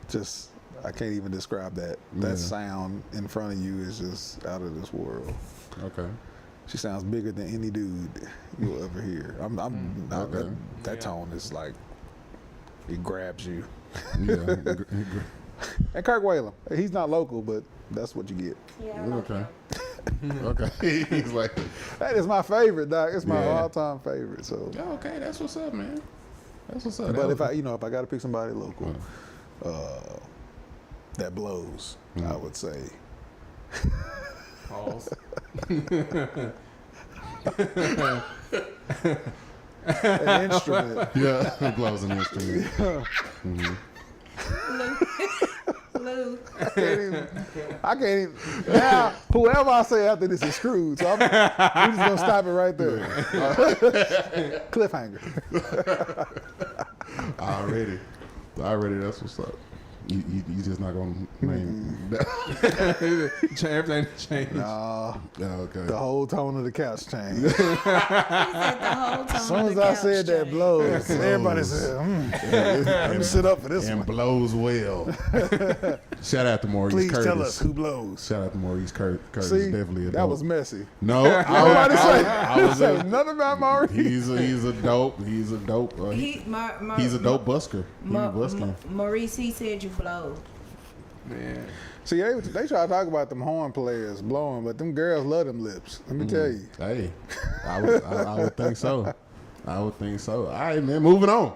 [SPEAKER 5] Just, I can't even describe that. That sound in front of you is just out of this world.
[SPEAKER 3] Okay.
[SPEAKER 5] She sounds bigger than any dude you'll ever hear. That tone is like, it grabs you.
[SPEAKER 3] Yeah.
[SPEAKER 5] And Kirk Whalum, he's not local, but that's what you get.
[SPEAKER 4] Yeah.
[SPEAKER 3] Okay. Okay. He's like,
[SPEAKER 5] That is my favorite, Doc. It's my
[SPEAKER 3] Yeah.
[SPEAKER 5] all-time favorite. So,
[SPEAKER 3] yeah, okay, that's what's up, man. That's what's up.
[SPEAKER 5] but if I got to pick somebody local, that blows, I would say.
[SPEAKER 1] Pause.
[SPEAKER 5] An instrument.
[SPEAKER 3] Yeah, blows an instrument.
[SPEAKER 4] Lou.
[SPEAKER 5] I can't even. Now, whoever I say after this is screwed. So we're just gonna stop it right there. Cliffhanger.
[SPEAKER 3] Already, that's what's up. You just not gonna name
[SPEAKER 1] Everything changed.
[SPEAKER 5] Nah,
[SPEAKER 3] okay.
[SPEAKER 5] the whole tone of the couch changed.
[SPEAKER 4] He said the whole time.
[SPEAKER 5] As soon as I said that blows, everybody said, let me sit up for this
[SPEAKER 3] And
[SPEAKER 5] one.
[SPEAKER 3] blows well. Shout out to Maurice
[SPEAKER 5] Please
[SPEAKER 3] Curtis.
[SPEAKER 5] tell us who blows.
[SPEAKER 3] Shout out to Maurice Curtis.
[SPEAKER 5] See,
[SPEAKER 3] Definitely a
[SPEAKER 5] that
[SPEAKER 3] dope.
[SPEAKER 5] was messy.
[SPEAKER 3] No,
[SPEAKER 5] Nobody
[SPEAKER 3] I was
[SPEAKER 5] say nothing about Maurice.
[SPEAKER 3] He's a dope. He's a dope. He's a dope busker. He's busking.
[SPEAKER 4] Maurice, he said you blow.
[SPEAKER 1] Man.
[SPEAKER 5] See, they try to talk about them horn players blowing, but them girls love them lips. Let me tell you.
[SPEAKER 3] Hey, I would think so. I would think so. All right, man. Moving on.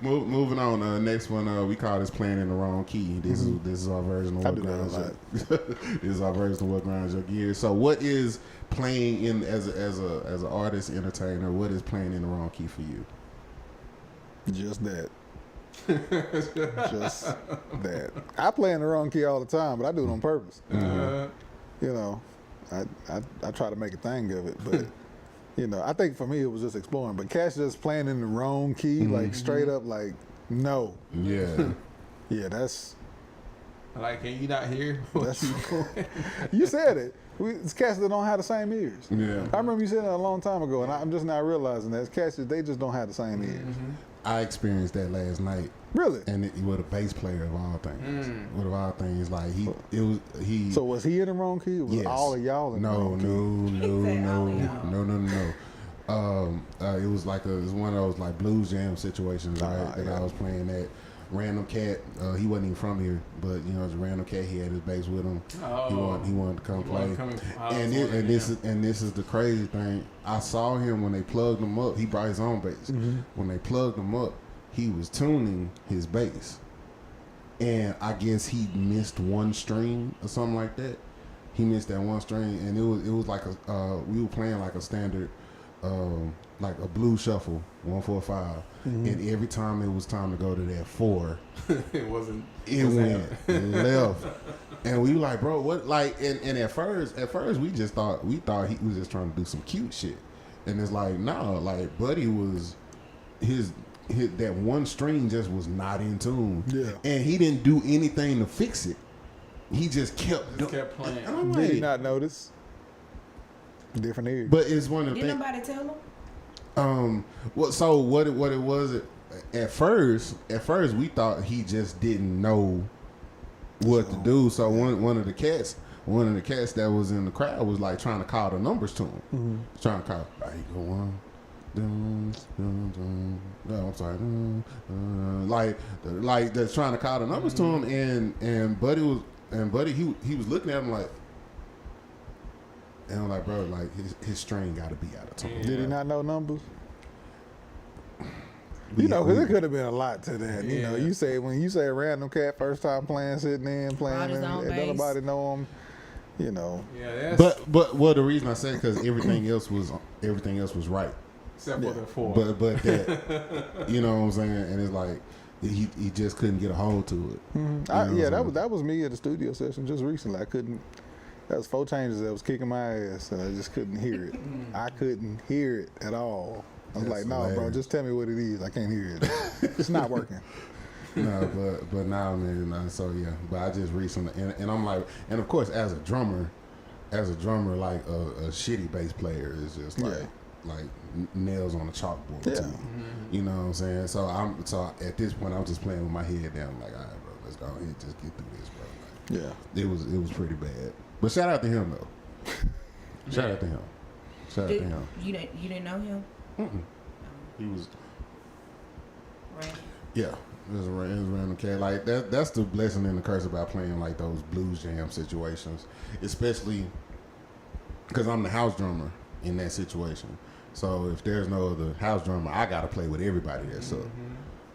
[SPEAKER 3] Moving on. Next one, we call this playing in the wrong key. This is our version of
[SPEAKER 5] I
[SPEAKER 3] what
[SPEAKER 5] do that a
[SPEAKER 3] grinds
[SPEAKER 5] lot.
[SPEAKER 3] this is our version of what grinds your gears. So, what is playing in as an artist, entertainer? What is playing in the wrong key for you?
[SPEAKER 5] Just that. Just that. I play in the wrong key all the time, but I do it on purpose. You know, I try to make a thing of it, but you know, I think for me it was just exploring. But Cash just playing in the wrong key, like straight up, like no,
[SPEAKER 3] Yeah.
[SPEAKER 5] yeah, that's
[SPEAKER 1] Like, can you not hear?
[SPEAKER 5] You said it. It's cats that don't have the same ears.
[SPEAKER 3] Yeah.
[SPEAKER 5] I remember you said that a long time ago, and I'm just now realizing that it's cats that they just don't have the same ears.
[SPEAKER 3] I experienced that last night.
[SPEAKER 5] Really?
[SPEAKER 3] And with a bass player of all things. With of all things, like he.
[SPEAKER 5] So was he in the wrong key? Or was
[SPEAKER 3] Yes.
[SPEAKER 5] all of y'all in the wrong key?
[SPEAKER 3] No. It was like it was one of those like blues jam situations, right? That I was playing at. Random cat, he wasn't even from here, but you know, it was a random cat. He had his bass with him. He wanted to come play. This is the crazy thing. I saw him when they plugged him up. He brought his own bass. When they plugged him up, he was tuning his bass, and I guess he missed one string or something like that. He missed that one string, and it was like we were playing like a standard. Like a blues shuffle, 1-4-5, and every time it was time to go to that 4, it went left, and we were like, bro, what? Like, and at first we thought he was just trying to do some cute shit, and it's like, no, like Buddy was his that one string just was not in tune, and he didn't do anything to fix it. He just kept playing.
[SPEAKER 5] Did he not notice? Different ears.
[SPEAKER 3] But it's one of the
[SPEAKER 4] Did nobody tell him?
[SPEAKER 3] What it was at first we thought he just didn't know what to do. So one of the cats that was in the crowd was like trying to call the numbers to him. Trying to call, right, go on. No, I'm sorry. Like they're trying to call the numbers to him, and Buddy he was looking at him like. And I'm like, bro, like his string got to be out of tune.
[SPEAKER 5] Did he not know numbers? Because it could have been a lot to that. You know, when you say a random cat first time sitting in playing, and don't nobody know him. You know.
[SPEAKER 1] Yeah,
[SPEAKER 3] but the reason I say because everything else was right
[SPEAKER 1] except for the 4.
[SPEAKER 3] But that, you know what I'm saying, and it's like he just couldn't get a hold to it.
[SPEAKER 5] That was me at the studio session just recently. I couldn't. That was 4 changes that was kicking my ass, and I just couldn't hear it. I couldn't hear it at all. I was like, no, bro, just tell me what it is. I can't hear it. It's not working.
[SPEAKER 3] No, but now, man, so yeah. But I just recently, and I'm like, and of course, as a drummer, like a shitty bass player is just like nails on a chalkboard to me. You know what I'm saying? So at this point, I'm just playing with my head down, like, all right, bro, let's go ahead and just get through this, bro. Like, it was pretty bad. But shout out to him though. Shout out to him.
[SPEAKER 4] You didn't know him?
[SPEAKER 3] He was.
[SPEAKER 4] Right.
[SPEAKER 3] Yeah, it was a random cat. Like that's the blessing and the curse about playing like those blues jam situations, especially because I'm the house drummer in that situation. So if there's no other house drummer, I gotta play with everybody that's up.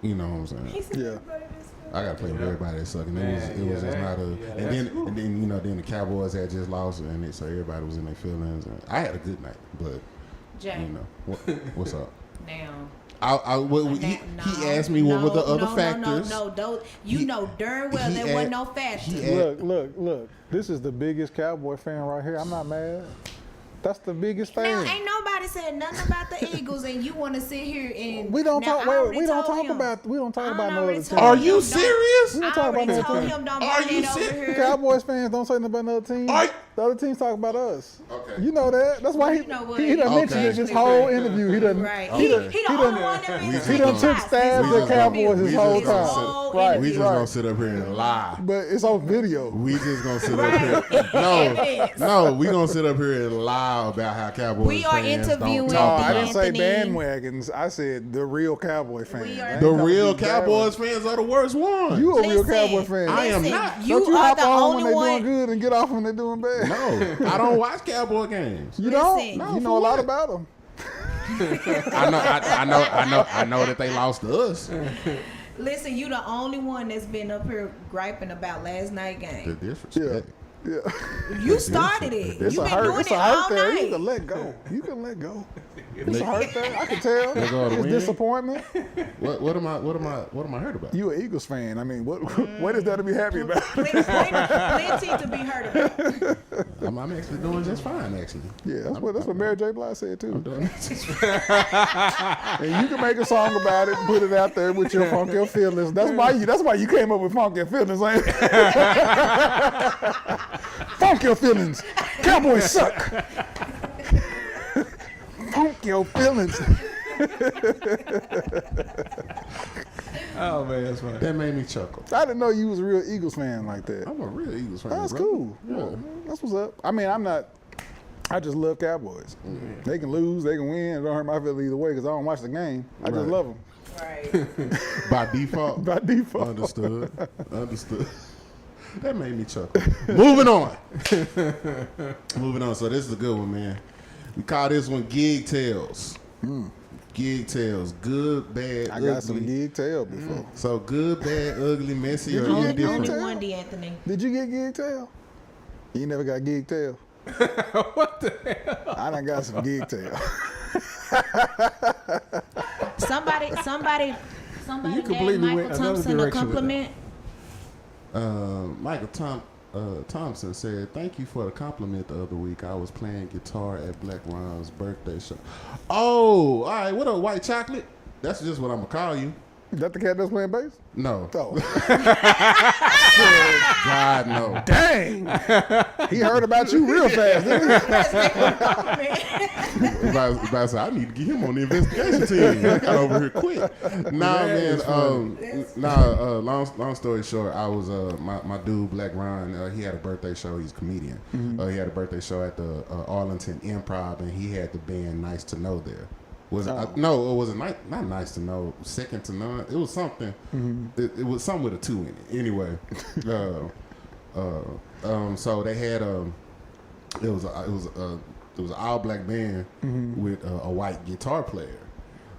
[SPEAKER 3] You know what I'm saying? I gotta play with everybody that's sucking. It was just not a. And then you know then the Cowboys had just lost, and so everybody was in their feelings. And I had a good night, but
[SPEAKER 4] Jay,
[SPEAKER 3] you know what's up
[SPEAKER 4] now.
[SPEAKER 3] He asked me what were the other factors.
[SPEAKER 4] No, you know darn well there wasn't no factors.
[SPEAKER 5] Look. This is the biggest Cowboy fan right here. I'm not mad. That's the biggest thing.
[SPEAKER 4] Now, ain't nobody said nothing about the Eagles, and you want to sit here and
[SPEAKER 5] we don't talk about no other team.
[SPEAKER 3] Are you serious?
[SPEAKER 5] We don't talk about no other team.
[SPEAKER 3] Are you serious?
[SPEAKER 5] Cowboys fans don't say nothing about another team. The other teams talk about us.
[SPEAKER 3] Okay.
[SPEAKER 5] You know that. That's why he done mentioned it this whole interview. He done
[SPEAKER 4] right. He the only one that
[SPEAKER 5] he done took stabs at Cowboys his whole time. Right.
[SPEAKER 3] We just gonna sit up here and lie.
[SPEAKER 5] But it's on video.
[SPEAKER 3] We just gonna sit up here. No, we gonna sit up here and lie about how Cowboys
[SPEAKER 4] we are
[SPEAKER 3] fans
[SPEAKER 4] interviewing.
[SPEAKER 3] don't talk
[SPEAKER 5] I didn't say
[SPEAKER 4] Anthony.
[SPEAKER 5] bandwagons. I said the real Cowboy fans.
[SPEAKER 3] The real Cowboys fans are the worst ones.
[SPEAKER 5] You a real Cowboy fan.
[SPEAKER 3] I am not.
[SPEAKER 4] You
[SPEAKER 5] don't you
[SPEAKER 4] are
[SPEAKER 5] hop
[SPEAKER 4] the
[SPEAKER 5] on
[SPEAKER 4] only
[SPEAKER 5] when they
[SPEAKER 4] one.
[SPEAKER 5] doing good and get off when they doing bad?
[SPEAKER 3] No, I don't watch Cowboy games.
[SPEAKER 5] You don't?
[SPEAKER 4] Listen.
[SPEAKER 5] You know a lot about them.
[SPEAKER 3] I know that they lost to us.
[SPEAKER 4] Listen, you the only one that's been up here griping about last night game.
[SPEAKER 3] The disrespect.
[SPEAKER 5] Yeah.
[SPEAKER 4] You started it.
[SPEAKER 5] It's
[SPEAKER 4] You've
[SPEAKER 5] a
[SPEAKER 4] been
[SPEAKER 5] hurt.
[SPEAKER 4] doing
[SPEAKER 5] It's
[SPEAKER 4] it
[SPEAKER 5] a hurt
[SPEAKER 4] all
[SPEAKER 5] there. You
[SPEAKER 4] night.
[SPEAKER 5] can let go. You can let go. It's a hurt there. I can tell.
[SPEAKER 3] Let go of the
[SPEAKER 5] It's
[SPEAKER 3] win.
[SPEAKER 5] disappointment.
[SPEAKER 3] What am I hurt about?
[SPEAKER 5] You an Eagles fan. I mean, what is that to be happy about?
[SPEAKER 4] Plenty to be heard about.
[SPEAKER 3] I'm actually doing just fine, actually.
[SPEAKER 5] Yeah, that's what Mary J. Blige said too.
[SPEAKER 3] I'm doing
[SPEAKER 5] And you can make a song about it and put it out there with your funky feelings. That's why you came up with funky feelings, ain't it? Funk your feelings. Cowboys suck. Funk your feelings.
[SPEAKER 1] Oh man, that's funny.
[SPEAKER 3] That made me chuckle.
[SPEAKER 5] I didn't know you was a real Eagles fan like that.
[SPEAKER 3] I'm a real Eagles fan.
[SPEAKER 5] That's
[SPEAKER 3] bro.
[SPEAKER 5] cool.
[SPEAKER 3] Yeah.
[SPEAKER 5] Well, that's what's up. I mean, I just love Cowboys. They can lose, they can win. It don't hurt my feelings either way because I don't watch the game. I just
[SPEAKER 3] Right.
[SPEAKER 5] love them.
[SPEAKER 4] Right.
[SPEAKER 3] By default.
[SPEAKER 5] By default.
[SPEAKER 3] Understood. That made me chuckle. Moving on. Moving on. So this is a good one, man. We call this one Gig Tales. Gig Tales. Good, bad,
[SPEAKER 5] I
[SPEAKER 3] ugly.
[SPEAKER 5] got some gig tail before.
[SPEAKER 3] So good, bad, ugly, messy, or
[SPEAKER 4] Only
[SPEAKER 3] indifferent.
[SPEAKER 4] one, DeAnthony.
[SPEAKER 5] Did you get gig tail? You never got gig tail?
[SPEAKER 1] What the hell?
[SPEAKER 5] I done got some gig tail.
[SPEAKER 4] Somebody
[SPEAKER 1] You
[SPEAKER 4] gave
[SPEAKER 1] completely
[SPEAKER 4] Michael
[SPEAKER 1] went another
[SPEAKER 4] Thompson a
[SPEAKER 1] direction with that.
[SPEAKER 4] compliment.
[SPEAKER 3] Michael Thompson said, "Thank you for the compliment the other week. I was playing guitar at Black Ron's birthday show." Oh, all right. What up, White Chocolate? That's just what I'm gonna call you.
[SPEAKER 5] Is that the cat that's playing bass?
[SPEAKER 3] No.
[SPEAKER 5] Oh.
[SPEAKER 3] God, no.
[SPEAKER 5] Dang! He heard about you real fast, didn't he?
[SPEAKER 3] About to say, I need to get him on the investigation team. I got over here quick. Nah, man. Long story short, I was my dude Black Ron. He had a birthday show. He's a comedian. He had a birthday show at the Arlington Improv, and he had the band Nice to Know there. Was it, no, it wasn't not Nice to Know. Second to None. It was something. It was something with a 2 in it. Anyway, so they had it was an all black band with a white guitar player.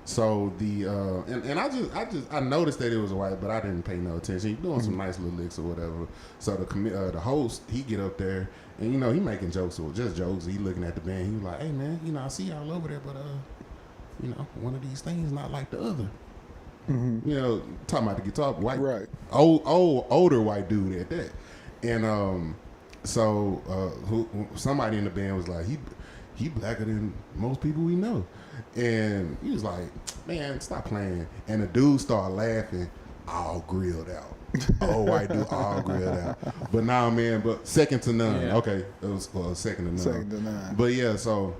[SPEAKER 3] So I noticed that it was a white, but I didn't pay no attention. He doing some nice little licks or whatever. So the host, he get up there and he making jokes or just jokes. He looking at the band. He was like, "Hey man, I see y'all over there, but one of these things not like the other." Talking about the guitar, white,
[SPEAKER 5] Right.
[SPEAKER 3] older white dude at that. And so somebody in the band was like, he blacker than most people we know. And he was like, "Man, stop playing." And the dude started laughing, all grilled out. Old white dude, all grilled out. But now, man, second to none.
[SPEAKER 1] Yeah.
[SPEAKER 3] Okay, it was second to none.
[SPEAKER 5] Second to none.
[SPEAKER 3] But yeah, just over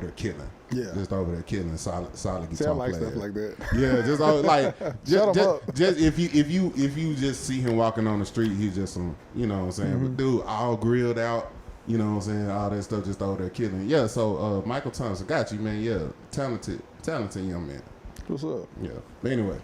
[SPEAKER 3] there killing.
[SPEAKER 5] Yeah.
[SPEAKER 3] Just over there killing, solid guitar
[SPEAKER 5] See, I like
[SPEAKER 3] player.
[SPEAKER 5] stuff like that.
[SPEAKER 3] Yeah, just like
[SPEAKER 5] Shut 'em up.
[SPEAKER 3] just if you just see him walking on the street, he's just some, you know what I'm saying. But dude, all grilled out, you know what I'm saying, all that stuff, just over there killing. Yeah, so Michael Thompson, got you, man. Yeah, talented young man.
[SPEAKER 5] What's up?
[SPEAKER 3] Yeah. But anyway,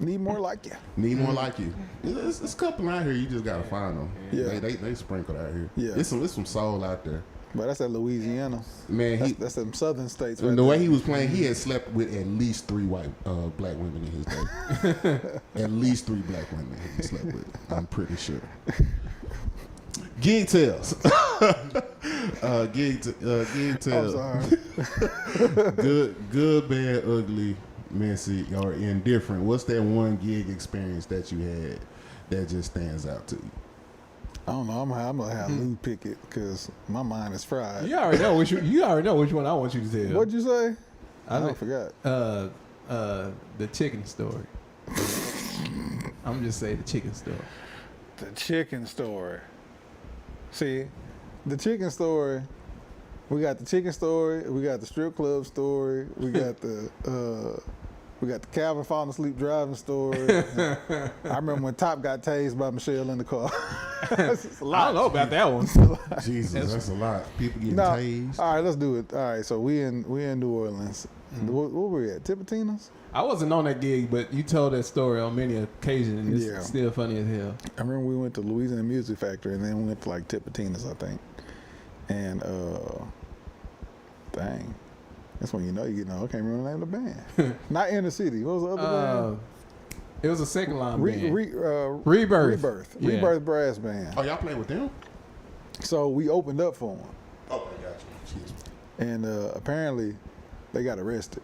[SPEAKER 5] Need more like you.
[SPEAKER 3] need more like you. It's a couple out here. You just gotta find them.
[SPEAKER 5] Yeah.
[SPEAKER 3] They sprinkled out here.
[SPEAKER 5] Yeah.
[SPEAKER 3] It's some soul out there.
[SPEAKER 5] But that's at Louisiana.
[SPEAKER 3] Man,
[SPEAKER 5] That's them southern states.
[SPEAKER 3] and
[SPEAKER 5] Right
[SPEAKER 3] the way
[SPEAKER 5] there.
[SPEAKER 3] he was playing, he had slept with at least 3 white black women in his day. At least 3 black women he slept with. I'm pretty sure. Gig Tales. Gig Tales.
[SPEAKER 5] I'm sorry.
[SPEAKER 3] Good, bad, ugly, messy, or indifferent. What's that one gig experience that you had that just stands out to you?
[SPEAKER 5] I don't know. I'm gonna have Lou pick it because my mind is fried.
[SPEAKER 1] You already know which one I want you to tell.
[SPEAKER 5] What'd you say?
[SPEAKER 1] I
[SPEAKER 5] forgot.
[SPEAKER 1] The chicken story. I'm just saying the chicken story.
[SPEAKER 5] The chicken story. See, the chicken story. We got the chicken story. We got the strip club story. We got the Calvin falling asleep driving story. I remember when Top got tased by Michelle in the car. It's a lot.
[SPEAKER 1] I don't know about that one.
[SPEAKER 3] Jesus, that's a lot. People getting
[SPEAKER 5] No.
[SPEAKER 3] tased.
[SPEAKER 5] All right, let's do it. All right, so we in New Orleans. Where were we at? Tipitina's?
[SPEAKER 1] I wasn't on that gig, but you told that story on many occasions, and it's
[SPEAKER 5] Yeah.
[SPEAKER 1] still funny as hell.
[SPEAKER 5] I remember we went to Louisiana Music Factory, and then we went to like Tipitina's, I think. And dang, that's when you know you know. I can't remember the name of the band. Not Inner City. What was the other band?
[SPEAKER 1] It was a second line band.
[SPEAKER 5] Rebirth.
[SPEAKER 1] Yeah.
[SPEAKER 5] Rebirth Brass Band.
[SPEAKER 3] Oh, y'all playing with them?
[SPEAKER 5] So we opened up for them,
[SPEAKER 3] Okay, got you. Excuse me.
[SPEAKER 5] and apparently they got arrested.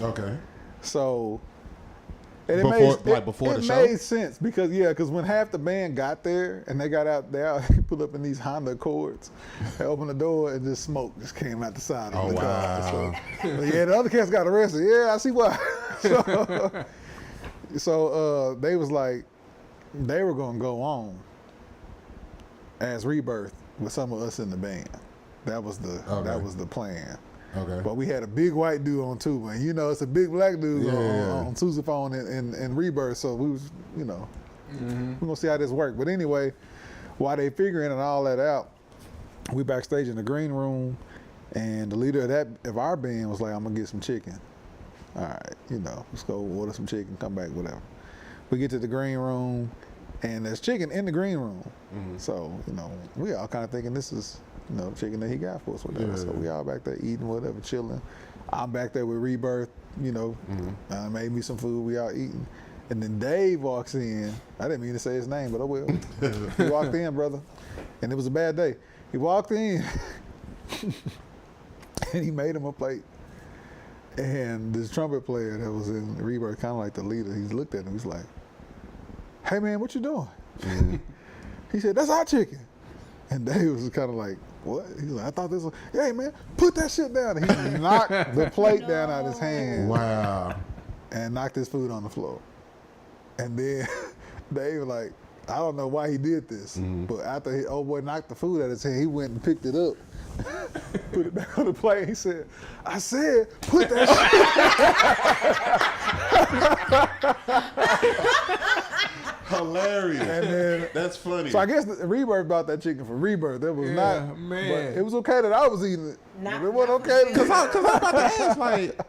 [SPEAKER 3] Okay.
[SPEAKER 5] So And
[SPEAKER 3] before the
[SPEAKER 5] it
[SPEAKER 3] show?
[SPEAKER 5] made sense because when half the band got there and they got out there, they pulled up in these Honda Accords. They opened the door and just smoke just came out the side of the car. So, the other cats got arrested. Yeah, I see why. So they was like, they were gonna go on as Rebirth with some of us in the band. That was the plan. Okay. But we had a big white dude on tuba, and it's a big black dude on sousaphone and Rebirth. So we was, we're gonna see how this worked. But anyway, while they figuring and all that out, we backstage in the green room, and the leader of our band was like, "I'm gonna get some chicken." All right, let's go order some chicken, come back, whatever. We get to the green room, and there's chicken in the green room. Mm-hmm. So we all kind of thinking this is. Chicken that he got for us, whatever. Yeah. So we all back there eating, whatever, chilling. I'm back there with Rebirth, made me some food, we all eating. And then Dave walks in. I didn't mean to say his name, but I will. He walked in, brother, and it was a bad day. He walked in, and he made him a plate. And this trumpet player that was in Rebirth, kind of like the leader, he looked at him, he's like, "Hey man, what you doing?" Mm-hmm. He said, "That's our chicken." And Dave was kind of like, "What?" He's like, "I thought this was, hey man, put that shit down." And he knocked the plate down out of his hand.
[SPEAKER 3] Wow.
[SPEAKER 5] And knocked his food on the floor. And then Dave was like, I don't know why he did this, but after his old boy knocked the food out of his hand, he went and picked it up, put it back on the plate. He said, "I said, put that shit."
[SPEAKER 3] Hilarious.
[SPEAKER 5] And then,
[SPEAKER 3] that's funny.
[SPEAKER 5] So I guess Rebirth bought that chicken for Rebirth. That was not,
[SPEAKER 1] man.
[SPEAKER 5] But it was okay that I was eating it. It wasn't okay
[SPEAKER 3] because I'm about to ask, like,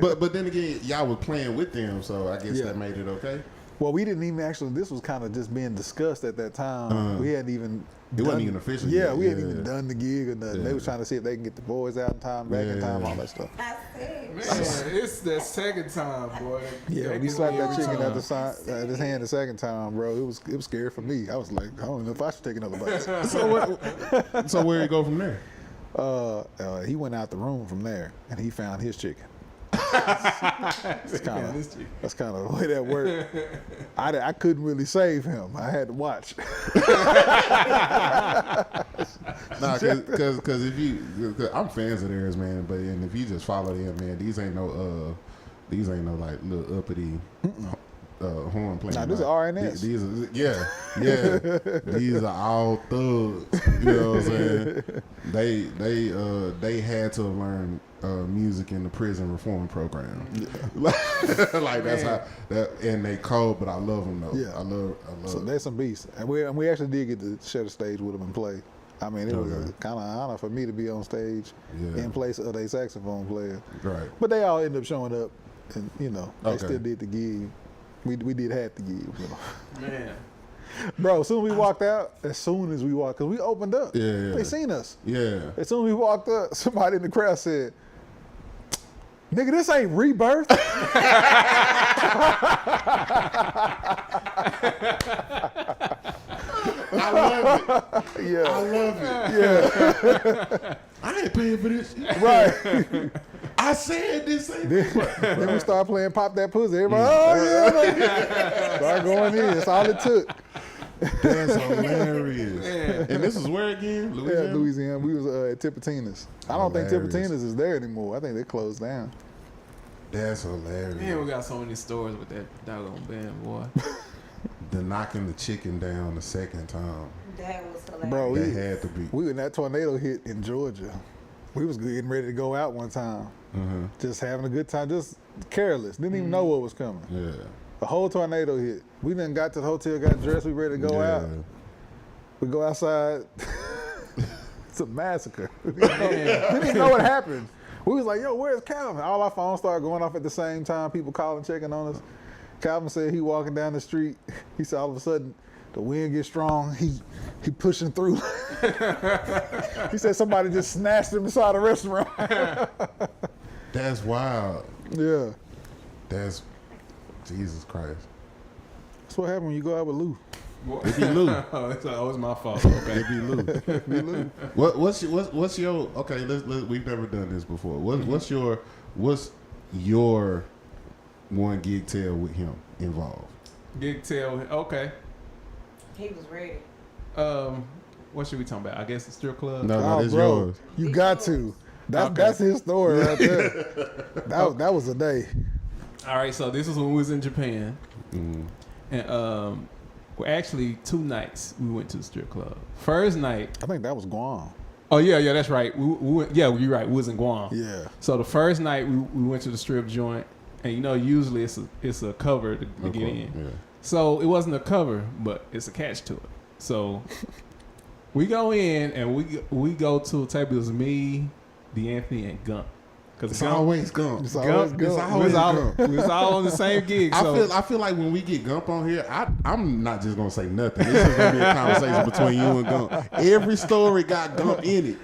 [SPEAKER 3] but then again, y'all were playing with them, so I guess that made it okay.
[SPEAKER 5] Well, we didn't even actually. This was kind of just being discussed at that time. We hadn't even.
[SPEAKER 3] It wasn't even official.
[SPEAKER 5] Yeah, we hadn't even done the gig or nothing. They was trying to see if they can get the boys out in time, back in time, all that stuff.
[SPEAKER 1] Man, it's the second time, boy.
[SPEAKER 5] Yeah, we slapped that chicken at his hand the second time, bro. It was scary for me. I was like, I don't know if I should take another bite.
[SPEAKER 3] So where you go from there?
[SPEAKER 5] He went out the room from there, and he found his chicken. That's kind of the way that worked. I couldn't really save him. I had to watch.
[SPEAKER 3] Nah, because if you, cause I'm fans of theirs, man. But if you just follow them, man, these ain't no like little uppity horn playing.
[SPEAKER 5] Nah, these are RNS.
[SPEAKER 3] These are these are all thugs. You know what I'm saying? They had to learn music in the prison reform program. Like that's how that, and they cold, but I love them though. Yeah, I love.
[SPEAKER 5] So there's some beasts, and we actually did get to share the stage with them and play. I mean, it was kind of an honor for me to be on stage in place of a saxophone player. Right. But they all ended up showing up, and they still did the gig. We did half the gig.
[SPEAKER 1] Man.
[SPEAKER 5] Bro, as soon as we walked, because we opened up. Yeah. They seen us. Yeah. As soon as we walked up, somebody in the crowd said, "Nigga, this ain't Rebirth."
[SPEAKER 3] I love it.
[SPEAKER 5] Yeah.
[SPEAKER 3] I love it.
[SPEAKER 5] Yeah.
[SPEAKER 3] I ain't paying for this.
[SPEAKER 5] Right.
[SPEAKER 3] I said this ain't
[SPEAKER 5] Then we started playing Pop That Pussy. Everybody, oh yeah. Start going in. That's all it took.
[SPEAKER 3] That's hilarious. And this is where again? Louisiana?
[SPEAKER 5] Yeah, Louisiana. We was at Tipitina's. I don't think Tipitina's is there anymore. I think they closed down.
[SPEAKER 3] That's hilarious.
[SPEAKER 1] Man, we got so many stories with that doggone band, boy.
[SPEAKER 3] The knocking the chicken down the second time.
[SPEAKER 4] That was hilarious.
[SPEAKER 5] Bro,
[SPEAKER 3] that had to be.
[SPEAKER 5] We when that tornado hit in Georgia, we was getting ready to go out one time. Just having a good time, just careless. Didn't even know what was coming. Yeah. The whole tornado hit. We then got to the hotel, got dressed, we ready to go out. We go outside. It's a massacre. We didn't even know what happened. We was like, yo, where's Calvin? All our phones started going off at the same time, people calling, checking on us. Calvin said he walking down the street. He said all of a sudden the wind gets strong. He pushing through. He said somebody just snatched him inside a restaurant.
[SPEAKER 3] That's wild.
[SPEAKER 5] Yeah.
[SPEAKER 3] That's Jesus Christ.
[SPEAKER 5] That's what happened when you go out with Lou.
[SPEAKER 3] It be Lou.
[SPEAKER 1] Oh, it's my fault. Okay.
[SPEAKER 3] It be Lou. It be Lou. What's your we've never done this before. What's your one gig tail with him involved.
[SPEAKER 1] Gig tail. Okay.
[SPEAKER 4] He was ready.
[SPEAKER 1] What should we talking about? I guess the strip club.
[SPEAKER 3] No, that's yours.
[SPEAKER 5] You got to. That's his story right there. That was a day.
[SPEAKER 1] All right, so this was when we was in Japan, and well, actually 2 nights we went to the strip club. First night,
[SPEAKER 5] I think that was Guam.
[SPEAKER 1] oh yeah, that's right. We went, yeah, you're right. We was in Guam.
[SPEAKER 5] Yeah.
[SPEAKER 1] So the first night we went to the strip joint, and usually it's a cover to get in.
[SPEAKER 3] Yeah.
[SPEAKER 1] So it wasn't a cover, but it's a catch to it. So we go in and we go to a table. It was me, DeAnthony, and Gump.
[SPEAKER 3] It's always Gump.
[SPEAKER 5] It's always
[SPEAKER 1] Gump.
[SPEAKER 5] Gump.
[SPEAKER 1] We was all on the same gig. So.
[SPEAKER 3] I feel like when we get Gump on here, I'm not just gonna say nothing. This is gonna be a conversation between you and Gump. Every story got Gump in it.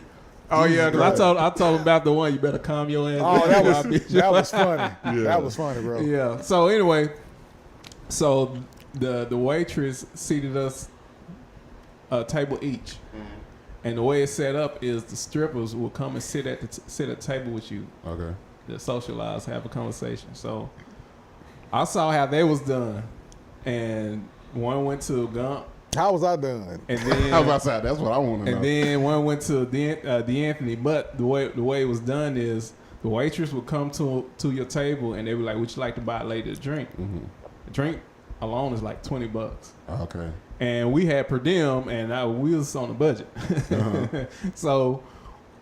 [SPEAKER 1] Oh yeah, because I told him about the one. You better calm your ass.
[SPEAKER 5] Oh, that was funny.
[SPEAKER 3] Yeah.
[SPEAKER 5] That was funny, bro.
[SPEAKER 1] Yeah. So anyway, so the waitress seated us a table each, and the way it's set up is the strippers will come and sit at the table with you.
[SPEAKER 3] Okay.
[SPEAKER 1] To socialize, have a conversation. So I saw how they was done, and one went to Gump.
[SPEAKER 5] How was I done?
[SPEAKER 1] And then
[SPEAKER 3] How about that? That's what I want to know.
[SPEAKER 1] and then one went to DeAnthony. But the way it was done is the waitress would come to your table and they were like, "Would you like to buy a lady a drink?" The drink alone is like $20.
[SPEAKER 3] Okay.
[SPEAKER 1] And we had per diem, and we was on a budget. So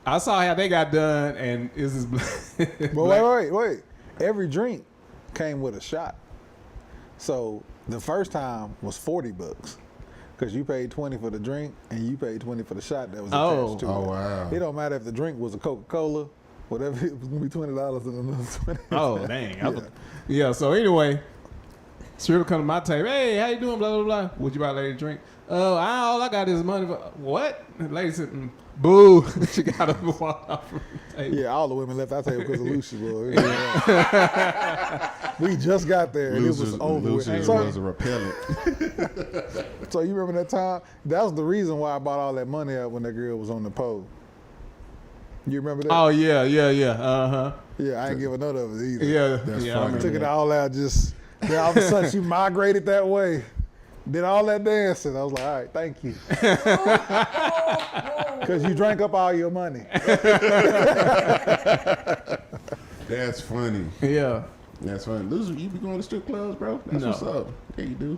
[SPEAKER 1] I saw how they got done, and it's this.
[SPEAKER 5] But wait. Every drink came with a shot. So the first time was $40 because you paid $20 for the drink and you paid $20 for the shot that was attached to it.
[SPEAKER 3] Oh wow.
[SPEAKER 5] It don't matter if the drink was a Coca-Cola, whatever. It was gonna be $20 and another $20.
[SPEAKER 1] Oh dang! Yeah. So anyway, stripper come to my table. Hey, how you doing? Blah blah blah. Would you buy a lady a drink? All I got is money. For, what? The lady said, "Boo!" She got up and walked off from the table.
[SPEAKER 5] Yeah, all the women left our table because of Lucy, boy. We just got there and it was over with.
[SPEAKER 3] Lucy was a repellent.
[SPEAKER 5] So you remember that time? That was the reason why I bought all that money out when that girl was on the pole. You remember that?
[SPEAKER 1] Oh yeah. Uh-huh.
[SPEAKER 5] Yeah, I ain't give her none of it either.
[SPEAKER 1] Yeah.
[SPEAKER 3] That's
[SPEAKER 1] yeah.
[SPEAKER 3] funny.
[SPEAKER 1] I
[SPEAKER 5] Took it all out just. Then all of a sudden she migrated that way. Did all that dancing. I was like, all right, thank you. Because you drank up all your money.
[SPEAKER 3] That's funny.
[SPEAKER 1] Yeah.
[SPEAKER 3] That's funny. Lucy, you be going to strip clubs, bro? That's
[SPEAKER 1] No.
[SPEAKER 3] what's up. Yeah, you do.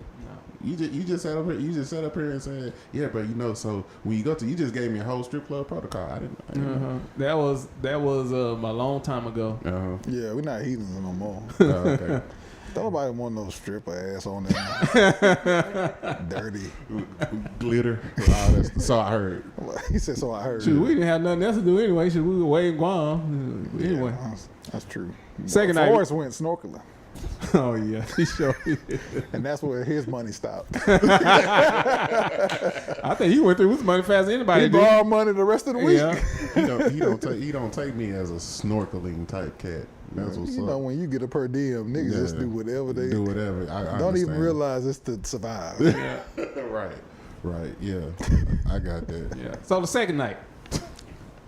[SPEAKER 3] You just sat up here. You just sat up here and said, "Yeah, bro. So when you go to, you just gave me a whole strip club protocol. I didn't know.
[SPEAKER 1] That was a long time ago.
[SPEAKER 5] Yeah, we're not heathens no more.
[SPEAKER 3] Okay.
[SPEAKER 5] Don't nobody want no stripper ass on there. Dirty.
[SPEAKER 3] Glitter. All that stuff. So I heard.
[SPEAKER 5] He said, so I heard.
[SPEAKER 1] Shoot, we didn't have nothing else to do anyway. Shoot, we were way in Guam. Anyway.
[SPEAKER 5] Yeah, that's true.
[SPEAKER 1] Second night.
[SPEAKER 5] Forrest went snorkeling.
[SPEAKER 1] Oh yeah, he sure did.
[SPEAKER 5] And that's where his money stopped.
[SPEAKER 1] I think he went through his money faster than anybody
[SPEAKER 5] He
[SPEAKER 1] did.
[SPEAKER 5] borrowed money the rest of the week.
[SPEAKER 1] Yeah.
[SPEAKER 3] He don't take me as a snorkeling type cat. That's what's
[SPEAKER 5] You
[SPEAKER 3] up.
[SPEAKER 5] know, when you get a per diem, niggas just do whatever they
[SPEAKER 3] do. Whatever. I
[SPEAKER 5] don't even
[SPEAKER 3] understand.
[SPEAKER 5] realize it's to survive.
[SPEAKER 3] Right. Yeah. I got that.
[SPEAKER 1] Yeah. So the second night,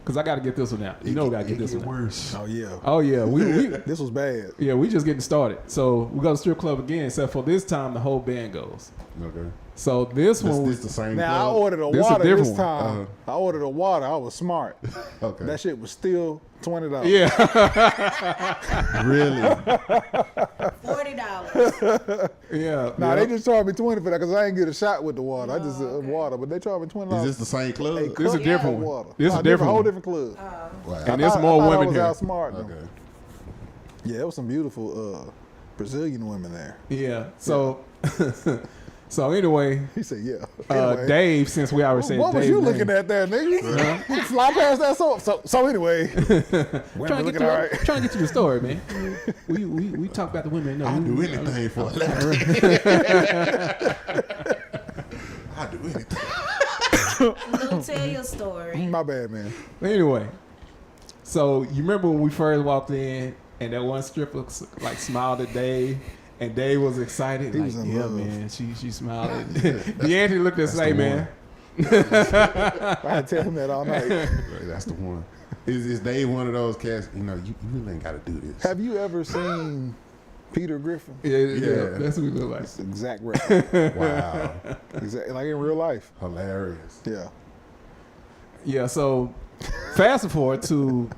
[SPEAKER 1] because I got to get this one out. You know, we got to get this one out.
[SPEAKER 3] Worse.
[SPEAKER 5] Oh yeah.
[SPEAKER 1] Oh yeah, we
[SPEAKER 5] This was bad.
[SPEAKER 1] yeah, we just getting started. So we go to strip club again. Except for this time, the whole band goes.
[SPEAKER 3] Okay.
[SPEAKER 1] So this one,
[SPEAKER 3] This the same.
[SPEAKER 5] Now
[SPEAKER 3] club?
[SPEAKER 5] I ordered a
[SPEAKER 1] This a
[SPEAKER 5] water
[SPEAKER 1] different
[SPEAKER 5] this
[SPEAKER 1] one.
[SPEAKER 5] time. I ordered a water. I was smart.
[SPEAKER 3] Okay.
[SPEAKER 5] That shit was still $20.
[SPEAKER 1] yeah,
[SPEAKER 3] Really?
[SPEAKER 4] $40.
[SPEAKER 1] yeah.
[SPEAKER 5] Nah, they just charged me $20 for that because I ain't get a shot with the water. I just water, but they charged me $20.
[SPEAKER 3] Is this the same club?
[SPEAKER 1] This is a different one.
[SPEAKER 5] Water.
[SPEAKER 1] This is a different
[SPEAKER 5] whole
[SPEAKER 1] one.
[SPEAKER 5] different club.
[SPEAKER 3] Wow.
[SPEAKER 1] And there's more
[SPEAKER 5] I
[SPEAKER 1] women
[SPEAKER 5] was
[SPEAKER 1] here.
[SPEAKER 5] outsmart them.
[SPEAKER 3] Okay.
[SPEAKER 5] Yeah, there was some beautiful Brazilian women there.
[SPEAKER 1] Yeah. So, so anyway,
[SPEAKER 5] He said, "Yeah." Anyway.
[SPEAKER 1] Dave, since we already said
[SPEAKER 5] What was
[SPEAKER 1] Dave's
[SPEAKER 5] you
[SPEAKER 1] name,
[SPEAKER 5] looking at there, nigga? You fly past that so anyway. Women
[SPEAKER 1] Trying to,
[SPEAKER 5] looking
[SPEAKER 1] get
[SPEAKER 5] all
[SPEAKER 1] to,
[SPEAKER 5] right.
[SPEAKER 1] trying to get to the story, man. We talk about the women. No,
[SPEAKER 3] I'll
[SPEAKER 1] we-
[SPEAKER 3] do anything for a living. I'll do anything.
[SPEAKER 4] Lou, tell your story.
[SPEAKER 5] My bad, man.
[SPEAKER 1] Anyway, so you remember when we first walked in and that one stripper like smiled at Dave, and Dave was excited.
[SPEAKER 5] He
[SPEAKER 1] like,
[SPEAKER 5] was in
[SPEAKER 1] yeah,
[SPEAKER 5] love.
[SPEAKER 1] man. She smiled. DeAnthony looked at us like,
[SPEAKER 3] the
[SPEAKER 1] man.
[SPEAKER 5] I had to tell him that all night.
[SPEAKER 3] Right, that's the one. Is Dave one of those cats? You know, you really ain't got to do this.
[SPEAKER 5] Have you ever seen Peter Griffin.
[SPEAKER 1] Yeah, that's what he look like.
[SPEAKER 5] That's the exact record.
[SPEAKER 3] Wow.
[SPEAKER 5] Exactly like in real life.
[SPEAKER 3] Hilarious.
[SPEAKER 5] Yeah.
[SPEAKER 1] Yeah, so fast forward to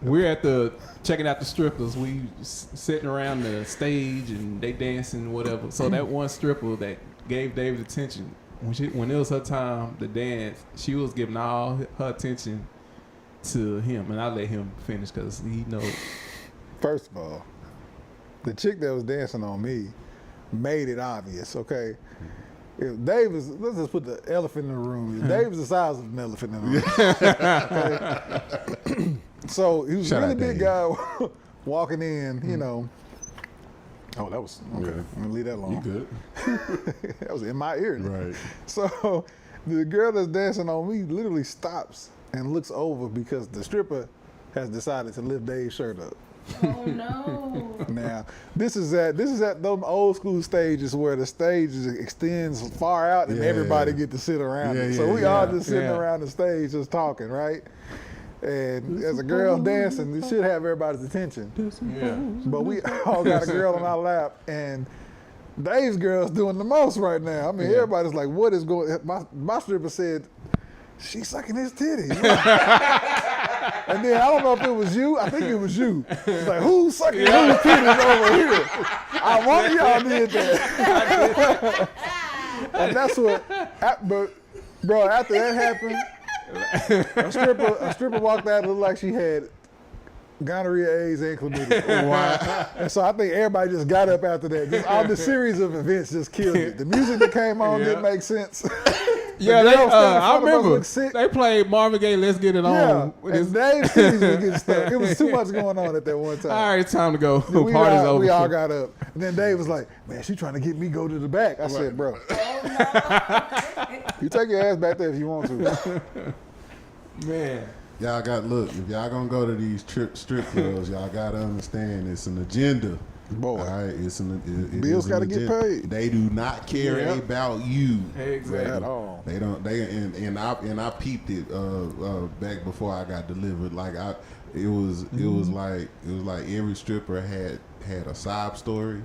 [SPEAKER 1] we're at the checking out the strippers. We sitting around the stage and they dancing whatever. So that one stripper that gave David attention when it was her time to dance, she was giving all her attention to him, and I let him finish because he knows.
[SPEAKER 5] First of all, the chick that was dancing on me made it obvious. Okay. If Dave was, let's just put the elephant in the room. If Dave was the size of an elephant in the room. Okay? So he was a really big guy walking in, you know. Oh, that was, okay. I'm going to leave that alone.
[SPEAKER 3] You good.
[SPEAKER 5] That was in my ear.
[SPEAKER 3] Right.
[SPEAKER 5] So the girl that's dancing on me literally stops and looks over because the stripper has decided to lift Dave's shirt up.
[SPEAKER 4] Oh no!
[SPEAKER 5] Now this is at those old school stages where the stage extends far out and everybody get to sit around it. So we all just sitting around the stage just talking, right? And as a girl dancing, you should have everybody's attention.
[SPEAKER 1] Yeah.
[SPEAKER 5] But we all got a girl on our lap, and Dave's girl's doing the most right now. I mean, everybody's like, "What is going?" My stripper said, "She's sucking his titties." And then I don't know if it was you. I think it was you. It's like, who's sucking whose titties over here? I one of y'all did that. And that's what. But bro, after that happened, a stripper walked out and looked like she had gonorrhea, AIDS, and chlamydia. Wow. And so I think everybody just got up after that. Just all the series of events just killed it. The music that came on didn't make sense.
[SPEAKER 1] Yeah, I remember they played Marvin Gaye, "Let's Get It On."
[SPEAKER 5] Yeah, and Dave's titties were getting stuck. It was too much going on at that one time.
[SPEAKER 1] All right, time to go.
[SPEAKER 5] Party's
[SPEAKER 1] over.
[SPEAKER 5] We all got up. And then Dave was like, "Man, she trying to get me go to the back." I said, "Bro, you take your ass back there if you want to."
[SPEAKER 1] Man.
[SPEAKER 3] Y'all got, look, if y'all gonna go to these strip clubs, y'all gotta understand it's an agenda.
[SPEAKER 5] Boy.
[SPEAKER 3] All right,
[SPEAKER 5] Bills gotta get paid.
[SPEAKER 3] They do not care about you.
[SPEAKER 1] Exactly.
[SPEAKER 5] At all.
[SPEAKER 3] They don't. And I peeped it back before I got delivered. Like it was like every stripper had a sob story.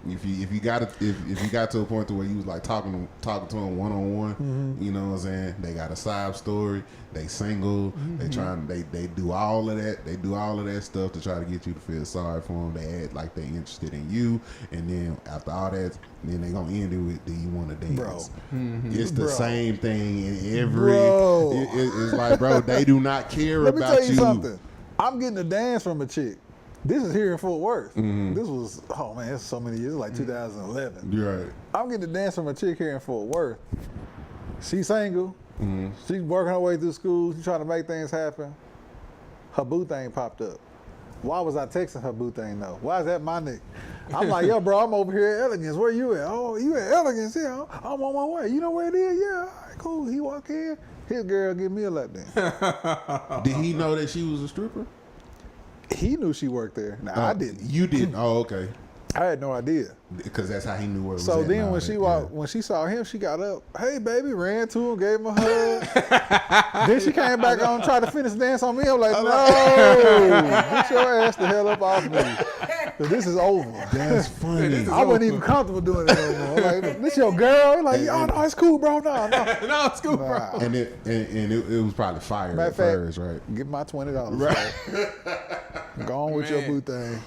[SPEAKER 3] If you got to a point to where you was like talking to them one-on-one, you know what I'm saying? They got a sob story. They single. They do all of that. They do all of that stuff to try to get you to feel sorry for them. They act like they interested in you, and then after all that, then they gonna end it with, "Do you want to dance?"
[SPEAKER 5] Bro.
[SPEAKER 3] It's the same thing in every. It's like, bro, they do not care
[SPEAKER 5] Let
[SPEAKER 3] about
[SPEAKER 5] me tell you something. I'm getting a dance from a chick. This is here in Fort Worth. This was, oh man, it's so many years. It's like 2011.
[SPEAKER 3] You're right.
[SPEAKER 5] I'm getting a dance from a chick here in Fort Worth. She's single. She's working her way through school. She's trying to make things happen. Her boo thing popped up. Why was I texting her boo thing though? Why is that my nick? I'm like, yo, bro, I'm over here at Elegance. Where you at? Oh, you at Elegance? Yeah, I'm on my way. You know where it is? Yeah, all right, cool. He walk in. His girl give me a lap dance.
[SPEAKER 3] Did he know that she was a stripper?
[SPEAKER 5] He knew she worked there. Now I didn't.
[SPEAKER 3] You didn't? Oh, okay.
[SPEAKER 5] I had no idea.
[SPEAKER 3] Because that's how he knew where it was
[SPEAKER 5] So
[SPEAKER 3] at.
[SPEAKER 5] then when she saw him, she got up. Hey, baby, ran to him, gave him a hug. Then she came back on and tried to finish the dance on me. I'm like, no, get your ass the hell up off me. This is over.
[SPEAKER 3] That's funny.
[SPEAKER 5] I wasn't even comfortable doing it no more. Like, this your girl? Like, oh, no, it's cool, bro. No.
[SPEAKER 1] No, it's cool, bro.
[SPEAKER 3] And it was probably fire at first, right?
[SPEAKER 5] Get my $20.
[SPEAKER 3] Right.
[SPEAKER 5] Go on with your boo thing.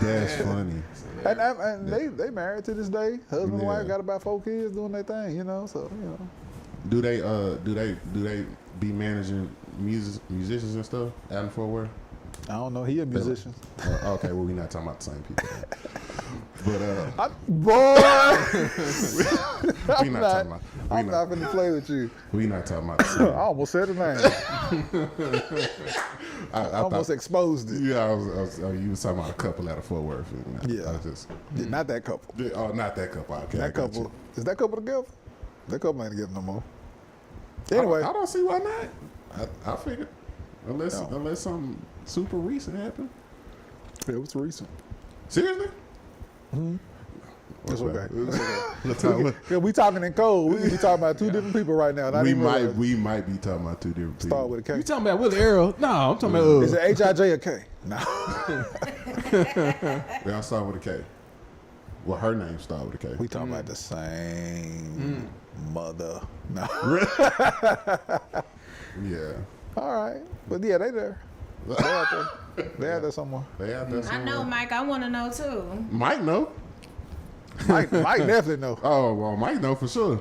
[SPEAKER 3] That's funny.
[SPEAKER 5] And they married to this day. Husband and wife got about 4 kids doing their thing, you know. So you know.
[SPEAKER 3] Do they be managing musicians and stuff out in Fort Worth?
[SPEAKER 5] I don't know. He a musician.
[SPEAKER 3] Okay, well, we're not talking about the same people. But
[SPEAKER 5] I'm not finna play with you.
[SPEAKER 3] We not talking about the same.
[SPEAKER 5] I almost said the name. I almost exposed it.
[SPEAKER 3] Yeah, you was talking about a couple out of Fort Worth.
[SPEAKER 5] Not that couple.
[SPEAKER 3] Oh, not that couple. Okay,
[SPEAKER 5] that couple. Is that couple together? That couple ain't together no more. Anyway,
[SPEAKER 3] I don't see why not. I figured unless something super recent happened.
[SPEAKER 5] It was recent.
[SPEAKER 3] Seriously?
[SPEAKER 5] Mm-hmm. It's okay. We talking in code. We be talking about two different people right now.
[SPEAKER 3] We might be talking about two different people.
[SPEAKER 5] Start with a K.
[SPEAKER 1] You talking about Willie Earl? No, I'm talking about.
[SPEAKER 5] Is it H-I-J or K? No.
[SPEAKER 3] I'll start with a K. Well, her name started with a K.
[SPEAKER 5] We talking about the same mother. No.
[SPEAKER 3] Yeah.
[SPEAKER 5] All right. But yeah, they there. They out there. They out there somewhere.
[SPEAKER 3] They out there
[SPEAKER 4] I
[SPEAKER 3] somewhere.
[SPEAKER 4] know, Mike. I want to know too.
[SPEAKER 3] Mike know.
[SPEAKER 5] Mike definitely know.
[SPEAKER 3] Oh well, Mike know for sure.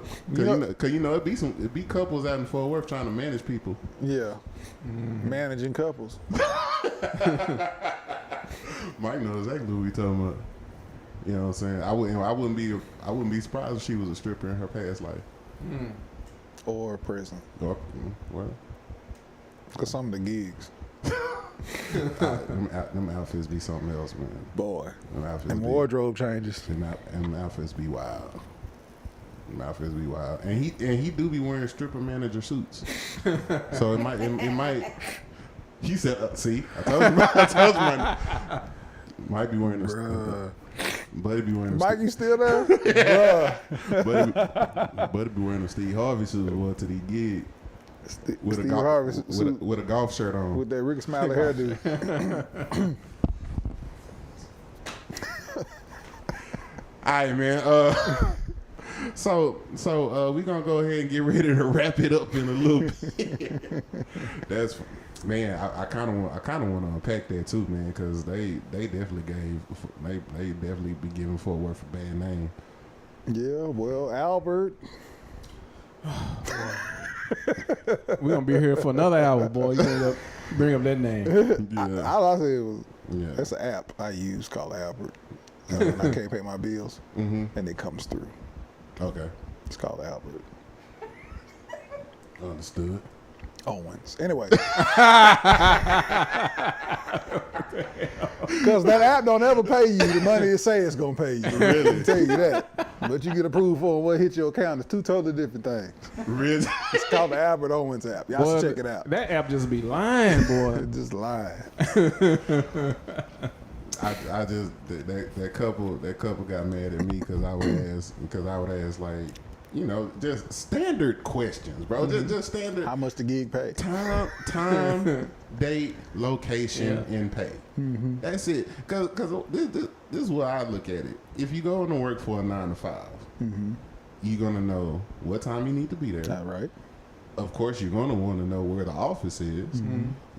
[SPEAKER 3] Cause
[SPEAKER 5] You know-
[SPEAKER 3] it be couples out in Fort Worth trying to manage people.
[SPEAKER 5] Yeah. Managing couples.
[SPEAKER 3] Mike knows exactly what we talking about. You know what I'm saying? I wouldn't be surprised if she was a stripper in her past life.
[SPEAKER 5] Or prison.
[SPEAKER 3] Or, well,
[SPEAKER 5] Because some of the gigs.
[SPEAKER 3] them outfits be something else, man.
[SPEAKER 5] Boy.
[SPEAKER 3] Them outfits
[SPEAKER 5] And
[SPEAKER 3] be,
[SPEAKER 5] wardrobe changes.
[SPEAKER 3] them outfits be wild. Them outfits be wild. And he do be wearing stripper manager suits. So it might. He said, "See, I told you, man. Might be wearing a." Buddy be wearing.
[SPEAKER 5] Mike, you still there? Bruh.
[SPEAKER 3] Buddy be wearing a Steve Harvey suit to the gig with
[SPEAKER 5] Steve Harvey suit
[SPEAKER 3] with a golf shirt on.
[SPEAKER 5] with that Ricky Smiley hairdo.
[SPEAKER 3] All right, man. So we gonna go ahead and get ready to wrap it up in a little bit. That's man. I kind of want to unpack that too, man, because they definitely be giving Fort Worth a bad name.
[SPEAKER 5] Yeah, well, Albert.
[SPEAKER 1] We're gonna be here for another hour, boy. You bring up that name.
[SPEAKER 3] Yeah,
[SPEAKER 5] All I said was,
[SPEAKER 3] yeah.
[SPEAKER 5] that's an app I use called Albert. When I can't pay my bills, and it comes through.
[SPEAKER 3] Okay,
[SPEAKER 5] It's called Albert.
[SPEAKER 3] understood.
[SPEAKER 5] Owens. Anyway. Because that app don't ever pay you the money it say it's going to pay you.
[SPEAKER 3] Really?
[SPEAKER 5] I tell you that. But you get approved for what hit your account. It's two totally different things.
[SPEAKER 3] Really?
[SPEAKER 5] It's called the Albert Owens app. Y'all
[SPEAKER 1] Boy,
[SPEAKER 5] should check it out.
[SPEAKER 1] That app just be lying, boy.
[SPEAKER 5] It's just lying.
[SPEAKER 3] I just that couple got mad at me because I would ask like, you know, just standard questions, bro. Just standard.
[SPEAKER 5] How much the gig pay?
[SPEAKER 3] Time, date, location, and pay. That's it. Cause this is what I look at it. If you go to work for a 9 to 5, you're gonna know what time you need to be there.
[SPEAKER 5] All right.
[SPEAKER 3] Of course, you're gonna want to know where the office is.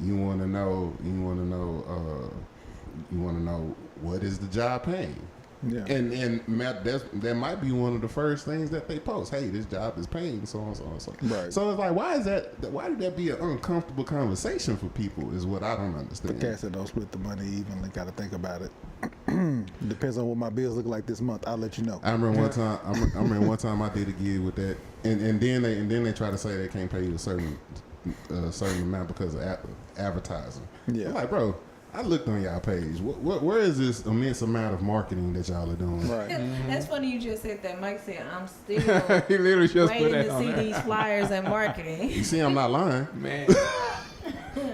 [SPEAKER 3] You want to know. What is the job paying.
[SPEAKER 5] Yeah.
[SPEAKER 3] And that might be one of the first things that they post. Hey, this job is paying so and so and so.
[SPEAKER 5] Right.
[SPEAKER 3] So it's like, why did that be an uncomfortable conversation for people? Is what I don't understand.
[SPEAKER 5] The cats that don't split the money evenly got to think about it. Depends on what my bills look like this month. I'll let you know.
[SPEAKER 3] I remember one time. I remember one time I did a gig with that, and then they try to say they can't pay you a certain amount because of advertising.
[SPEAKER 5] Yeah.
[SPEAKER 3] I'm like, bro, I looked on y'all page. Where is this immense amount of marketing that y'all are doing?
[SPEAKER 5] Right.
[SPEAKER 4] That's funny you just said that. Mike said, I'm still
[SPEAKER 1] He literally just put
[SPEAKER 4] waiting
[SPEAKER 1] that
[SPEAKER 4] to
[SPEAKER 1] on
[SPEAKER 4] see
[SPEAKER 1] there.
[SPEAKER 4] these flyers and marketing.
[SPEAKER 3] You see, I'm not lying.
[SPEAKER 1] Man,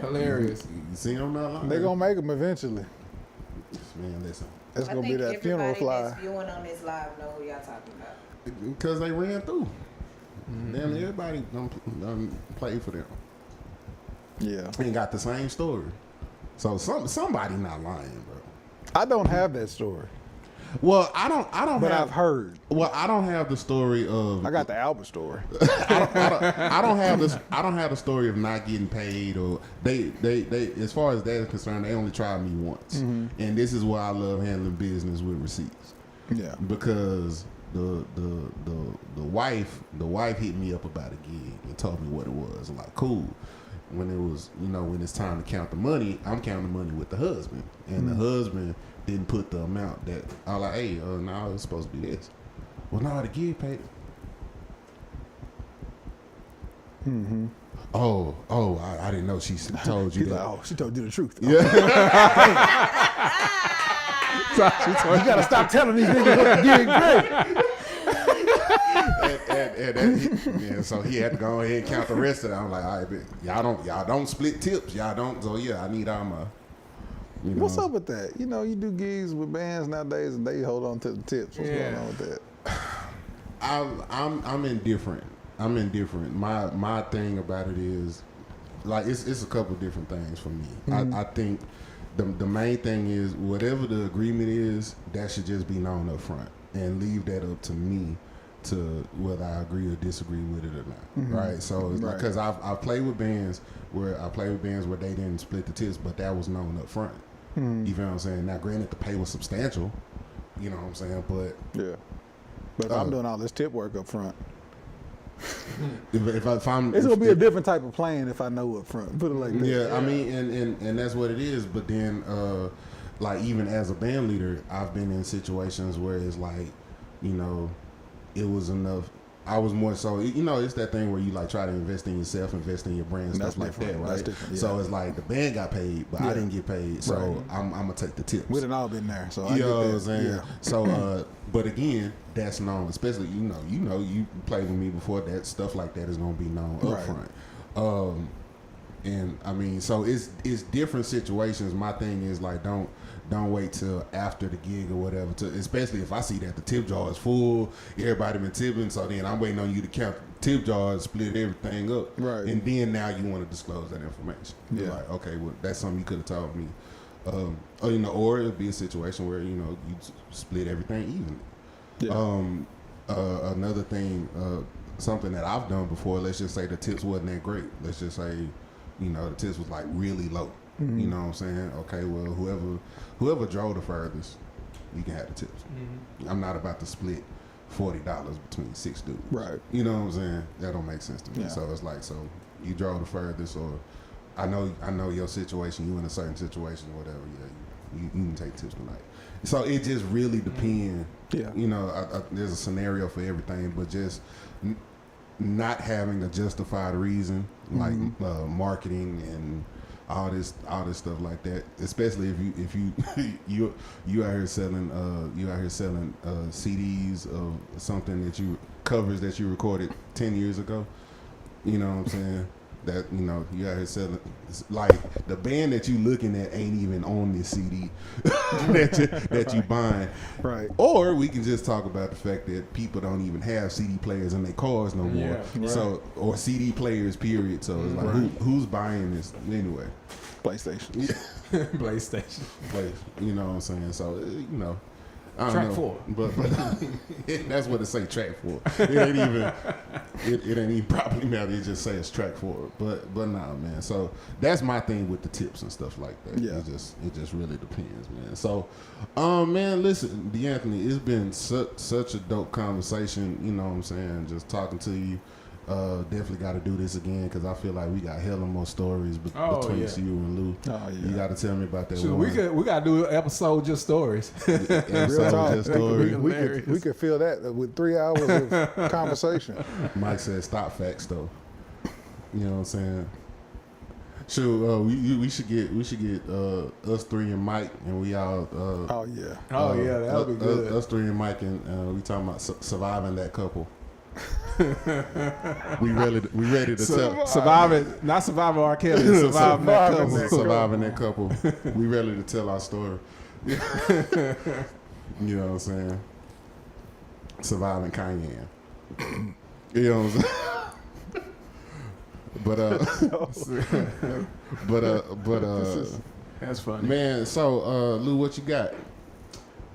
[SPEAKER 1] hilarious.
[SPEAKER 3] You see, I'm not lying.
[SPEAKER 5] They're going to make them eventually.
[SPEAKER 3] Man, listen.
[SPEAKER 5] That's
[SPEAKER 4] I
[SPEAKER 5] going to be
[SPEAKER 4] think
[SPEAKER 5] that funeral
[SPEAKER 4] everybody that's
[SPEAKER 5] flyer.
[SPEAKER 4] viewing on this live know who y'all talking about.
[SPEAKER 3] Because they ran through. Damn, everybody done played for them.
[SPEAKER 5] Yeah.
[SPEAKER 3] And got the same story. So somebody not lying, bro.
[SPEAKER 5] I don't have that story,
[SPEAKER 3] Well, I don't
[SPEAKER 5] but
[SPEAKER 3] have.
[SPEAKER 5] I've heard.
[SPEAKER 3] Well, I don't have the story of.
[SPEAKER 5] I got the Albert story.
[SPEAKER 3] I don't have this. I don't have the story of not getting paid, or they as far as that is concerned, they only tried me once, and this is why I love handling business with receipts.
[SPEAKER 5] Yeah.
[SPEAKER 3] Because the wife hit me up about a gig and told me what it was. I'm like, cool. When it was, when it's time to count the money, I'm counting the money with the husband, and the husband didn't put the amount that I was like, hey, no, it's supposed to be this. Well, no, the gig paid. Oh, I didn't know she told you
[SPEAKER 5] He's
[SPEAKER 3] that.
[SPEAKER 5] like, oh, she told you the truth.
[SPEAKER 3] Yeah.
[SPEAKER 5] You got to stop telling these niggas what the gig pay.
[SPEAKER 3] and so he had to go ahead and count the rest of it. I'm like, all right, y'all don't split tips. Y'all don't. So yeah, I need all my.
[SPEAKER 5] What's up with that? You do gigs with bands nowadays, and they hold on to the tips. What's going on with that?
[SPEAKER 3] I'm indifferent. I'm indifferent. My thing about it is, like, it's a couple of different things for me. I think the main thing is whatever the agreement is, that should just be known up front. and leave that up to me to whether I agree or disagree with it or not, right? So it's like, because I've played with bands where they didn't split the tips, but that was known up front. You feel what I'm saying? Now, granted, the pay was substantial, you know what I'm saying, but
[SPEAKER 5] yeah. But if I'm doing all this tip work up front,
[SPEAKER 3] if I'm,
[SPEAKER 5] it's gonna be a different type of playing if I know up front. Put it like that.
[SPEAKER 3] Yeah, I mean, and that's what it is. But then, like even as a band leader, I've been in situations where it's like, you know, it was enough. I was more so, you know, it's that thing where you like try to invest in yourself, invest in your brand, stuff like that, right? Yeah. So it's like the band got paid, but I didn't get paid, so I'm gonna take the tips.
[SPEAKER 5] We done all been there, so
[SPEAKER 3] you know what I'm saying. Yeah. So, but again, that's known, especially you played with me before. That stuff like that is gonna be known up front. And I mean, so it's different situations. My thing is like, don't wait till after the gig or whatever. Especially if I see that the tip jar is full, everybody been tipping. So then I'm waiting on you to count the tip jars, split everything up,
[SPEAKER 5] right?
[SPEAKER 3] And then now you want to disclose that information.
[SPEAKER 5] Yeah.
[SPEAKER 3] You're like, okay, well that's something you could have told me. Or you know, or it'd be a situation where you know you split everything evenly. Yeah. Another thing, something that I've done before. Let's just say the tips wasn't that great. Let's just say, you know, the tips was like really low. You know what I'm saying? Okay, well, whoever drove the furthest, you can have the tips. I'm not about to split $40 between 6 dudes. Right. You know what I'm saying? That don't make sense to me. Yeah. So it's like, so you drove the furthest, or I know your situation. You in a certain situation or whatever. Yeah, you can take tips tonight. So it just really depends. Yeah. You know, there's a scenario for everything, but just not having a justified reason, like marketing and all this stuff like that, especially if you out here selling CDs of something that covers that you recorded 10 years ago. You know what I'm saying? That, you know, you out here selling, like the band that you looking at ain't even on this CD that you buying. Right. Or we can just talk about the fact that people don't even have CD players in their cars no more. Yeah, right. So, or CD players, period. So it's like, who's buying this anyway?
[SPEAKER 5] PlayStation.
[SPEAKER 3] Yeah. PlayStation. You know what I'm saying? So, you know. I don't
[SPEAKER 1] track
[SPEAKER 3] know,
[SPEAKER 1] 4,
[SPEAKER 3] but that's what it say. Track 4. It ain't even properly matter. It just say it's track 4. But nah, man. So that's my thing with the tips and stuff like that. Yeah. It just really depends, man. So, man, listen, DeAnthony, it's been such a dope conversation. You know what I'm saying? Just talking to you. Definitely got to do this again because I feel like we got hella more stories between you and Lou. Oh, yeah. You got to tell me about that.
[SPEAKER 1] We got to do an episode just stories.
[SPEAKER 5] Real talk. Just stories. We could fill that with 3 hours of conversation.
[SPEAKER 3] Mike said, "Stop facts, though." You know what I'm saying? Sure. We should get us 3 and Mike, and we all.
[SPEAKER 1] That'll be good.
[SPEAKER 3] Us 3 and Mike, and we talking about surviving that couple. we ready to tell
[SPEAKER 1] surviving R. Kelly,
[SPEAKER 3] surviving that couple. We ready to tell our story. You know what I'm saying? Surviving Kanye. You know what I'm saying?
[SPEAKER 1] That's funny,
[SPEAKER 3] man. So Lou, what you got?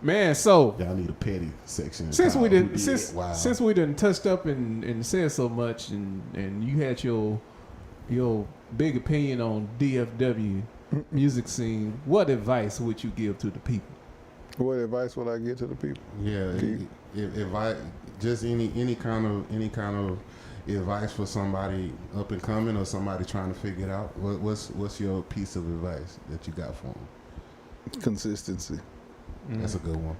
[SPEAKER 1] Man, so
[SPEAKER 3] y'all need a petty section.
[SPEAKER 1] Since we didn't touched up and said so much, and you had your big opinion on DFW music scene, what advice would you give to the people?
[SPEAKER 5] What advice would I give to the people?
[SPEAKER 3] Yeah, if I just any kind of advice for somebody up and coming or somebody trying to figure it out, what's your piece of advice that you got for them?
[SPEAKER 5] Consistency.
[SPEAKER 3] That's a good one.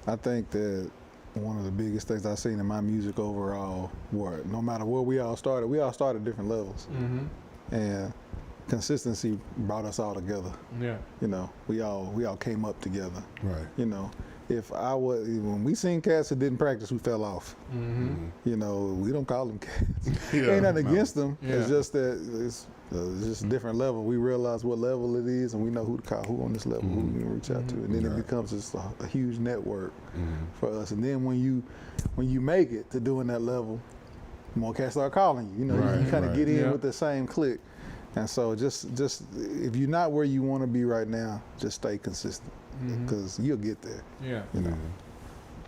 [SPEAKER 5] I think that one of the biggest things I've seen in my music overall, no matter where we all started different levels, and consistency brought us all together. Yeah, you know, we all came up together. Right. You know, when we seen cats that didn't practice, we fell off. You know, we don't call them cats. Ain't nothing against them. Yeah. It's just that it's just a different level. We realize what level it is, and we know who to call, who on this level, who we can reach out to, and then it becomes just a huge network for us. And then when you make it to doing that level, more cats start calling you. You know, you kind of get in with the same clique, And so just if you're not where you want to be right now, just stay consistent because you'll get there.
[SPEAKER 1] Yeah.
[SPEAKER 5] You know.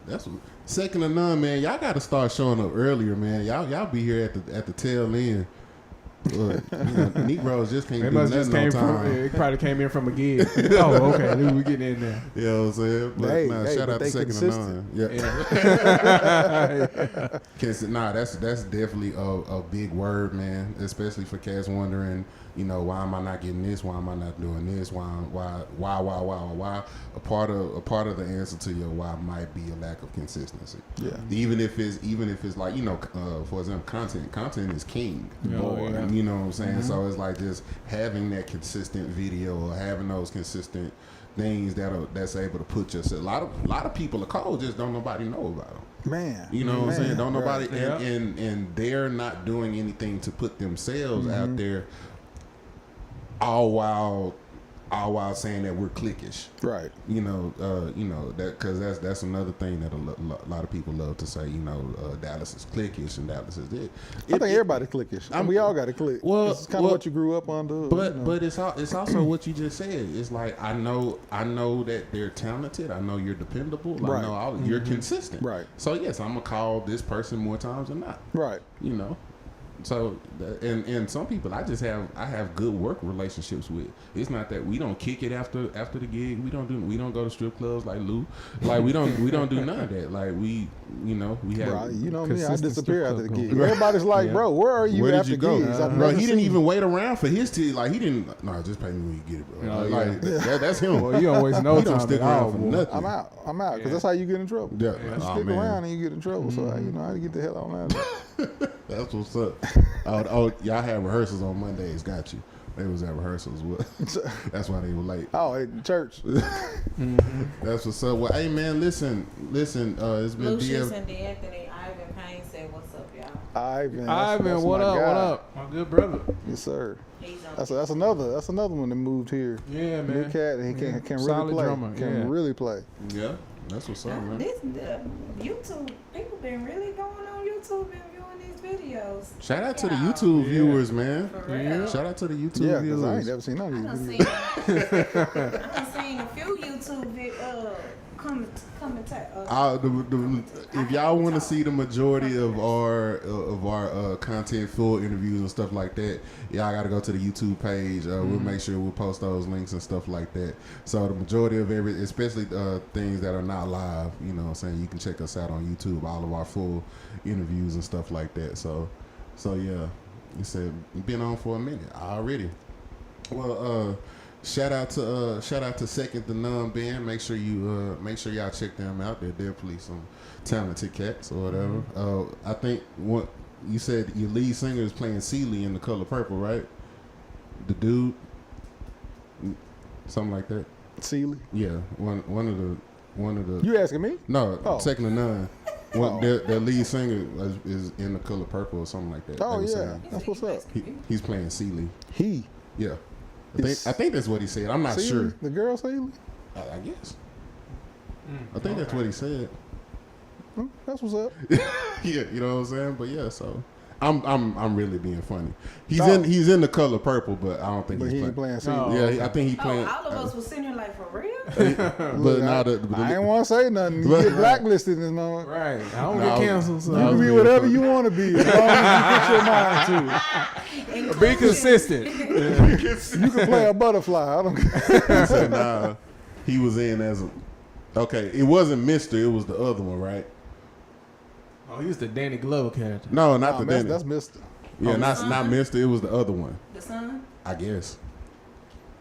[SPEAKER 3] That's second to none, man. Y'all got to start showing up earlier, man. Y'all be here at the tail end. Negroes just can't
[SPEAKER 1] They
[SPEAKER 3] do
[SPEAKER 1] must
[SPEAKER 3] nothing
[SPEAKER 1] just came
[SPEAKER 3] on
[SPEAKER 1] from.
[SPEAKER 3] time.
[SPEAKER 1] It probably came in from a gig. Oh, okay. We getting in there.
[SPEAKER 3] You know what I'm saying? But
[SPEAKER 5] Hey,
[SPEAKER 3] shout
[SPEAKER 5] but
[SPEAKER 3] out to
[SPEAKER 5] they
[SPEAKER 3] second to
[SPEAKER 5] consistent.
[SPEAKER 3] none. Yeah. That's definitely a big word, man. Especially for cats wondering, why am I not getting this? Why am I not doing this? Why? A part of the answer to your why might be a lack of consistency.
[SPEAKER 5] Yeah.
[SPEAKER 3] Even if it's like, for example, content is king.
[SPEAKER 1] Yeah.
[SPEAKER 3] You know what I'm saying? So it's like just having that consistent video or having those consistent things that's able to put yourself. A lot of people are cold, just don't nobody know about them.
[SPEAKER 5] Man.
[SPEAKER 3] You know what I'm saying? Don't nobody
[SPEAKER 5] Right.
[SPEAKER 3] and they're not doing anything to put themselves out there, all while saying that we're cliquish.
[SPEAKER 5] Right.
[SPEAKER 3] That because that's another thing that a lot of people love to say. Dallas is cliquish and Dallas is this.
[SPEAKER 5] I think everybody cliquish. We all got to click.
[SPEAKER 3] Well,
[SPEAKER 5] it's kind of what you grew up under.
[SPEAKER 3] But it's also what you just said. It's like I know that they're talented. I know you're dependable.
[SPEAKER 5] Right.
[SPEAKER 3] I know you're consistent.
[SPEAKER 5] Right.
[SPEAKER 3] So yes, I'm gonna call this person more times than not.
[SPEAKER 5] Right.
[SPEAKER 3] So and some people I have good work relationships with. It's not that we don't kick it after the gig. We don't go to strip clubs like Lou. Like we don't do none of that. Like we have.
[SPEAKER 5] Bro, you know me, I
[SPEAKER 1] consistent
[SPEAKER 5] disappear
[SPEAKER 1] strip
[SPEAKER 5] after the
[SPEAKER 1] club
[SPEAKER 5] gig.
[SPEAKER 1] going.
[SPEAKER 5] Everybody's like, bro, where are you
[SPEAKER 3] Where did
[SPEAKER 5] after
[SPEAKER 3] you go?
[SPEAKER 5] gigs? I've
[SPEAKER 3] Bro,
[SPEAKER 5] never
[SPEAKER 3] he didn't
[SPEAKER 5] seen
[SPEAKER 3] even wait around for his tea. Like he didn't. No, just pay me when you get it, bro.
[SPEAKER 1] Oh,
[SPEAKER 3] Like
[SPEAKER 1] yeah.
[SPEAKER 3] that's him.
[SPEAKER 1] Well, you don't waste no
[SPEAKER 3] He don't
[SPEAKER 1] time
[SPEAKER 3] stick
[SPEAKER 1] at
[SPEAKER 3] around
[SPEAKER 1] all,
[SPEAKER 3] for
[SPEAKER 1] boy.
[SPEAKER 3] nothing.
[SPEAKER 5] I'm out, because that's how you get in trouble.
[SPEAKER 3] Yeah.
[SPEAKER 5] You
[SPEAKER 3] Oh,
[SPEAKER 5] stick
[SPEAKER 3] man.
[SPEAKER 5] around and you get in trouble. So I had to get the hell on out.
[SPEAKER 3] That's what's up. Y'all had rehearsals on Mondays. Got you. They was at rehearsals. That's why they were late.
[SPEAKER 5] Oh, at church.
[SPEAKER 3] That's what's up. Well, hey man, listen. It's been
[SPEAKER 4] Lucius and DeAnthony, Ivan Payne said, "What's up, y'all?"
[SPEAKER 5] Ivan,
[SPEAKER 1] What
[SPEAKER 5] my
[SPEAKER 1] up?
[SPEAKER 5] guy.
[SPEAKER 1] What up? My good brother.
[SPEAKER 5] Yes, sir.
[SPEAKER 4] He's on.
[SPEAKER 5] That's another one that moved here.
[SPEAKER 1] Yeah,
[SPEAKER 5] New
[SPEAKER 1] man.
[SPEAKER 5] cat, and he can really
[SPEAKER 1] Solid
[SPEAKER 5] play.
[SPEAKER 1] drummer,
[SPEAKER 5] Can
[SPEAKER 1] yeah.
[SPEAKER 5] really play.
[SPEAKER 3] Yeah, that's what's up, man.
[SPEAKER 4] This YouTube people been really going on YouTube and viewing these videos.
[SPEAKER 3] Shout out to the
[SPEAKER 4] Yeah.
[SPEAKER 3] YouTube viewers, man.
[SPEAKER 4] For real.
[SPEAKER 3] Shout out to the YouTube
[SPEAKER 5] Yeah, because
[SPEAKER 3] viewers.
[SPEAKER 5] I ain't never seen none
[SPEAKER 4] I
[SPEAKER 5] of
[SPEAKER 4] done
[SPEAKER 5] these
[SPEAKER 4] seen,
[SPEAKER 5] videos.
[SPEAKER 4] I done seen a few YouTube
[SPEAKER 3] If y'all want to see the majority of our content, full interviews and stuff like that, y'all got to go to the YouTube page. We'll make sure we'll post those links and stuff like that. So the majority of especially things that are not live, you know what I'm saying, you can check us out on YouTube, all of our full interviews and stuff like that. So yeah, you said you've been on for a minute already. Well, shout out to Second to None band. Make sure y'all check them out. They're definitely some talented cats or whatever. I think what you said, your lead singer is playing Seeley in The Color Purple, right? The dude, something like that.
[SPEAKER 5] Seeley?
[SPEAKER 3] Yeah, one of the.
[SPEAKER 5] You asking me?
[SPEAKER 3] No,
[SPEAKER 5] Oh.
[SPEAKER 3] Second to None. Their lead singer is in The Color Purple or something like that.
[SPEAKER 5] Oh,
[SPEAKER 3] They were
[SPEAKER 5] yeah.
[SPEAKER 3] saying.
[SPEAKER 5] That's what's up.
[SPEAKER 3] He's playing Seeley.
[SPEAKER 5] He.
[SPEAKER 3] Yeah.
[SPEAKER 5] It's-
[SPEAKER 3] I think that's what he said. I'm not
[SPEAKER 5] Seeley?
[SPEAKER 3] sure.
[SPEAKER 5] The girl Seeley?
[SPEAKER 3] I guess. I think that's what he said.
[SPEAKER 5] That's what's up.
[SPEAKER 3] Yeah, you know what I'm saying. But yeah, so I'm really being funny. He's in The Color Purple, but I don't think
[SPEAKER 5] But
[SPEAKER 3] he's
[SPEAKER 5] he ain't
[SPEAKER 3] playing.
[SPEAKER 5] playing
[SPEAKER 1] No.
[SPEAKER 5] Seeley.
[SPEAKER 3] Yeah, I think he playing.
[SPEAKER 4] all of us was sitting here like, for real?
[SPEAKER 3] but
[SPEAKER 5] Look,
[SPEAKER 3] now
[SPEAKER 5] I ain't want to say nothing. You get blacklisted and all.
[SPEAKER 1] Right. I don't
[SPEAKER 3] No,
[SPEAKER 1] get canceled.
[SPEAKER 5] You
[SPEAKER 1] So
[SPEAKER 5] can be whatever you want to be as long as you put your mind to
[SPEAKER 1] be consistent.
[SPEAKER 5] it. You can play a butterfly. I don't care.
[SPEAKER 3] He said, nah, he was in as a. Okay, it wasn't Mister. It was the other one, right?
[SPEAKER 1] Oh, he was the Danny Glover character.
[SPEAKER 3] No, not
[SPEAKER 5] Nah,
[SPEAKER 3] the
[SPEAKER 5] that's,
[SPEAKER 3] Danny.
[SPEAKER 5] that's Mister.
[SPEAKER 3] Yeah, not Mister. It was the other one.
[SPEAKER 4] The son?
[SPEAKER 3] I guess.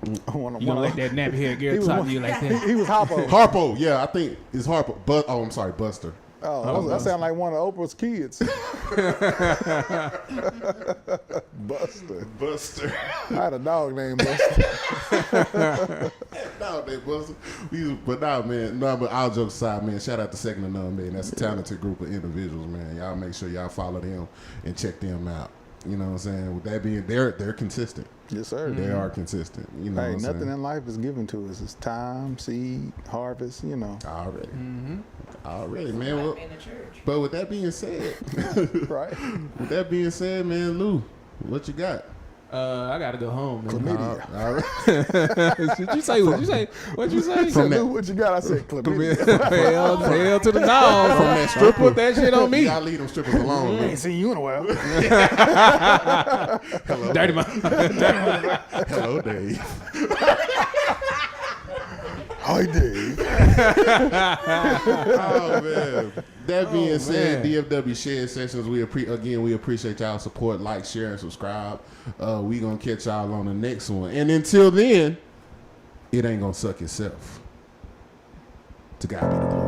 [SPEAKER 1] You gonna let that nappy hair girl
[SPEAKER 5] was
[SPEAKER 1] talk
[SPEAKER 5] one-
[SPEAKER 1] to you like that?
[SPEAKER 5] He was Harpo.
[SPEAKER 3] Harpo. Yeah, I think it's Harpo. But I'm sorry, Buster.
[SPEAKER 5] Oh, that sounds like one of Oprah's kids. Buster. I had a dog named Buster.
[SPEAKER 3] No, they wasn't. But all jokes aside, man, shout out to Second to None, man. That's a talented group of individuals, man. Y'all make sure y'all follow them and check them out. You know what I'm saying? With that being, they're consistent.
[SPEAKER 5] Yes, sir.
[SPEAKER 3] They are consistent. You know
[SPEAKER 5] Hey,
[SPEAKER 3] what I'm
[SPEAKER 5] nothing
[SPEAKER 3] saying?
[SPEAKER 5] in life is given to us. It's time, seed, harvest, you know.
[SPEAKER 3] Already, man. Well,
[SPEAKER 4] In the church.
[SPEAKER 3] but with that being said,
[SPEAKER 5] Right?
[SPEAKER 3] man, Lou, what you got?
[SPEAKER 1] I gotta go home. Man.
[SPEAKER 5] Chlamydia.
[SPEAKER 3] All right.
[SPEAKER 1] Did you say? What you say? What you say?
[SPEAKER 5] So, Lou, what you got? I said chlamydia.
[SPEAKER 1] hell to the dog.
[SPEAKER 3] From that
[SPEAKER 1] Strip put that shit on me.
[SPEAKER 3] Y'all leave them strippers alone,
[SPEAKER 5] I
[SPEAKER 3] man.
[SPEAKER 5] ain't seen you in a while.
[SPEAKER 3] Hello.
[SPEAKER 1] Dirty man.
[SPEAKER 3] Hello, Dave.
[SPEAKER 5] Hi, Dave.
[SPEAKER 3] Oh man. That being said, DFW Shared Sessions, we appreciate y'all support. Like, share, and subscribe. We gonna catch y'all on the next one. And until then, it ain't gonna suck itself. To God be the glory.